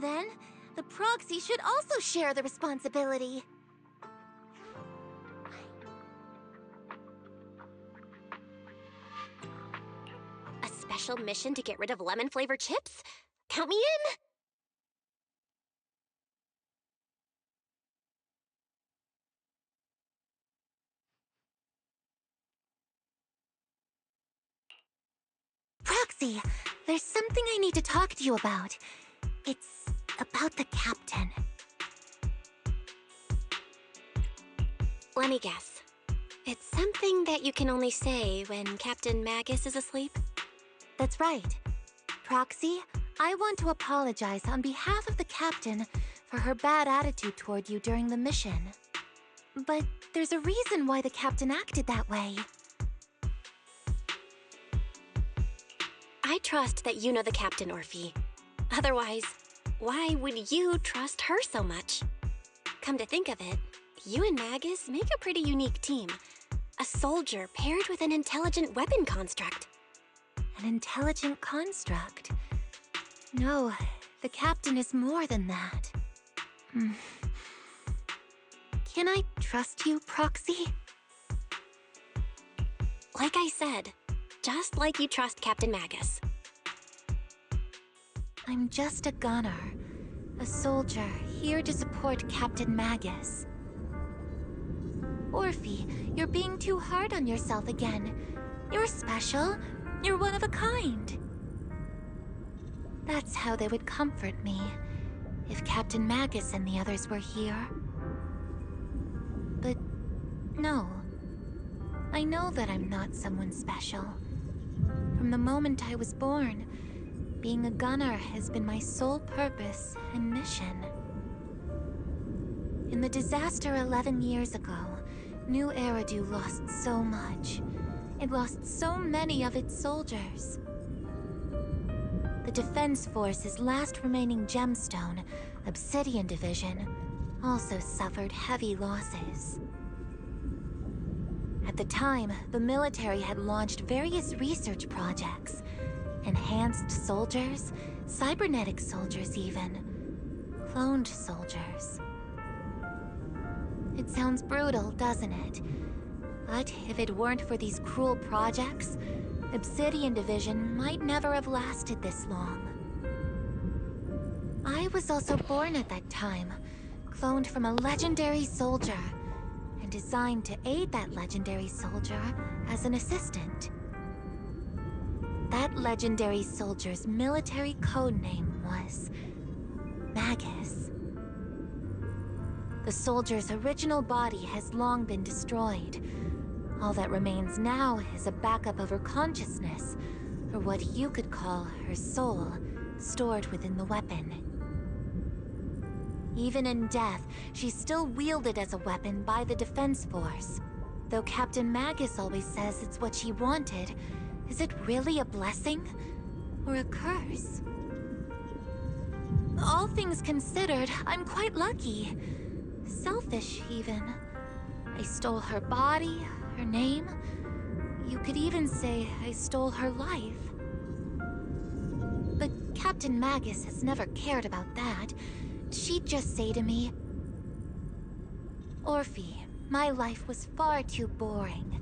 N: Then, the proxy should also share the responsibility.
B: A special mission to get rid of lemon-flavored chips? Count me in!
N: Proxy, there's something I need to talk to you about. It's about the captain.
B: Let me guess. It's something that you can only say when Captain Magus is asleep?
N: That's right. Proxy, I want to apologize on behalf of the captain for her bad attitude toward you during the mission. But there's a reason why the captain acted that way.
B: I trust that you know the captain, Orphe. Otherwise, why would you trust her so much? Come to think of it, you and Magus make a pretty unique team. A soldier paired with an intelligent weapon construct.
N: An intelligent construct? No, the captain is more than that. Can I trust you, Proxy?
B: Like I said, just like you trust Captain Magus.
N: I'm just a gunner. A soldier, here to support Captain Magus. Orphe, you're being too hard on yourself again. You're special. You're one of a kind. That's how they would comfort me, if Captain Magus and the others were here. But no. I know that I'm not someone special. From the moment I was born, being a gunner has been my sole purpose and mission. In the disaster 11 years ago, New Eridu lost so much. It lost so many of its soldiers. The Defense Force's last remaining gemstone, Obsidian Division, also suffered heavy losses. At the time, the military had launched various research projects. Enhanced soldiers, cybernetic soldiers even. Cloned soldiers. It sounds brutal, doesn't it? But if it weren't for these cruel projects, Obsidian Division might never have lasted this long. I was also born at that time, cloned from a legendary soldier, and designed to aid that legendary soldier as an assistant. That legendary soldier's military codename was Magus. The soldier's original body has long been destroyed. All that remains now is a backup of her consciousness, or what you could call her soul, stored within the weapon. Even in death, she's still wielded as a weapon by the Defense Force. Though Captain Magus always says it's what she wanted, is it really a blessing? Or a curse? All things considered, I'm quite lucky. Selfish, even. I stole her body, her name. You could even say I stole her life. But Captain Magus has never cared about that. She'd just say to me, Orphe, my life was far too boring.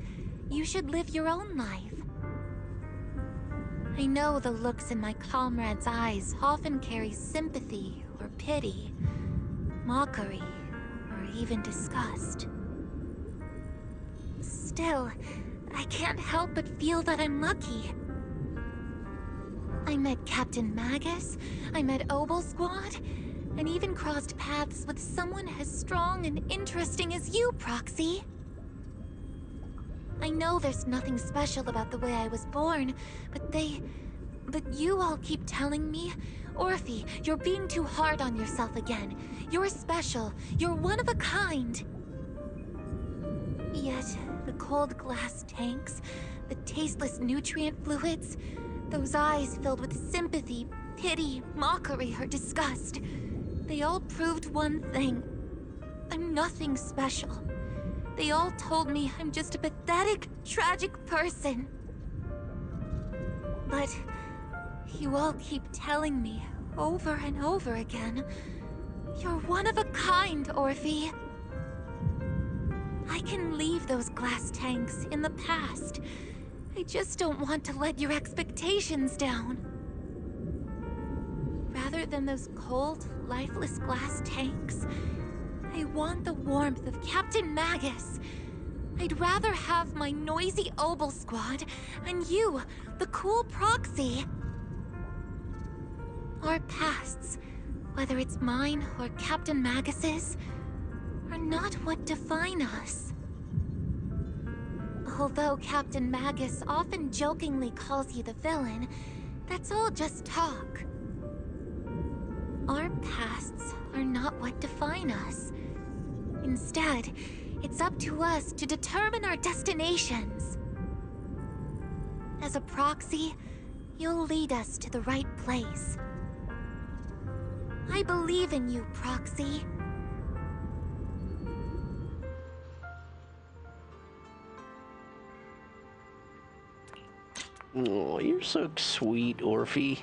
N: You should live your own life. I know the looks in my comrades' eyes often carry sympathy or pity, mockery, or even disgust. Still, I can't help but feel that I'm lucky. I met Captain Magus, I met Obel Squad, and even crossed paths with someone as strong and interesting as you, Proxy. I know there's nothing special about the way I was born, but you all keep telling me Orphe, you're being too hard on yourself again. You're special. You're one of a kind. Yet, the cold glass tanks, the tasteless nutrient fluids, those eyes filled with sympathy, pity, mockery, or disgust, they all proved one thing. I'm nothing special. They all told me I'm just a pathetic, tragic person. But you all keep telling me over and over again, you're one of a kind, Orphe. I can leave those glass tanks in the past. I just don't want to let your expectations down. Rather than those cold, lifeless glass tanks, I want the warmth of Captain Magus. I'd rather have my noisy Obel squad and you, the cool proxy. Our pasts, whether it's mine or Captain Magus's, are not what define us. Although Captain Magus often jokingly calls you the villain, that's all just talk. Our pasts are not what define us. Instead, it's up to us to determine our destinations. As a proxy, you'll lead us to the right place. I believe in you, Proxy.
A: Oh, you're so sweet, Orphe.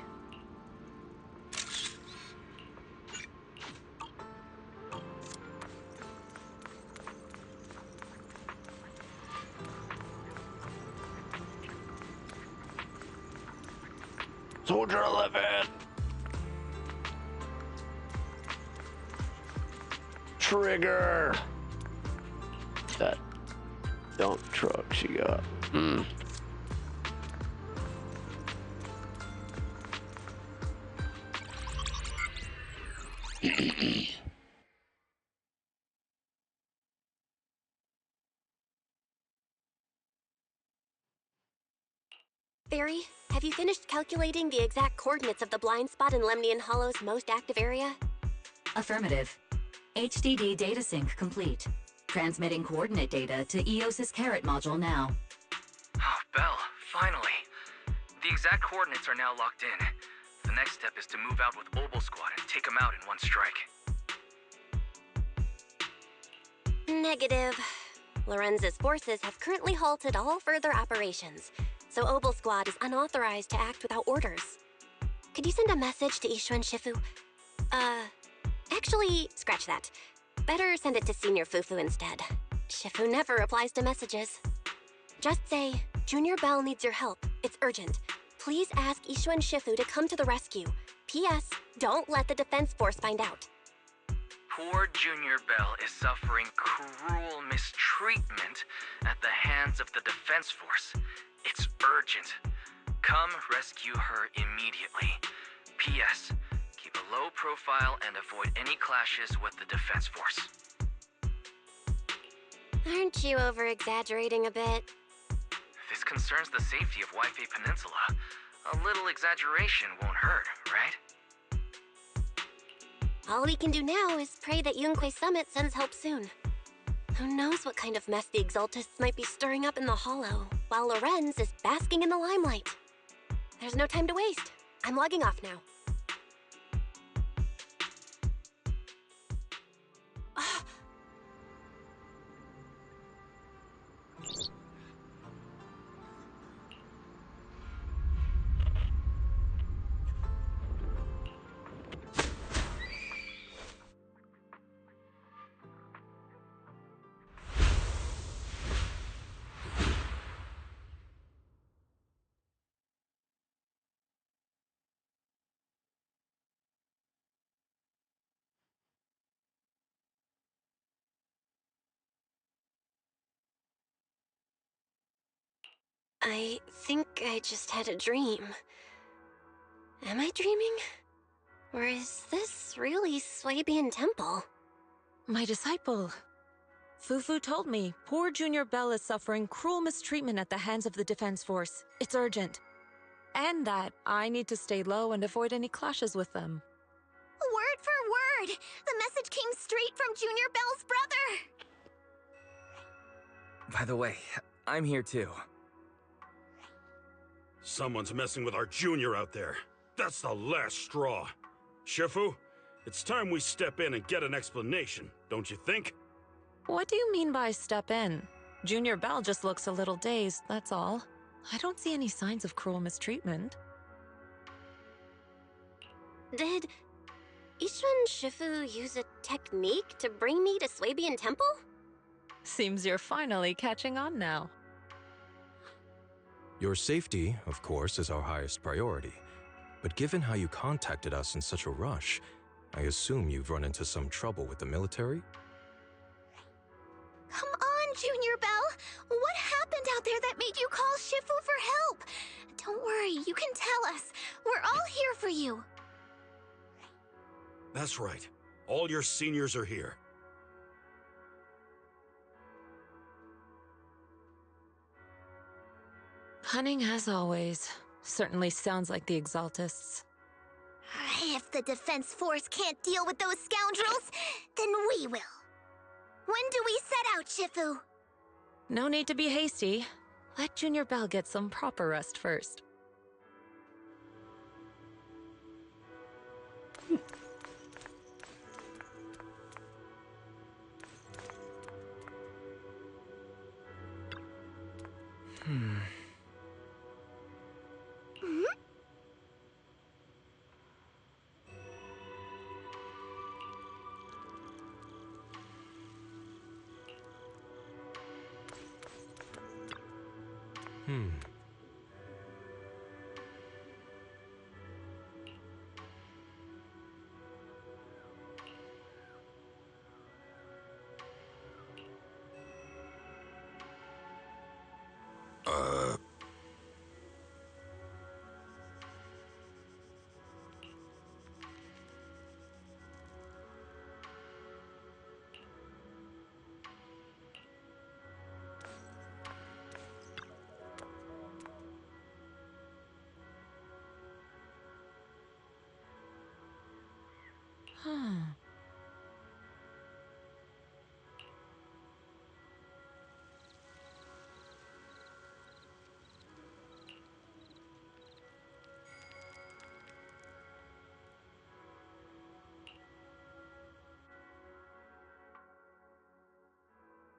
A: Soldier 11. Trigger. That dump truck she got.
B: Barry, have you finished calculating the exact coordinates of the blind spot in Lemnian Hollow's most active area?
O: Affirmative. HDD data sync complete. Transmitting coordinate data to EOS's Carrot module now.
E: Oh, Belle, finally. The exact coordinates are now locked in. The next step is to move out with Obel Squad and take them out in one strike.
B: Negative. Lorenz's forces have currently halted all further operations, so Obel Squad is unauthorized to act without orders. Could you send a message to Ishu and Shifu? Actually, scratch that. Better send it to Senior Fufu instead. Shifu never replies to messages. Just say, Junior Bell needs your help. It's urgent. Please ask Ishu and Shifu to come to the rescue. P.S. Don't let the Defense Force find out.
E: Poor Junior Bell is suffering cruel mistreatment at the hands of the Defense Force. It's urgent. Come rescue her immediately. P.S. Keep a low profile and avoid any clashes with the Defense Force.
B: Aren't you over-exaggerating a bit?
E: This concerns the safety of Waifei Peninsula. A little exaggeration won't hurt, right?
B: All we can do now is pray that Yunque Summit sends help soon. Who knows what kind of mess the Exaltists might be stirring up in the Hollow, while Lorenz is basking in the limelight. There's no time to waste. I'm logging off now. I think I just had a dream. Am I dreaming? Or is this really Swabian Temple?
K: My disciple. Fufu told me poor Junior Bell is suffering cruel mistreatment at the hands of the Defense Force. It's urgent. And that I need to stay low and avoid any clashes with them.
P: Word for word! The message came straight from Junior Bell's brother!
J: By the way, I'm here too.
S: Someone's messing with our junior out there. That's the last straw. Shifu, it's time we step in and get an explanation, don't you think?
K: What do you mean by step in? Junior Bell just looks a little dazed, that's all. I don't see any signs of cruel mistreatment.
B: Did Ishun Shifu use a technique to bring me to Swabian Temple?
K: Seems you're finally catching on now.
M: Your safety, of course, is our highest priority. But given how you contacted us in such a rush, I assume you've run into some trouble with the military?
P: Come on, Junior Bell! What happened out there that made you call Shifu for help? Don't worry, you can tell us. We're all here for you.
S: That's right. All your seniors are here.
K: Cunning as always. Certainly sounds like the Exaltists.
P: If the Defense Force can't deal with those scoundrels, then we will. When do we set out, Shifu?
K: No need to be hasty. Let Junior Bell get some proper rest first.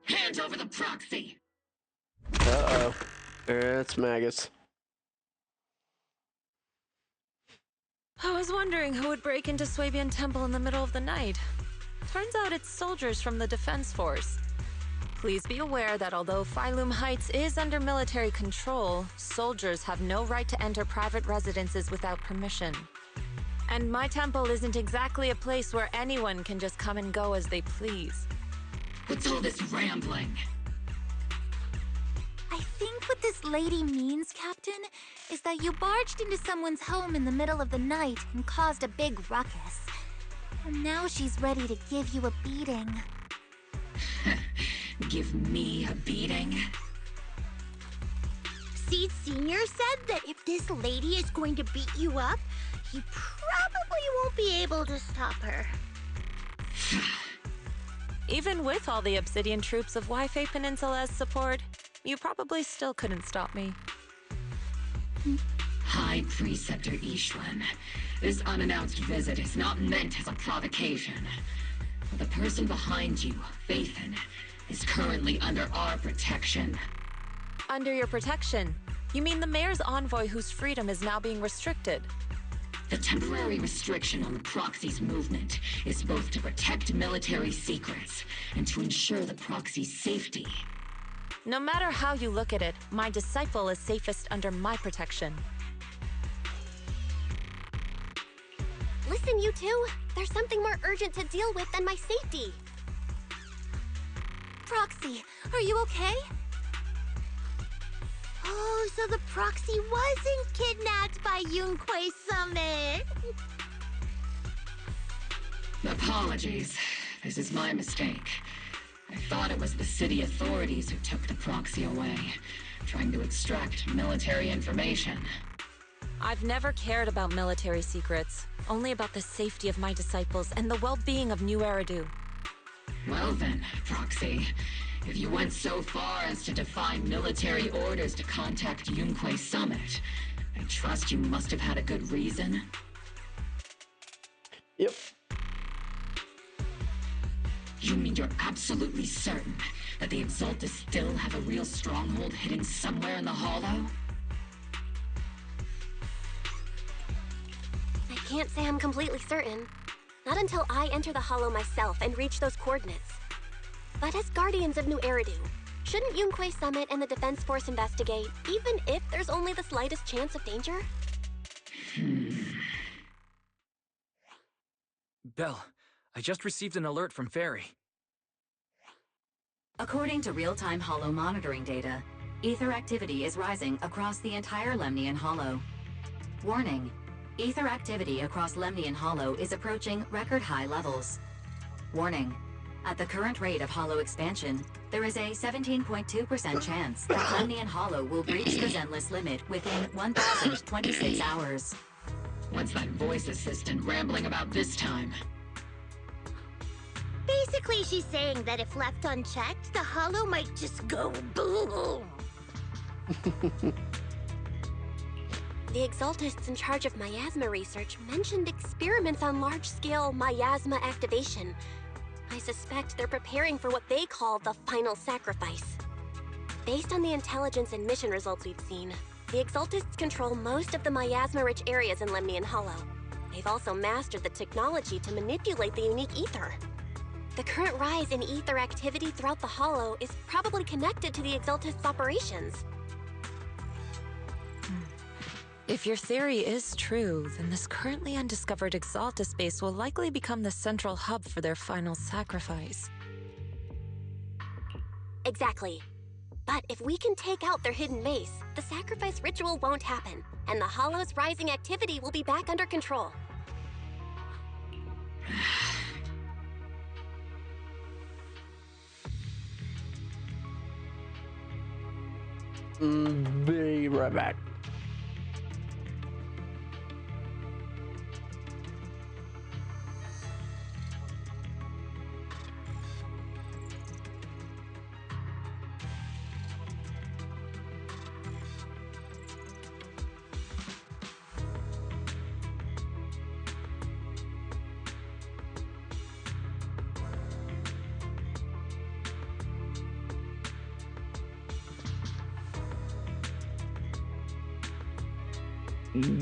G: Hand over the proxy!
A: Uh-oh. It's Magus.
K: I was wondering who would break into Swabian Temple in the middle of the night. Turns out it's soldiers from the Defense Force. Please be aware that although Phylum Heights is under military control, soldiers have no right to enter private residences without permission. And my temple isn't exactly a place where anyone can just come and go as they please.
G: What's all this rambling?
N: I think what this lady means, Captain, is that you barged into someone's home in the middle of the night and caused a big ruckus. And now she's ready to give you a beating.
G: Give me a beating?
P: Seed Sr. said that if this lady is going to beat you up, he probably won't be able to stop her.
K: Even with all the Obsidian troops of Waifei Peninsula's support, you probably still couldn't stop me.
G: High Preceptor Ishwan, this unannounced visit is not meant as a provocation. The person behind you, Phaethon, is currently under our protection.
K: Under your protection? You mean the mayor's envoy whose freedom is now being restricted?
G: The temporary restriction on the proxy's movement is both to protect military secrets and to ensure the proxy's safety.
K: No matter how you look at it, my disciple is safest under my protection.
B: Listen, you two. There's something more urgent to deal with than my safety.
N: Proxy, are you okay?
P: Oh, so the proxy wasn't kidnapped by Yunquei Summit.
G: Apologies. This is my mistake. I thought it was the city authorities who took the proxy away, trying to extract military information.
K: I've never cared about military secrets, only about the safety of my disciples and the well-being of New Eridu.
G: Well then, Proxy, if you went so far as to defy military orders to contact Yunque Summit, I trust you must have had a good reason.
A: Yep.
G: You mean you're absolutely certain that the Exaltus still have a real stronghold hidden somewhere in the Hollow?
B: I can't say I'm completely certain. Not until I enter the Hollow myself and reach those coordinates. But as Guardians of New Eridu, shouldn't Yunque Summit and the Defense Force investigate, even if there's only the slightest chance of danger?
J: Belle, I just received an alert from Fairy.
O: According to real-time Hollow monitoring data, ether activity is rising across the entire Lemnian Hollow. Warning: ether activity across Lemnian Hollow is approaching record-high levels. Warning: at the current rate of Hollow expansion, there is a 17.2% chance that Lemnian Hollow will breach the Zenless limit within 1,026 hours.
G: What's that voice assistant rambling about this time?
P: Basically, she's saying that if left unchecked, the Hollow might just go boom.
B: The Exaltists in charge of miasma research mentioned experiments on large-scale miasma activation. I suspect they're preparing for what they call the final sacrifice. Based on the intelligence and mission results we've seen, the Exaltists control most of the miasma-rich areas in Lemnian Hollow. They've also mastered the technology to manipulate the unique ether. The current rise in ether activity throughout the Hollow is probably connected to the Exaltists' operations.
K: If your theory is true, then this currently undiscovered Exaltus base will likely become the central hub for their final sacrifice.
B: Exactly. But if we can take out their hidden base, the sacrifice ritual won't happen, and the Hollow's rising activity will be back under control.
A: Be right back.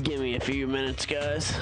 A: Give me a few minutes, guys.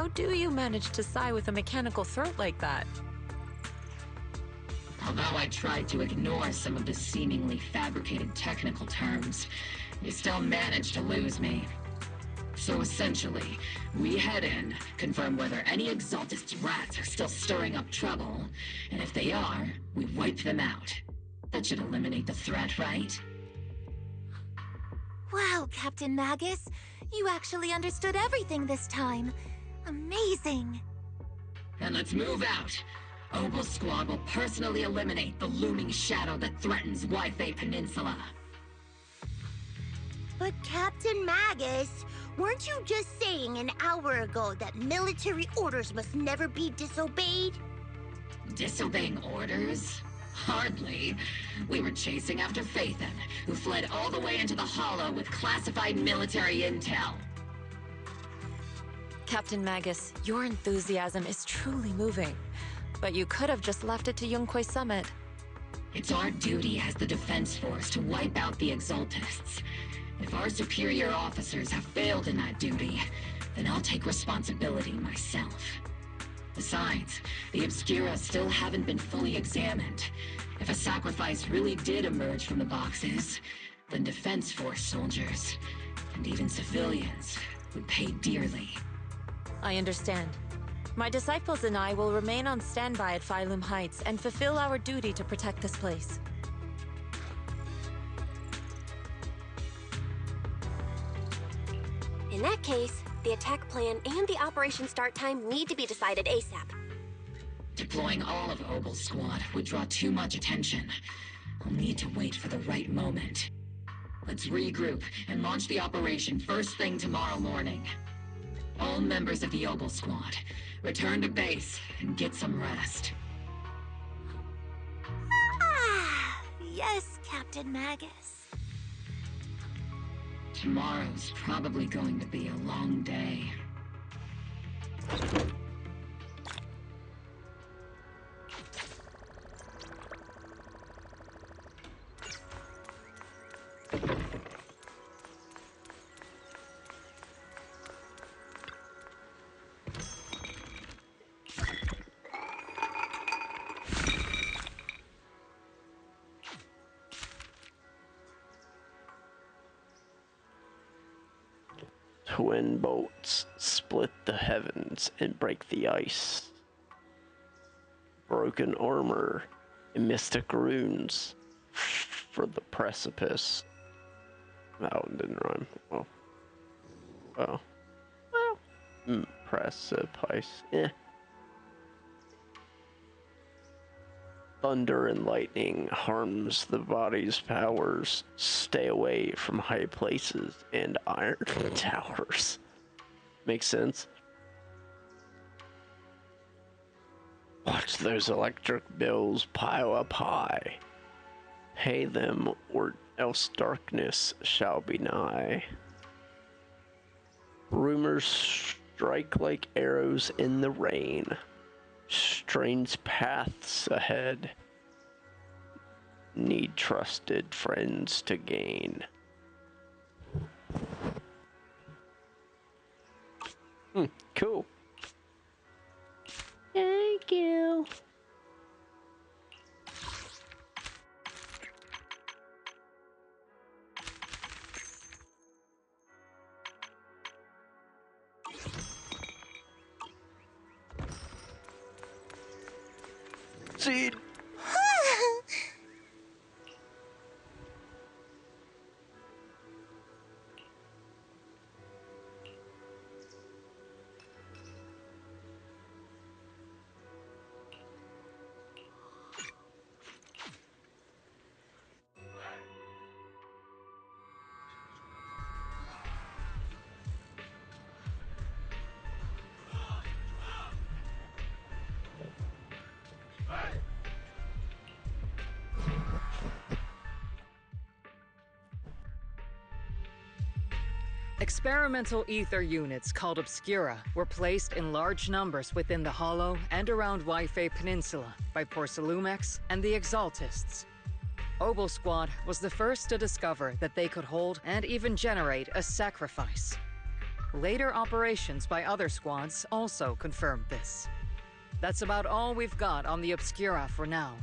K: How do you manage to sigh with a mechanical throat like that?
G: Although I tried to ignore some of the seemingly fabricated technical terms, you still managed to lose me. So essentially, we head in, confirm whether any Exaltist rats are still stirring up trouble, and if they are, we wipe them out. That should eliminate the threat, right?
N: Wow, Captain Magus. You actually understood everything this time. Amazing.
G: Then let's move out. Opal Squad will personally eliminate the looming shadow that threatens Wi-Fi Peninsula.
P: But Captain Magus, weren't you just saying an hour ago that military orders must never be disobeyed?
G: Disobeying orders? Hardly. We were chasing after Phaethon, who fled all the way into the Hollow with classified military intel.
K: Captain Magus, your enthusiasm is truly moving. But you could have just left it to Yunquay Summit.
G: It's our duty as the Defense Force to wipe out the Exaltists. If our superior officers have failed in that duty, then I'll take responsibility myself. Besides, the Obscura still haven't been fully examined. If a sacrifice really did emerge from the boxes, then Defense Force soldiers, and even civilians, would pay dearly.
K: I understand. My disciples and I will remain on standby at Phylum Heights and fulfill our duty to protect this place.
B: In that case, the attack plan and the operation start time need to be decided ASAP.
G: Deploying all of Opal Squad would draw too much attention. I'll need to wait for the right moment. Let's regroup and launch the operation first thing tomorrow morning. All members of the Opal Squad, return to base and get some rest.
N: Ah, yes, Captain Magus.
G: Tomorrow's probably going to be a long day.
A: Twin bolts split the heavens and break the ice. Broken armor and mystic runes for the precipice. That one didn't rhyme. Well. Precipice. Thunder and lightning harms the body's powers. Stay away from high places and iron towers. Makes sense? Watch those electric bills pile up high. Pay them, or else darkness shall be nigh. Rumors strike like arrows in the rain. Strange paths ahead. Need trusted friends to gain. Cool. Thank you. Seed.
F: Experimental ether units called Obscura were placed in large numbers within the Hollow and around Wi-Fi Peninsula by Porcelumex and the Exaltists. Opal Squad was the first to discover that they could hold and even generate a sacrifice. Later operations by other squads also confirmed this. That's about all we've got on the Obscura for now.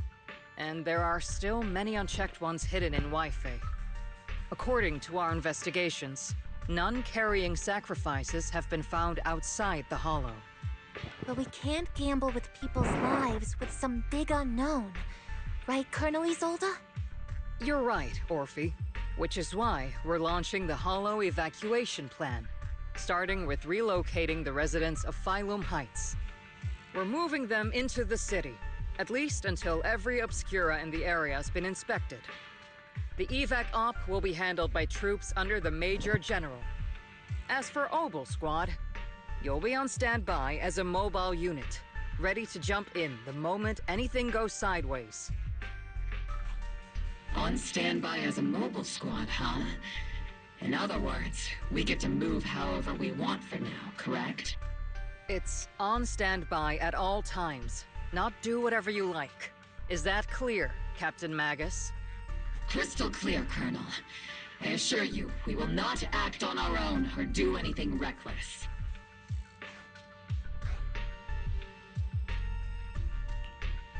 F: And there are still many unchecked ones hidden in Wi-Fi. According to our investigations, none carrying sacrifices have been found outside the Hollow.
N: But we can't gamble with people's lives with some big unknown. Right, Colonel Isolde?
F: You're right, Orphe. Which is why we're launching the Hollow evacuation plan, starting with relocating the residents of Phylum Heights. We're moving them into the city, at least until every Obscura in the area has been inspected. The evac op will be handled by troops under the Major General. As for Obel Squad, you'll be on standby as a mobile unit, ready to jump in the moment anything goes sideways.
G: On standby as a mobile squad, huh? In other words, we get to move however we want for now, correct?
F: It's on standby at all times, not do whatever you like. Is that clear, Captain Magus?
G: Crystal clear, Colonel. I assure you, we will not act on our own or do anything reckless.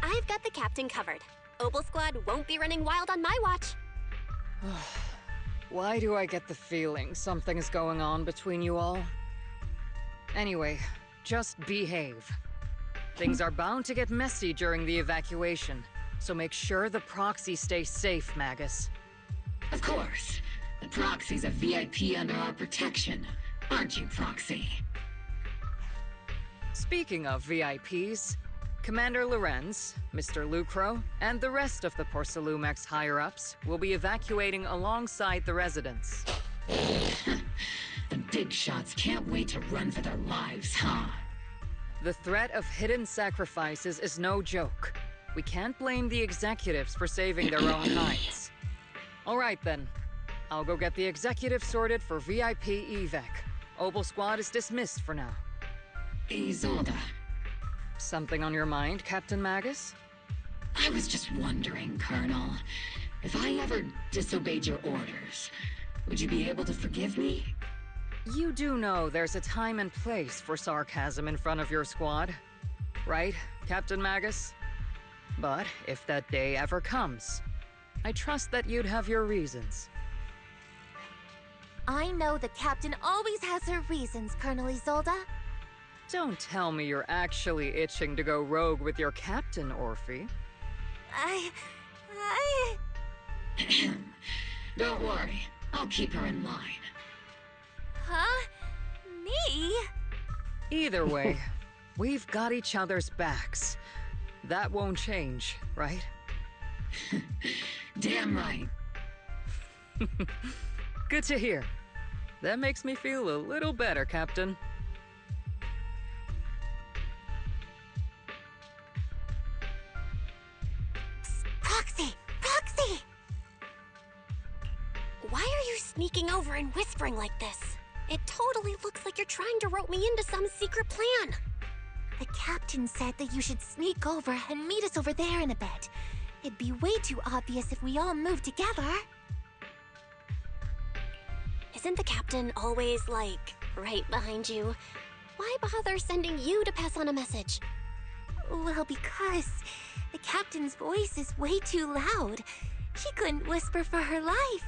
B: I've got the captain covered. Obel Squad won't be running wild on my watch.
F: Why do I get the feeling something's going on between you all? Anyway, just behave. Things are bound to get messy during the evacuation, so make sure the proxy stays safe, Magus.
G: Of course. The proxy's a VIP under our protection, aren't you, Proxy?
F: Speaking of VIPs, Commander Lorenz, Mr. Lucro, and the rest of the Porcelumex higher-ups will be evacuating alongside the residents.
G: The big shots can't wait to run for their lives, huh?
F: The threat of hidden sacrifices is no joke. We can't blame the executives for saving their own hides. All right then. I'll go get the executive sorted for VIP evac. Obel Squad is dismissed for now.
G: Isolde.
F: Something on your mind, Captain Magus?
G: I was just wondering, Colonel, if I ever disobeyed your orders, would you be able to forgive me?
F: You do know there's a time and place for sarcasm in front of your squad, right, Captain Magus? But if that day ever comes, I trust that you'd have your reasons.
N: I know the captain always has her reasons, Colonel Isolde.
F: Don't tell me you're actually itching to go rogue with your captain, Orphe.
G: Don't worry, I'll keep her in line.
B: Huh? Me?
F: Either way, we've got each other's backs. That won't change, right?
G: Damn right.
F: Good to hear. That makes me feel a little better, Captain.
B: Proxy! Proxy! Why are you sneaking over and whispering like this? It totally looks like you're trying to rope me into some secret plan.
N: The captain said that you should sneak over and meet us over there in a bit. It'd be way too obvious if we all moved together.
B: Isn't the captain always, like, right behind you? Why bother sending you to pass on a message?
N: Well, because the captain's voice is way too loud. She couldn't whisper for her life.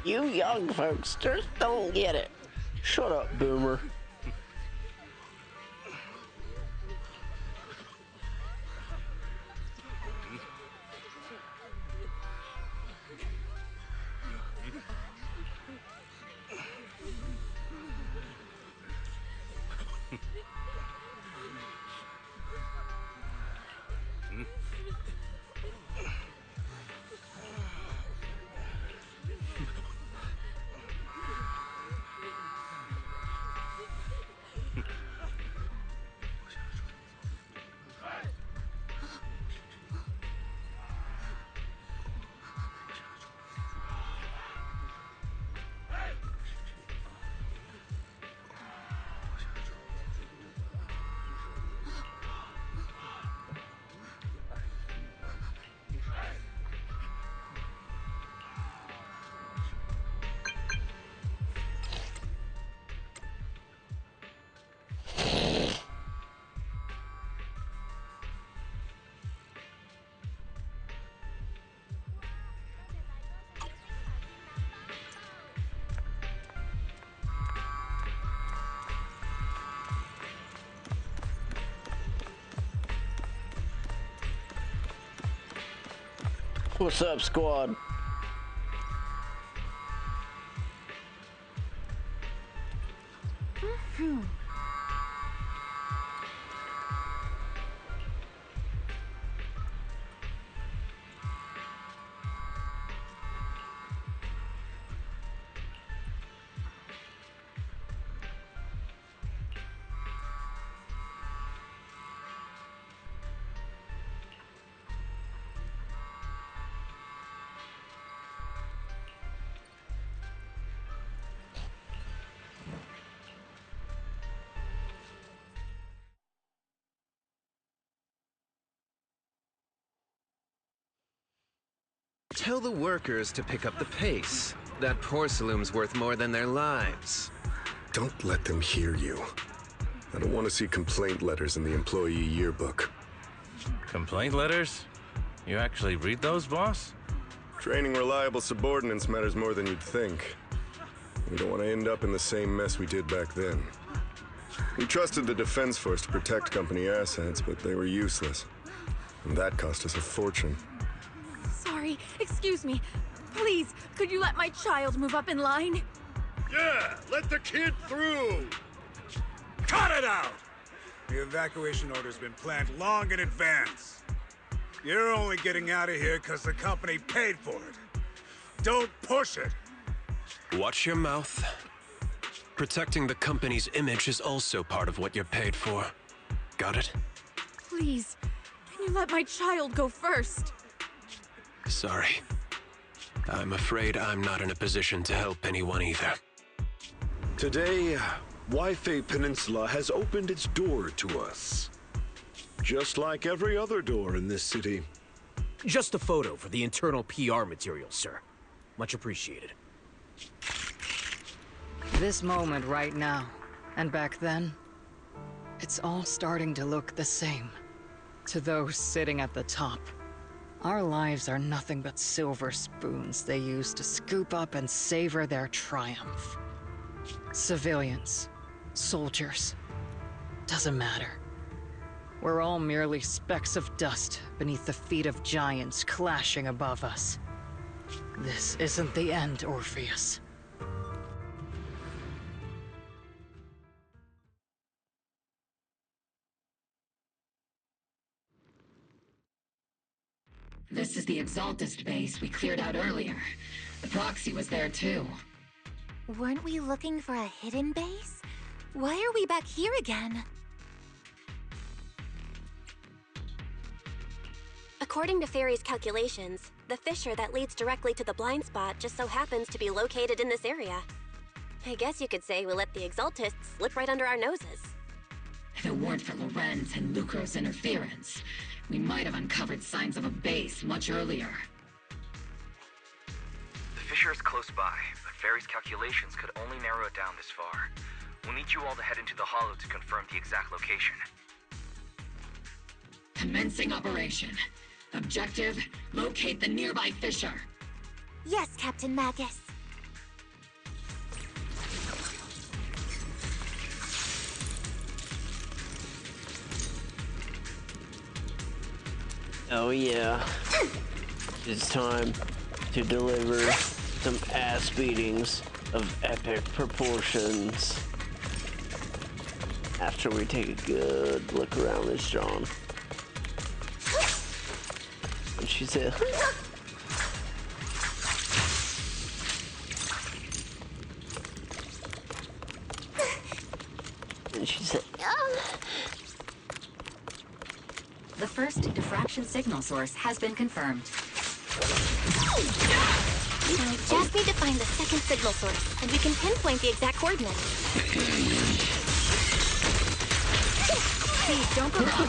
A: You young folks just don't get it. Shut up, Boomer. What's up, squad?
I: Tell the workers to pick up the pace. That porcelain's worth more than their lives.
D: Don't let them hear you. I don't want to see complaint letters in the employee yearbook.
Q: Complaint letters? You actually read those, boss?
D: Training reliable subordinates matters more than you'd think. We don't want to end up in the same mess we did back then. We trusted the Defense Force to protect company assets, but they were useless. And that cost us a fortune.
W: Sorry, excuse me. Please, could you let my child move up in line?
V: Yeah, let the kid through! Cut it out!
X: The evacuation order's been planned long in advance. You're only getting out of here because the company paid for it. Don't push it!
H: Watch your mouth. Protecting the company's image is also part of what you're paid for. Got it?
W: Please, can you let my child go first?
H: Sorry. I'm afraid I'm not in a position to help anyone either.
S: Today, Wi-Fi Peninsula has opened its door to us. Just like every other door in this city.
R: Just a photo for the internal PR material, sir. Much appreciated.
F: This moment right now, and back then, it's all starting to look the same. To those sitting at the top, our lives are nothing but silver spoons they use to scoop up and savor their triumph. Civilians, soldiers, doesn't matter. We're all merely specks of dust beneath the feet of giants clashing above us. This isn't the end, Orpheus.
O: This is the Exaltist base we cleared out earlier. The proxy was there too.
N: Weren't we looking for a hidden base? Why are we back here again?
B: According to Fairy's calculations, the fissure that leads directly to the blind spot just so happens to be located in this area. I guess you could say we let the Exaltists slip right under our noses.
O: If it weren't for Lorenz and Lucro's interference, we might have uncovered signs of a base much earlier.
E: The fissure is close by, but Fairy's calculations could only narrow it down this far. We'll need you all to head into the hollow to confirm the exact location.
O: Commencing operation. Objective, locate the nearby fissure.
N: Yes, Captain Magus.
A: Oh yeah. It's time to deliver some ass beatings of epic proportions. After we take a good look around this John. And she said, and she said,
O: The first diffraction signal source has been confirmed.
B: I just need to find the second signal source, and we can pinpoint the exact coordinates.
O: Please don't go wrong.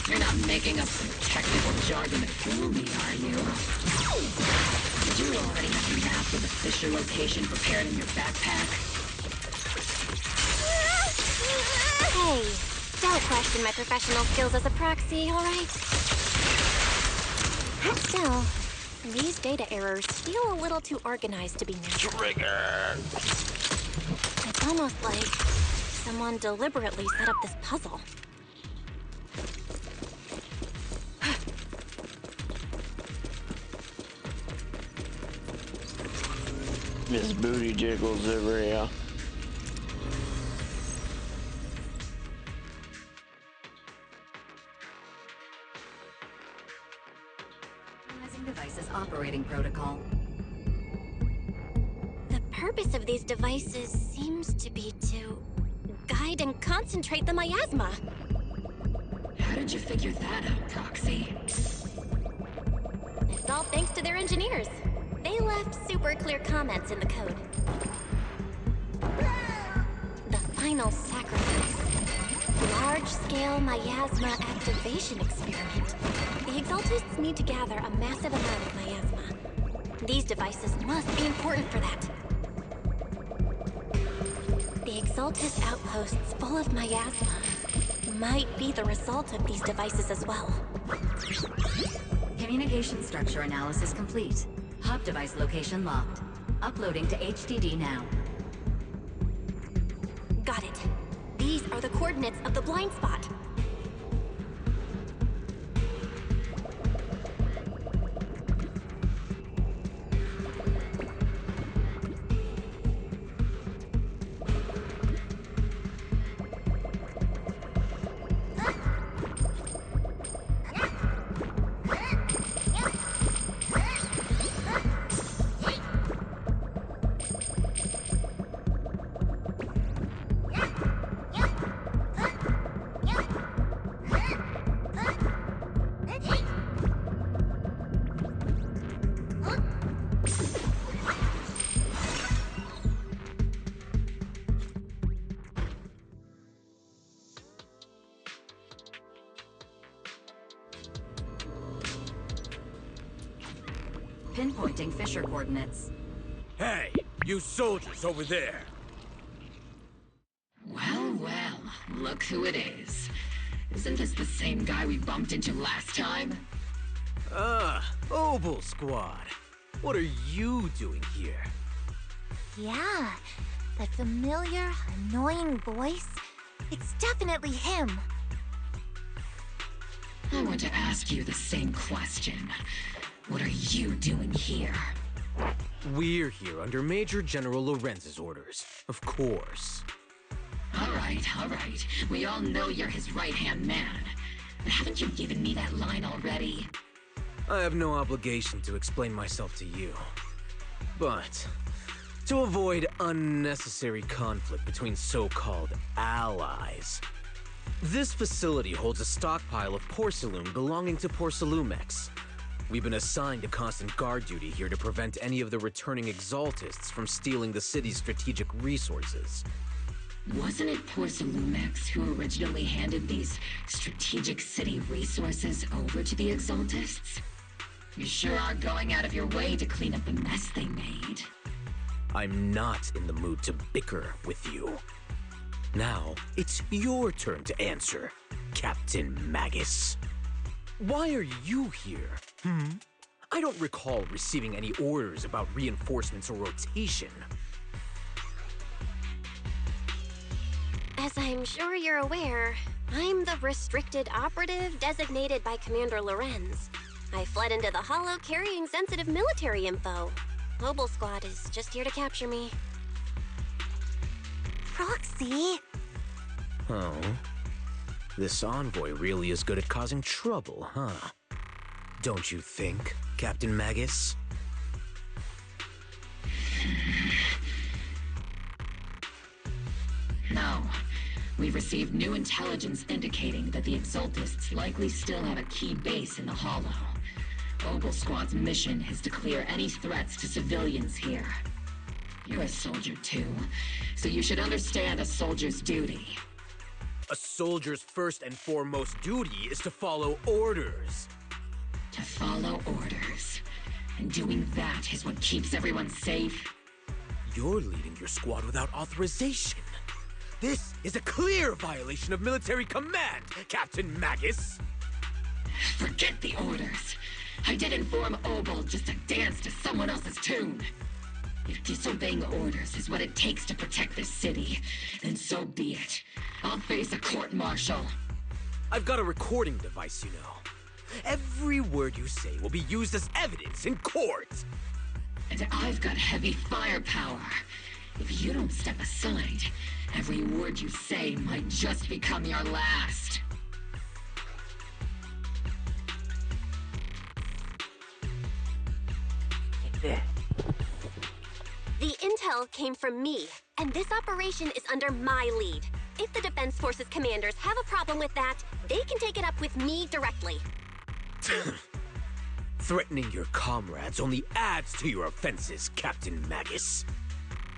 O: You're not making up some technical jargon to fool me, are you? Did you already have a map with the fissure location prepared in your backpack?
B: Hey, don't question my professional skills as a proxy, alright? Still, these data errors feel a little too organized to be natural.
A: Trigger!
B: It's almost like someone deliberately set up this puzzle.
A: Miss Booty Jiggles over here.
O: Analyzing devices operating protocol.
B: The purpose of these devices seems to be to guide and concentrate the miasma.
O: How did you figure that out, Proxy?
B: It's all thanks to their engineers. They left super clear comments in the code. The final sacrifice. Large-scale miasma activation experiment. The Exaltists need to gather a massive amount of miasma. These devices must be important for that. The Exaltist outposts full of miasma might be the result of these devices as well.
O: Communication structure analysis complete. Hub device location locked. Uploading to HDD now.
B: Got it. These are the coordinates of the blind spot.
O: Pinpointing Fisher coordinates.
R: Hey, you soldiers over there!
G: Well, well, look who it is. Isn't this the same guy we bumped into last time?
R: Obel Squad. What are you doing here?
N: Yeah, that familiar, annoying voice. It's definitely him.
G: I want to ask you the same question. What are you doing here?
R: We're here under Major General Lorenz's orders, of course.
G: All right. We all know you're his right-hand man. But haven't you given me that line already?
R: I have no obligation to explain myself to you. But to avoid unnecessary conflict between so-called allies, this facility holds a stockpile of porcelain belonging to Porcelumex. We've been assigned to constant guard duty here to prevent any of the returning Exaltists from stealing the city's strategic resources.
G: Wasn't it Porcelumex who originally handed these strategic city resources over to the Exaltists? You sure are going out of your way to clean up the mess they made.
R: I'm not in the mood to bicker with you. Now, it's your turn to answer, Captain Magus. Why are you here? I don't recall receiving any orders about reinforcements or rotation.
B: As I'm sure you're aware, I'm the restricted operative designated by Commander Lorenz. I fled into the Hollow carrying sensitive military info. Mobile Squad is just here to capture me.
N: Proxy?
R: Oh. This envoy really is good at causing trouble, huh? Don't you think, Captain Magus?
G: No. We've received new intelligence indicating that the Exaltists likely still have a key base in the Hollow. Obel Squad's mission is to clear any threats to civilians here. You're a soldier too, so you should understand a soldier's duty.
R: A soldier's first and foremost duty is to follow orders.
G: To follow orders. And doing that is what keeps everyone safe.
R: You're leading your squad without authorization. This is a clear violation of military command, Captain Magus.
G: Forget the orders. I did inform Obel just to dance to someone else's tune. If disobeying orders is what it takes to protect this city, then so be it. I'll face a court-martial.
R: I've got a recording device, you know. Every word you say will be used as evidence in court.
G: And I've got heavy firepower. If you don't step aside, every word you say might just become your last.
B: The intel came from me, and this operation is under my lead. If the Defense Forces commanders have a problem with that, they can take it up with me directly.
R: Threatening your comrades only adds to your offenses, Captain Magus.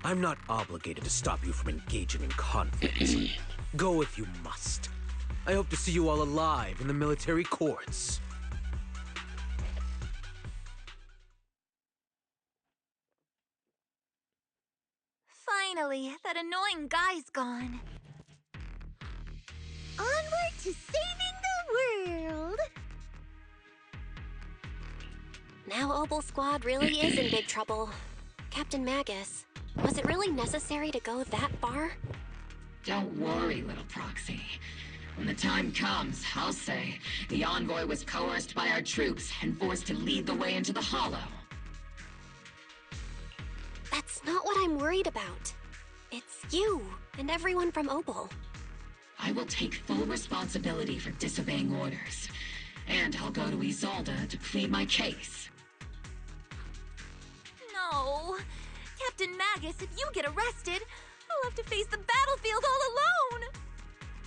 R: I'm not obligated to stop you from engaging in conflict. Go if you must. I hope to see you all alive in the military courts.
N: Finally, that annoying guy's gone.
P: Onward to saving the world!
B: Now Obel Squad really is in big trouble. Captain Magus, was it really necessary to go that far?
G: Don't worry, little proxy. When the time comes, I'll say the envoy was coerced by our troops and forced to lead the way into the Hollow.
B: That's not what I'm worried about. It's you and everyone from Obel.
G: I will take full responsibility for disobeying orders, and I'll go to Isolde to plead my case.
N: No. Captain Magus, if you get arrested, I'll have to face the battlefield all alone!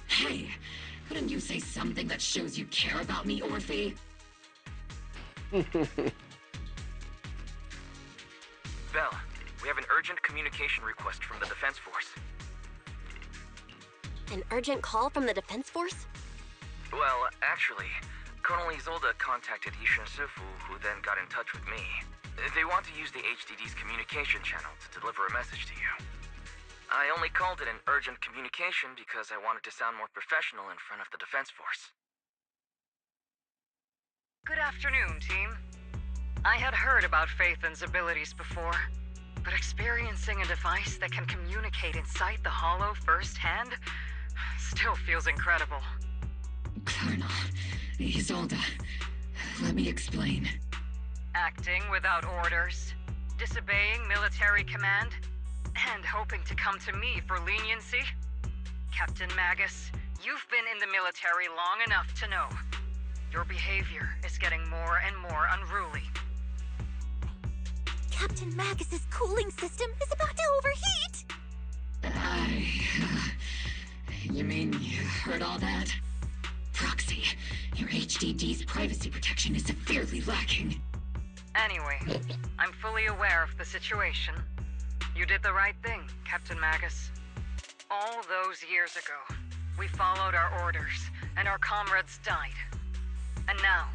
G: Hey, couldn't you say something that shows you care about me, Orphe?
E: Bell, we have an urgent communication request from the Defense Force.
B: An urgent call from the Defense Force?
E: Well, actually, Colonel Isolde contacted Yishin Sifu, who then got in touch with me. They want to use the HDD's communication channel to deliver a message to you. I only called it an urgent communication because I wanted to sound more professional in front of the Defense Force.
F: Good afternoon, team. I had heard about Phaethon's abilities before, but experiencing a device that can communicate inside the Hollow firsthand still feels incredible.
G: Colonel, Isolde, let me explain.
F: Acting without orders, disobeying military command, and hoping to come to me for leniency? Captain Magus, you've been in the military long enough to know. Your behavior is getting more and more unruly.
N: Captain Magus's cooling system is about to overheat!
G: You mean you heard all that? Proxy, your HDD's privacy protection is severely lacking.
F: Anyway, I'm fully aware of the situation. You did the right thing, Captain Magus. All those years ago, we followed our orders, and our comrades died. And now,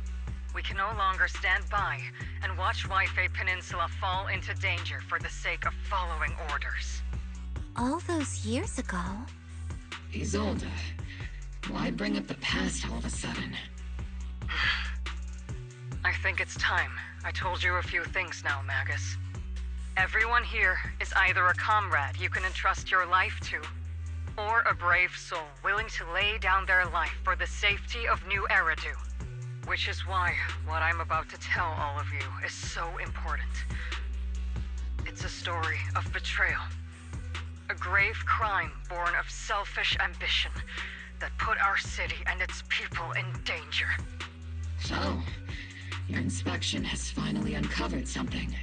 F: we can no longer stand by and watch Waifei Peninsula fall into danger for the sake of following orders.
N: All those years ago?
G: Isolde, why bring up the past all of a sudden?
F: I think it's time I told you a few things now, Magus. Everyone here is either a comrade you can entrust your life to, or a brave soul willing to lay down their life for the safety of New Eridu. Which is why what I'm about to tell all of you is so important. It's a story of betrayal. A grave crime born of selfish ambition that put our city and its people in danger.
G: So, your inspection has finally uncovered something.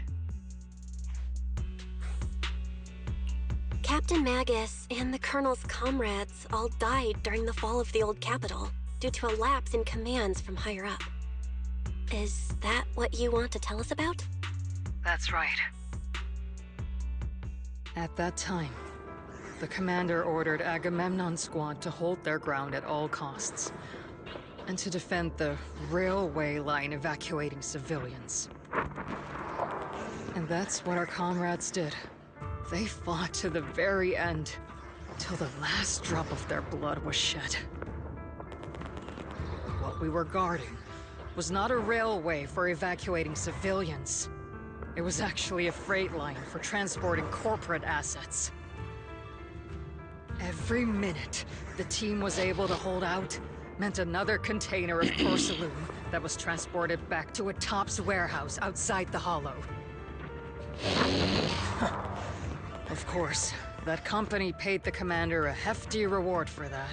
B: Captain Magus and the Colonel's comrades all died during the fall of the old capital due to a lapse in commands from higher up. Is that what you want to tell us about?
F: That's right. At that time, the commander ordered Agamemnon's squad to hold their ground at all costs, and to defend the railway line evacuating civilians. And that's what our comrades did. They fought to the very end, till the last drop of their blood was shed. What we were guarding was not a railway for evacuating civilians. It was actually a freight line for transporting corporate assets. Every minute the team was able to hold out meant another container of porcelain that was transported back to a Topps warehouse outside the Hollow. Of course. That company paid the commander a hefty reward for that.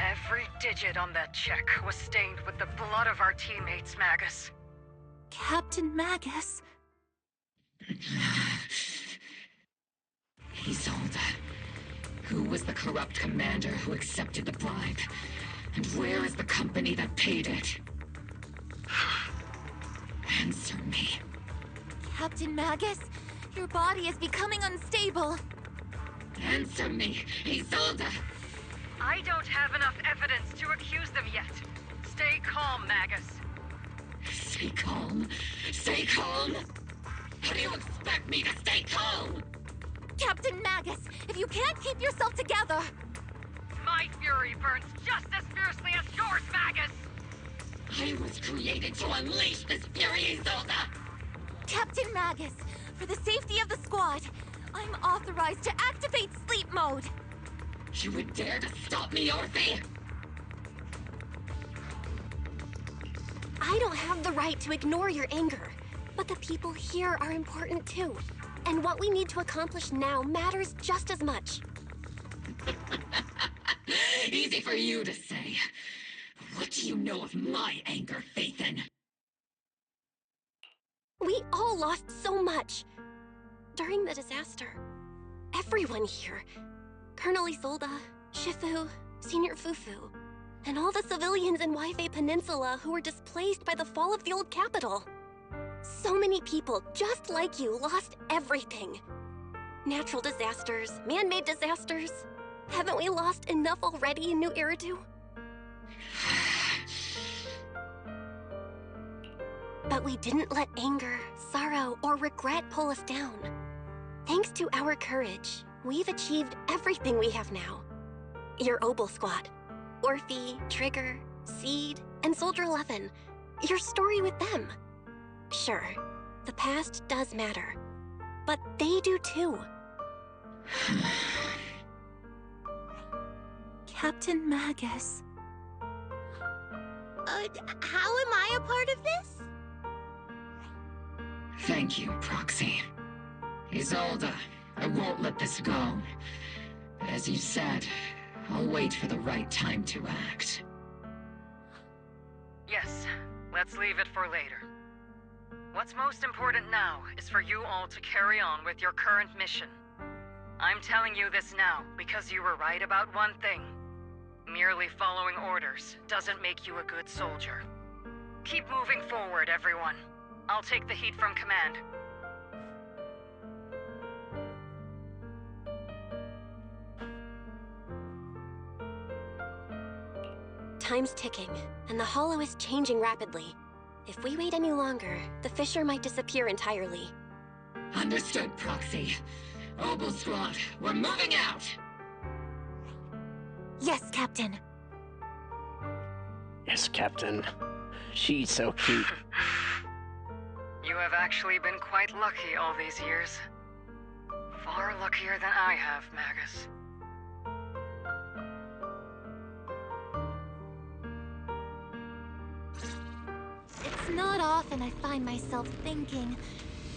F: Every digit on that check was stained with the blood of our teammates, Magus.
N: Captain Magus?
G: Isolde. Who was the corrupt commander who accepted the bribe? And where is the company that paid it? Answer me.
N: Captain Magus, your body is becoming unstable.
G: Answer me, Isolde!
F: I don't have enough evidence to accuse them yet. Stay calm, Magus.
G: Stay calm? Stay calm? How do you expect me to stay calm?
N: Captain Magus, if you can't keep yourself together...
F: My fury burns just as fiercely as yours, Magus!
G: I was created to unleash this fury, Isolde!
N: Captain Magus, for the safety of the squad, I'm authorized to activate sleep mode.
G: You would dare to stop me, Orphe?
B: I don't have the right to ignore your anger, but the people here are important too. And what we need to accomplish now matters just as much.
G: Easy for you to say. What do you know of my anger, Phaethon?
B: We all lost so much. During the disaster, everyone here, Colonel Isolde, Shifu, Senior Fufu, and all the civilians in Waifei Peninsula who were displaced by the fall of the old capital. So many people just like you lost everything. Natural disasters, man-made disasters. Haven't we lost enough already in New Eridu? But we didn't let anger, sorrow, or regret pull us down. Thanks to our courage, we've achieved everything we have now. Your Obel Squad, Orphe, Trigger, Seed, and Soldier 11. Your story with them. Sure, the past does matter, but they do too.
N: Captain Magus.
P: How am I a part of this?
G: Thank you, Proxy. Isolde, I won't let this go. As you said, I'll wait for the right time to act.
F: Yes, let's leave it for later. What's most important now is for you all to carry on with your current mission. I'm telling you this now because you were right about one thing. Merely following orders doesn't make you a good soldier. Keep moving forward, everyone. I'll take the heat from command.
B: Time's ticking, and the Hollow is changing rapidly. If we wait any longer, the fissure might disappear entirely.
G: Understood, Proxy. Obel Squad, we're moving out!
N: Yes, Captain.
A: Yes, Captain. She's so cute.
F: You have actually been quite lucky all these years. Far luckier than I have, Magus.
N: It's not often I find myself thinking,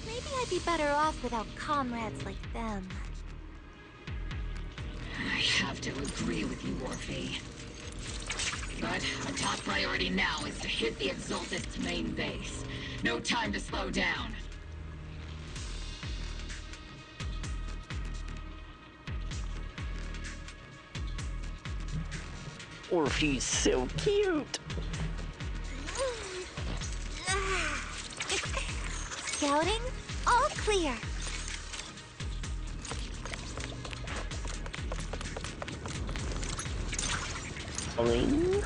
N: maybe I'd be better off without comrades like them.
G: I have to agree with you, Orphe. But our top priority now is to hit the Exaltist's main base. No time to slow down.
A: Orphe's so cute.
N: Scouting? All clear.
A: Boing.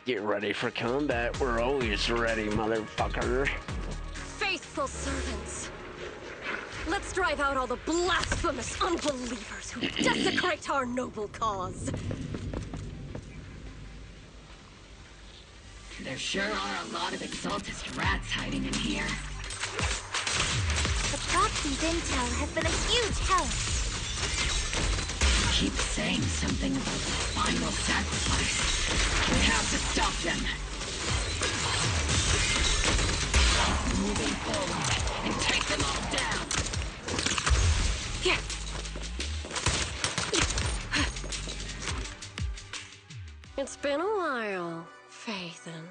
A: Get ready for combat. We're always ready, motherfucker.
W: Faithful servants. Let's drive out all the blasphemous unbelievers who desecrate our noble cause.
G: There sure are a lot of Exaltist rats hiding in here.
N: The Proxy's intel has been a huge help.
G: keep saying something about the final sacrifice. We have to stop them. Keep moving forward and take them all down.
W: Yeah. It's been a while, Phaethon.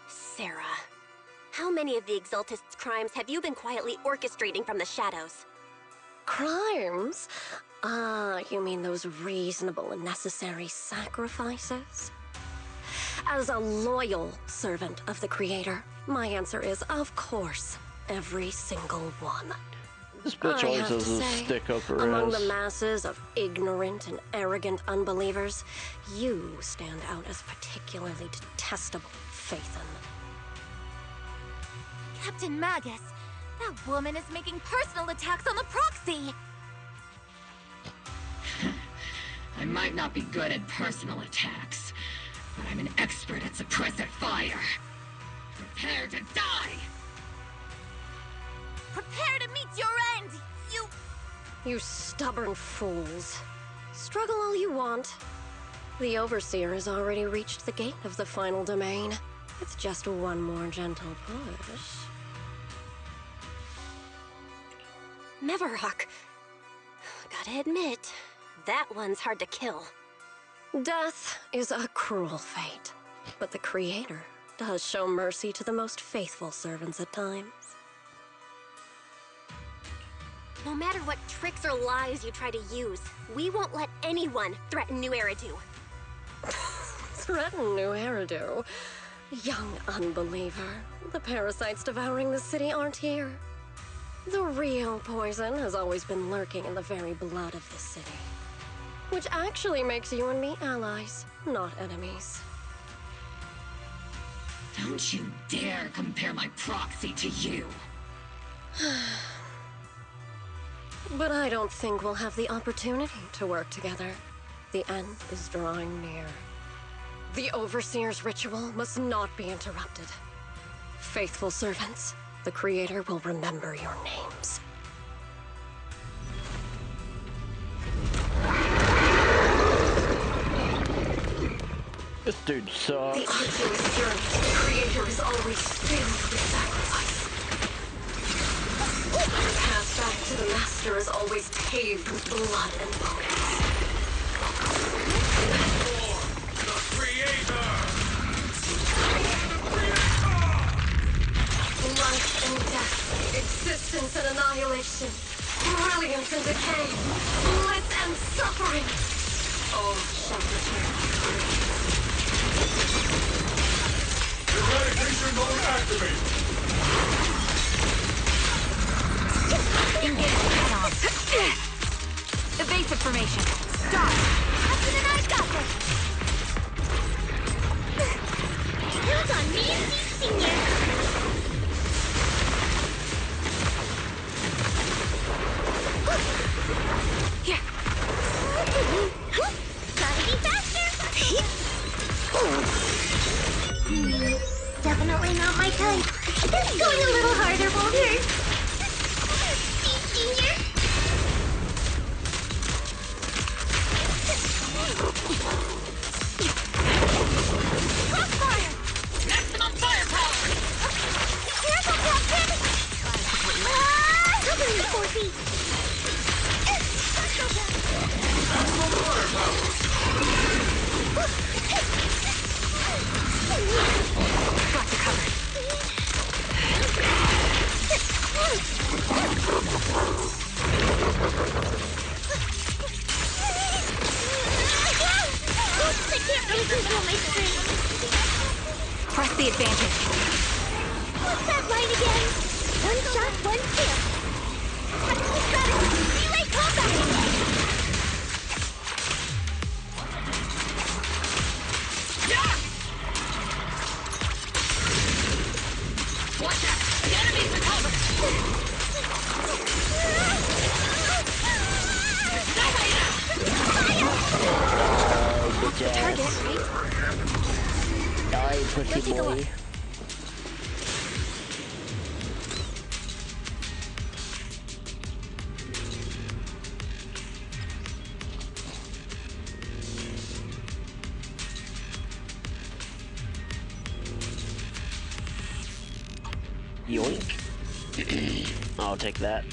B: Sarah, how many of the Exaltists' crimes have you been quietly orchestrating from the shadows?
W: Crimes? Ah, you mean those reasonable and necessary sacrifices? As a loyal servant of the Creator, my answer is, of course, every single one.
A: This bitch
W: I
A: always
W: have to
A: has a
W: say,
A: stick up her
W: among
A: ass.
W: the masses of ignorant and arrogant unbelievers, you stand out as particularly detestable, Phaethon.
N: Captain Magus, that woman is making personal attacks on the proxy!
G: I might not be good at personal attacks, but I'm an expert at suppressive fire. Prepare to die!
N: Prepare to meet your end, you...
W: You stubborn fools. Struggle all you want. The Overseer has already reached the gate of the final domain. It's just one more gentle push.
B: Meverhawk. Gotta admit, that one's hard to kill.
W: Death is a cruel fate, but the Creator does show mercy to the most faithful servants at times.
B: No matter what tricks or lies you try to use, we won't let anyone threaten New Eridu.
W: Threaten New Eridu? Young unbeliever. The parasites devouring the city aren't here. The real poison has always been lurking in the very blood of the city. Which actually makes you and me allies, not enemies.
G: Don't you dare compare my proxy to you!
W: But I don't think we'll have the opportunity to work together. The end is drawing near. The Overseer's ritual must not be interrupted. Faithful servants, the Creator will remember your names.
A: This dude sucks.
W: The arduous journey to the Creator is always filled with sacrifice. The path back to the Master is always paved with blood and bones.
V: The Creator!
W: Life and death, existence and annihilation, brilliance and decay, bliss and suffering. All shall return.
V: Eradication mode activated!
N: Engage head-on. Evasive formation. Start. Captain and I got this.
P: Count on me and Steve Senior.
W: Yeah.
P: Gotta be faster. Definitely not my type. Going a little harder won't hurt. Steve Senior. Crossfire!
G: Maximum firepower!
P: Careful, Captain! Cover me, 4 feet.
W: Got you covered.
P: I can't really control my strength.
N: Press the advantage.
P: What's that line again? One shot, one kill. Tactical strategy. Relay combat.
G: Watch out! The enemies are covered! There's no way out!
A: Bitch ass.
W: Target, right?
A: Die, pussy
W: Take a
A: boy.
W: look.
A: Yoink. I'll take that.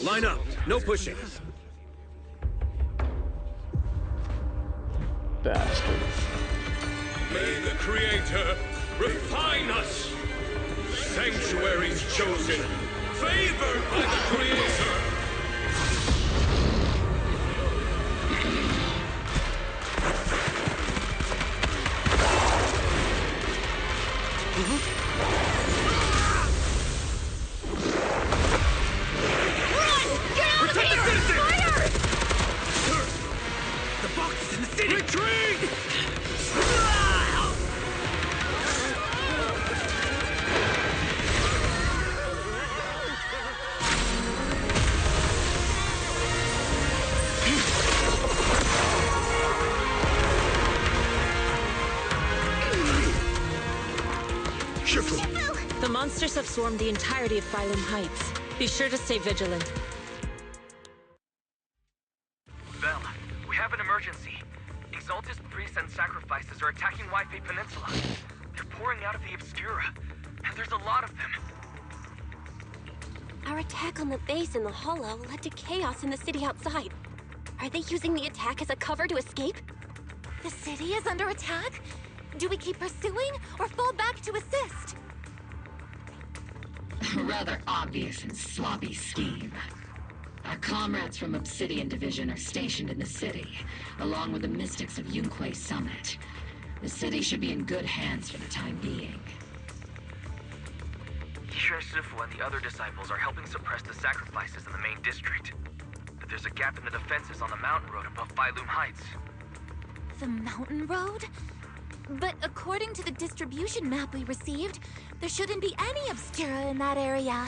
R: Line up. No pushing.
A: Bastard.
C: May the Creator refine us. Sanctuaries chosen, favored by the Creator.
K: The monsters have swarmed the entirety of Phylum Heights. Be sure to stay vigilant.
E: Belle, we have an emergency. Exaltus priests and sacrifices are attacking Wi-Fi Peninsula. They're pouring out of the Obscura, and there's a lot of them.
B: Our attack on the base in the Hollow led to chaos in the city outside. Are they using the attack as a cover to escape?
N: The city is under attack? Do we keep pursuing or fall back to assist?
O: A rather obvious and sloppy scheme. Our comrades from Obsidian Division are stationed in the city, along with the mystics of Yunquay Summit. The city should be in good hands for the time being.
E: Yishen Shifu and the other disciples are helping suppress the sacrifices in the main district. But there's a gap in the defenses on the mountain road above Phylum Heights.
N: The mountain road? But according to the distribution map we received, there shouldn't be any Obscura in that area.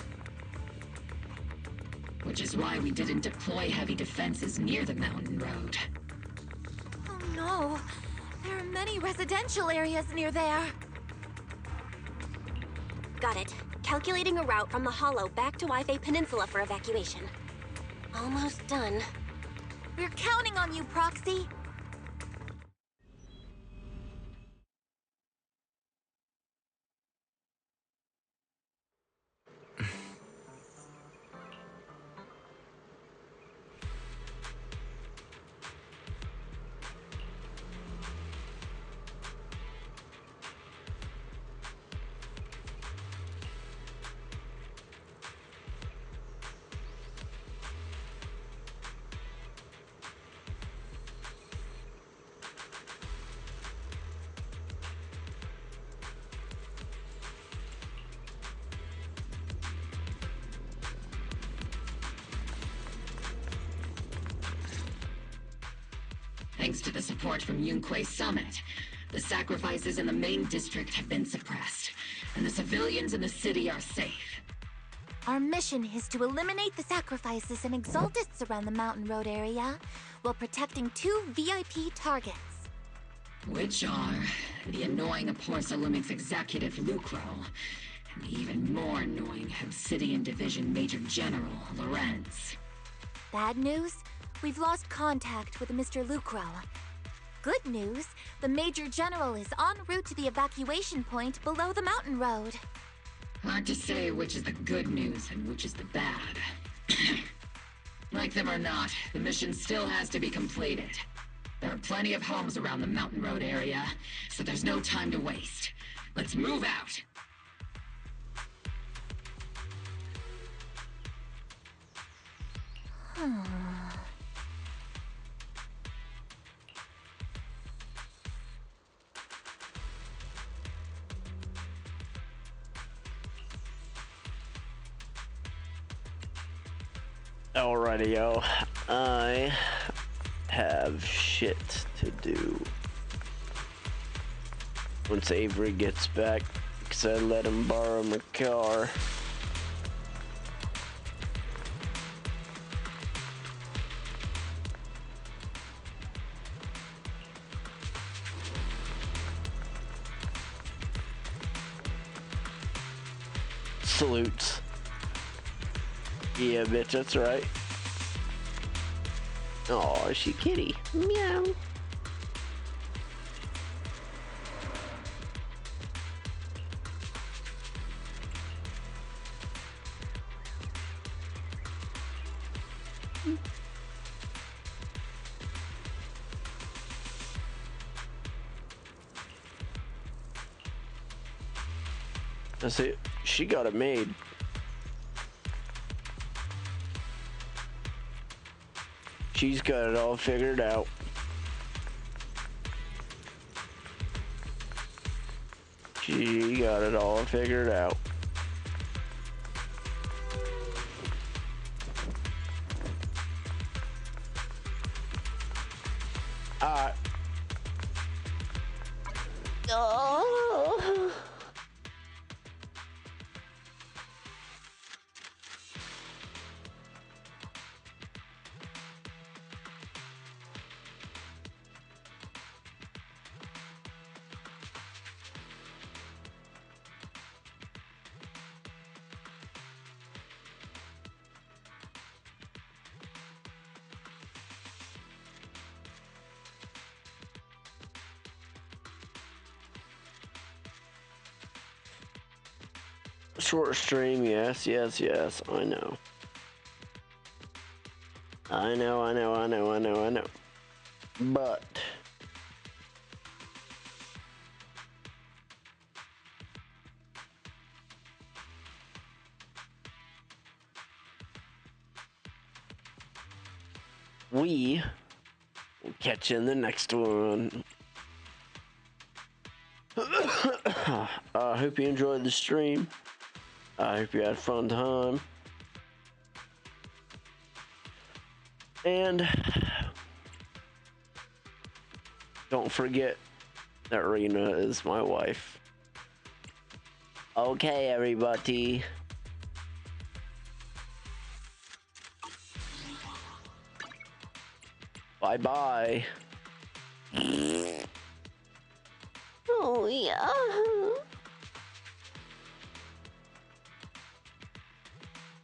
O: Which is why we didn't deploy heavy defenses near the mountain road.
N: Oh no, there are many residential areas near there.
B: Got it. Calculating a route from the Hollow back to Wi-Fi Peninsula for evacuation. Almost done.
N: We're counting on you, Proxy.
O: Thanks to the support from Yunquay Summit, the sacrifices in the main district have been suppressed, and the civilians in the city are safe.
N: Our mission is to eliminate the sacrifices and exaltists around the mountain road area, while protecting 2 VIP targets.
O: Which are the annoying Porcelumix executive Lucro, and the even more annoying Obsidian Division Major General Lorenz.
N: Bad news? We've lost contact with Mr. Lucro. Good news, the Major General is en route to the evacuation point below the mountain road.
O: Hard to say which is the good news and which is the bad. Like them or not, the mission still has to be completed. There are plenty of homes around the mountain road area, so there's no time to waste. Let's move out!
A: Alrighty, yo. I have shit to do. Once Avery gets back, because I let him borrow my car. salutes. Yeah, bitch, that's right. Oh, she kitty. Meow. That's it. She got it made. She's got it all figured out. She got it all figured out. Alright. Oh. Short stream, yes, yes, yes, I know. I know. But we will catch you in the next one. I hope you enjoyed the stream. I hope you had a fun time. And don't forget that Rena is my wife. Okay, everybody. Bye-bye.
P: Oh, yeah.